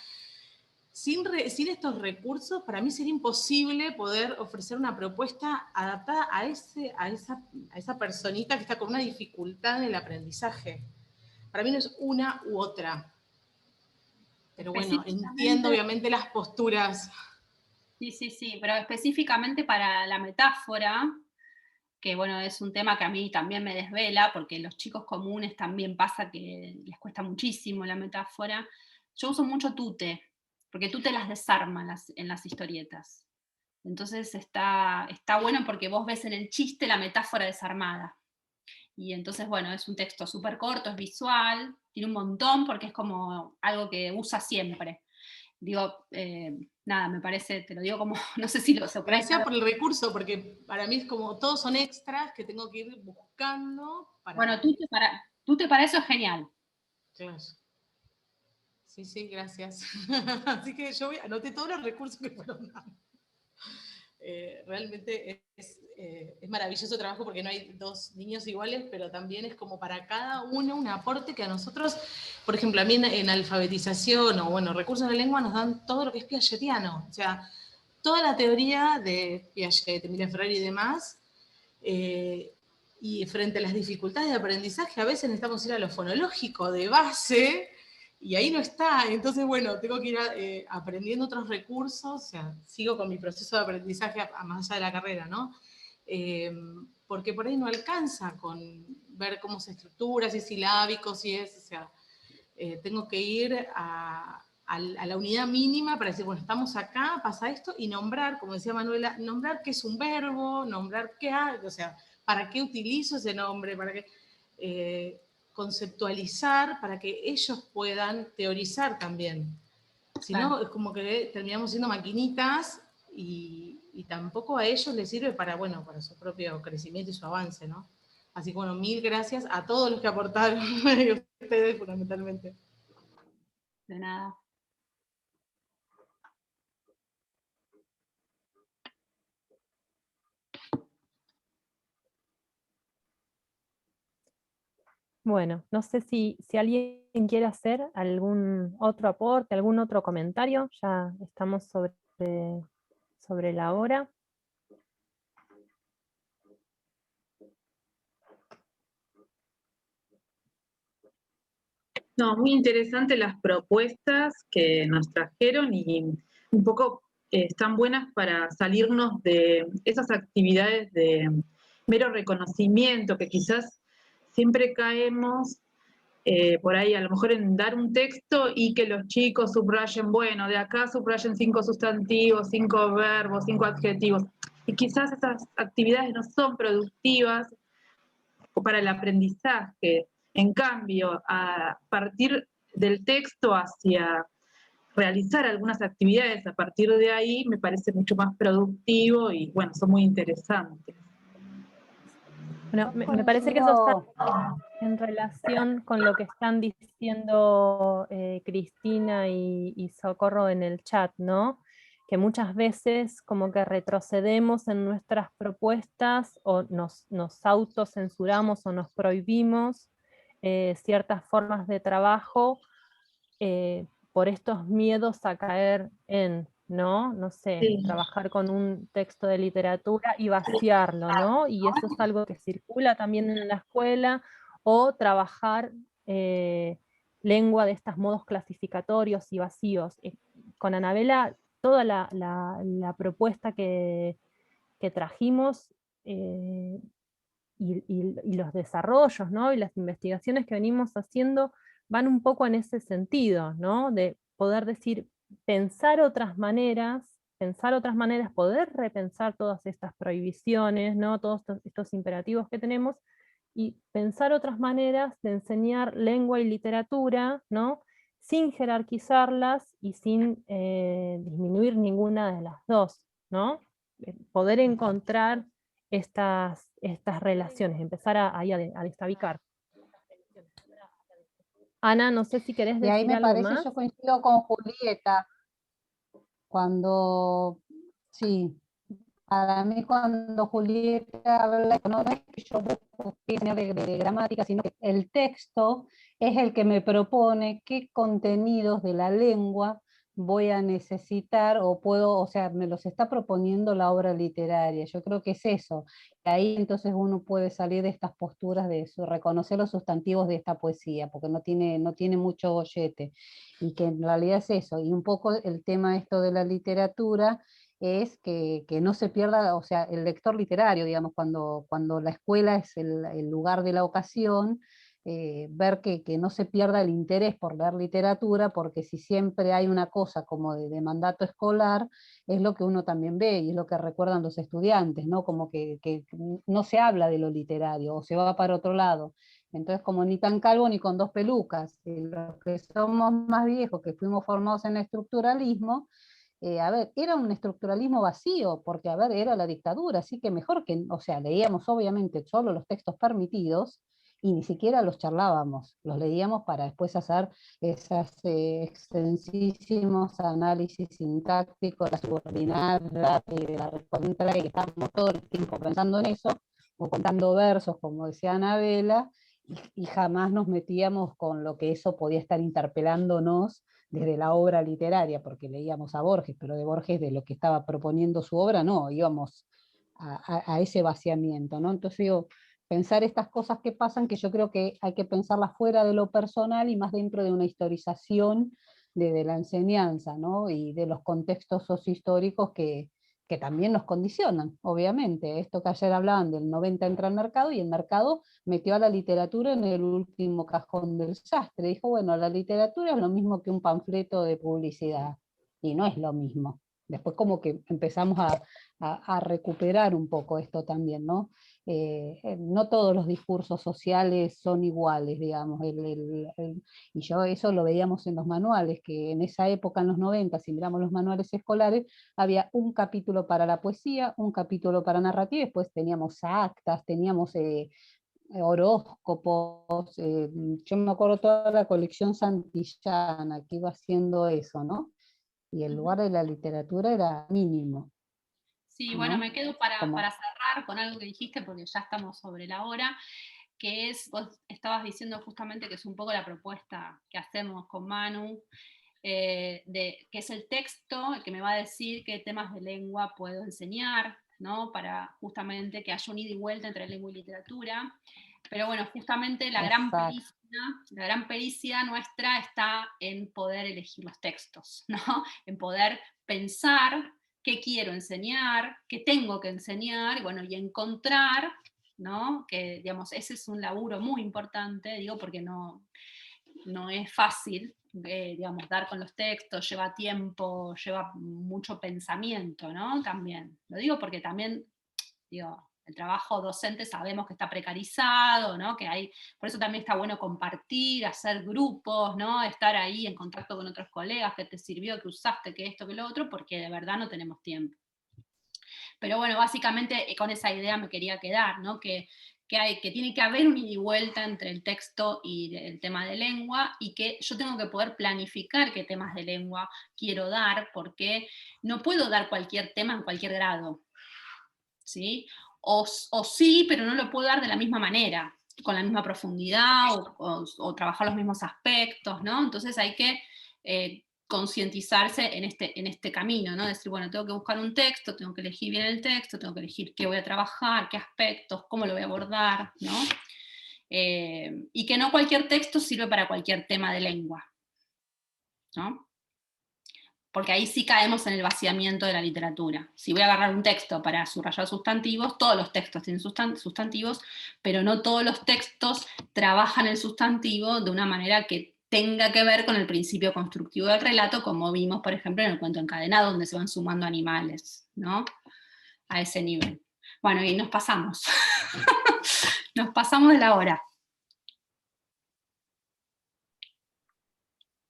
[SPEAKER 9] sin estos recursos, para mí sería imposible poder ofrecer una propuesta adaptada a esa personita que está con una dificultad en el aprendizaje. Para mí no es una u otra. Pero bueno, entiendo obviamente las posturas.
[SPEAKER 2] Sí, pero específicamente para la metáfora, que bueno, es un tema que a mí también me desvela, porque los chicos comunes también pasa que les cuesta muchísimo la metáfora. Yo uso mucho tute, porque tute las desarma en las historietas. Entonces está bueno porque vos ves en el chiste la metáfora desarmada. Y entonces, bueno, es un texto súper corto, es visual, tiene un montón porque es como algo que usa siempre. Digo, nada, me parece, te lo digo como, no sé si lo se puede.
[SPEAKER 9] Gracias por el recurso, porque para mí es como, todos son extras que tengo que ir buscando.
[SPEAKER 2] Bueno, tute para eso es genial.
[SPEAKER 9] Claro. Sí, gracias. Así que yo anoté todos los recursos que fueron dando. Realmente es maravilloso trabajo porque no hay dos niños iguales, pero también es como para cada uno un aporte que a nosotros, por ejemplo, a mí en alfabetización o bueno, recursos de la lengua nos dan todo lo que es piagetiano, o sea, toda la teoría de Piaget, Emilia Ferrari y demás, y frente a las dificultades de aprendizaje a veces necesitamos ir a lo fonológico de base, y ahí no está. Entonces, bueno, tengo que ir aprendiendo otros recursos, o sea, sigo con mi proceso de aprendizaje más allá de la carrera, ¿no? Porque por ahí no alcanza con ver cómo se estructura, si es silábico, si es, o sea, tengo que ir a la unidad mínima para decir, bueno, estamos acá, pasa esto, y nombrar, como decía Manuela, nombrar qué es un verbo, nombrar qué hay, o sea, para qué utilizo ese nombre, para qué... conceptualizar para que ellos puedan teorizar también. Si no, es como que terminamos siendo maquinitas y tampoco a ellos les sirve para, bueno, para su propio crecimiento y su avance, ¿no? Así que, bueno, mil gracias a todos los que aportaron, y a ustedes fundamentalmente.
[SPEAKER 2] De nada.
[SPEAKER 1] Bueno, no sé si alguien quiere hacer algún otro aporte, algún otro comentario. Ya estamos sobre la hora.
[SPEAKER 5] No, muy interesantes las propuestas que nos trajeron y un poco están buenas para salirnos de esas actividades de mero reconocimiento que quizás siempre caemos por ahí a lo mejor en dar un texto y que los chicos subrayen, bueno, de acá subrayen 5 sustantivos, 5 verbos, 5 adjetivos. Y quizás esas actividades no son productivas para el aprendizaje. En cambio, a partir del texto hacia realizar algunas actividades a partir de ahí me parece mucho más productivo y bueno, son muy interesantes.
[SPEAKER 1] Bueno, me parece que eso está en relación con lo que están diciendo Cristina y Socorro en el chat, ¿no? Que muchas veces como que retrocedemos en nuestras propuestas o nos autocensuramos o nos prohibimos ciertas formas de trabajo por estos miedos a caer en, ¿no? No sé,
[SPEAKER 5] Sí.
[SPEAKER 1] trabajar con un texto de literatura y vaciarlo, ¿no? Y eso es algo que circula también en la escuela, o trabajar lengua de estos modos clasificatorios y vacíos. Con Anabela, toda la propuesta que trajimos y los desarrollos, ¿no? Y las investigaciones que venimos haciendo van un poco en ese sentido, ¿no? De poder decir, pensar otras maneras, poder repensar todas estas prohibiciones, ¿no? Todos estos imperativos que tenemos, y pensar otras maneras de enseñar lengua y literatura, ¿no? Sin jerarquizarlas y sin disminuir ninguna de las dos, ¿no? Poder encontrar estas relaciones, empezar a destabicar. Ana, no sé si querés
[SPEAKER 7] Y ahí
[SPEAKER 1] decir
[SPEAKER 7] me
[SPEAKER 1] algo
[SPEAKER 7] parece,
[SPEAKER 1] más.
[SPEAKER 7] yo coincido con Julieta, sí, para mí cuando Julieta habla, no es que yo busco de gramática, sino que el texto es el que me propone qué contenidos de la lengua voy a necesitar o puedo, o sea, me los está proponiendo la obra literaria. Yo creo que es eso. Y ahí entonces uno puede salir de estas posturas de reconocer los sustantivos de esta poesía, porque no tiene mucho gollete. Y que en realidad es eso. Y un poco el tema esto de la literatura es que no se pierda, o sea, el lector literario, digamos, cuando la escuela es el lugar de la ocasión, ver que no se pierda el interés por leer literatura, porque si siempre hay una cosa como de mandato escolar, es lo que uno también ve y es lo que recuerdan los estudiantes, ¿no? Como que no se habla de lo literario o se va para otro lado. Entonces, como ni tan calvo ni con dos pelucas, y los que somos más viejos, que fuimos formados en estructuralismo, a ver, era un estructuralismo vacío, porque, a ver, era la dictadura, así que mejor que, o sea, leíamos obviamente solo los textos permitidos, y ni siquiera los charlábamos, los leíamos para después hacer esos extensísimos análisis sintácticos, la subordinada, la respondiente, y estábamos todo el tiempo pensando en eso, o contando versos, como decía Anabela, y jamás nos metíamos con lo que eso podía estar interpelándonos desde la obra literaria, porque leíamos a Borges, pero de Borges, de lo que estaba proponiendo su obra, no, íbamos a ese vaciamiento, ¿no? Entonces digo, pensar estas cosas que pasan, que yo creo que hay que pensarlas fuera de lo personal y más dentro de una historización de la enseñanza, ¿no? Y de los contextos sociohistóricos que también nos condicionan, obviamente. Esto que ayer hablaban del 90 entra al mercado, y el mercado metió a la literatura en el último cajón del sastre. Dijo, bueno, la literatura es lo mismo que un panfleto de publicidad, y no es lo mismo. Después como que empezamos a recuperar un poco esto también, ¿no? No todos los discursos sociales son iguales, digamos, y yo eso lo veíamos en los manuales, que en esa época, en los 90, si miramos los manuales escolares, había un capítulo para la poesía, un capítulo para narrativa, y después teníamos actas, teníamos horóscopos, yo me acuerdo toda la colección Santillana que iba haciendo eso, ¿no? Y el lugar de la literatura era mínimo.
[SPEAKER 2] Sí,
[SPEAKER 7] ¿no?
[SPEAKER 2] bueno, me quedo para
[SPEAKER 7] Como...
[SPEAKER 2] cerrar con algo que dijiste, porque ya estamos sobre la hora, que es, vos estabas diciendo justamente que es un poco la propuesta que hacemos con Manu, que es el texto el que me va a decir qué temas de lengua puedo enseñar, ¿no? Para justamente que haya un ida y vuelta entre lengua y literatura. Pero bueno, justamente la gran pericia nuestra está en poder elegir los textos, ¿no? En poder pensar qué quiero enseñar, qué tengo que enseñar, y bueno, y encontrar, ¿no? Que, digamos, ese es un laburo muy importante, digo, porque no es fácil, digamos, dar con los textos, lleva tiempo, lleva mucho pensamiento, ¿no? También, lo digo porque también, digo, el trabajo docente sabemos que está precarizado, ¿no? Que hay, por eso también está bueno compartir, hacer grupos, ¿no? Estar ahí en contacto con otros colegas, que te sirvió, que usaste, que esto, que lo otro, porque de verdad no tenemos tiempo. Pero bueno, básicamente con esa idea me quería quedar, ¿no? Que tiene que haber un ida y vuelta entre el texto y el tema de lengua, y que yo tengo que poder planificar qué temas de lengua quiero dar, porque no puedo dar cualquier tema en cualquier grado, ¿sí? O sí, pero no lo puedo dar de la misma manera, con la misma profundidad, o trabajar los mismos aspectos, ¿no? Entonces hay que concientizarse en este camino, ¿no? Decir, bueno, tengo que buscar un texto, tengo que elegir bien el texto, tengo que elegir qué voy a trabajar, qué aspectos, cómo lo voy a abordar, ¿no? Y que no cualquier texto sirve para cualquier tema de lengua, ¿no? Porque ahí sí caemos en el vaciamiento de la literatura. Si voy a agarrar un texto para subrayar sustantivos, todos los textos tienen sustantivos, pero no todos los textos trabajan el sustantivo de una manera que tenga que ver con el principio constructivo del relato, como vimos, por ejemplo, en el cuento encadenado, donde se van sumando animales, ¿no? A ese nivel. Bueno, y nos pasamos. Nos pasamos de la hora.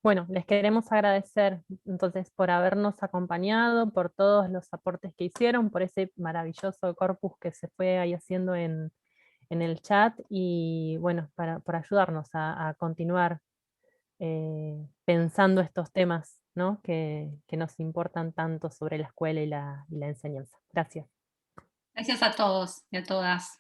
[SPEAKER 1] Bueno, les queremos agradecer entonces por habernos acompañado, por todos los aportes que hicieron, por ese maravilloso corpus que se fue ahí haciendo en el chat, y bueno, por ayudarnos a continuar pensando estos temas, ¿no? que nos importan tanto sobre la escuela y la enseñanza. Gracias.
[SPEAKER 2] Gracias a todos y a todas.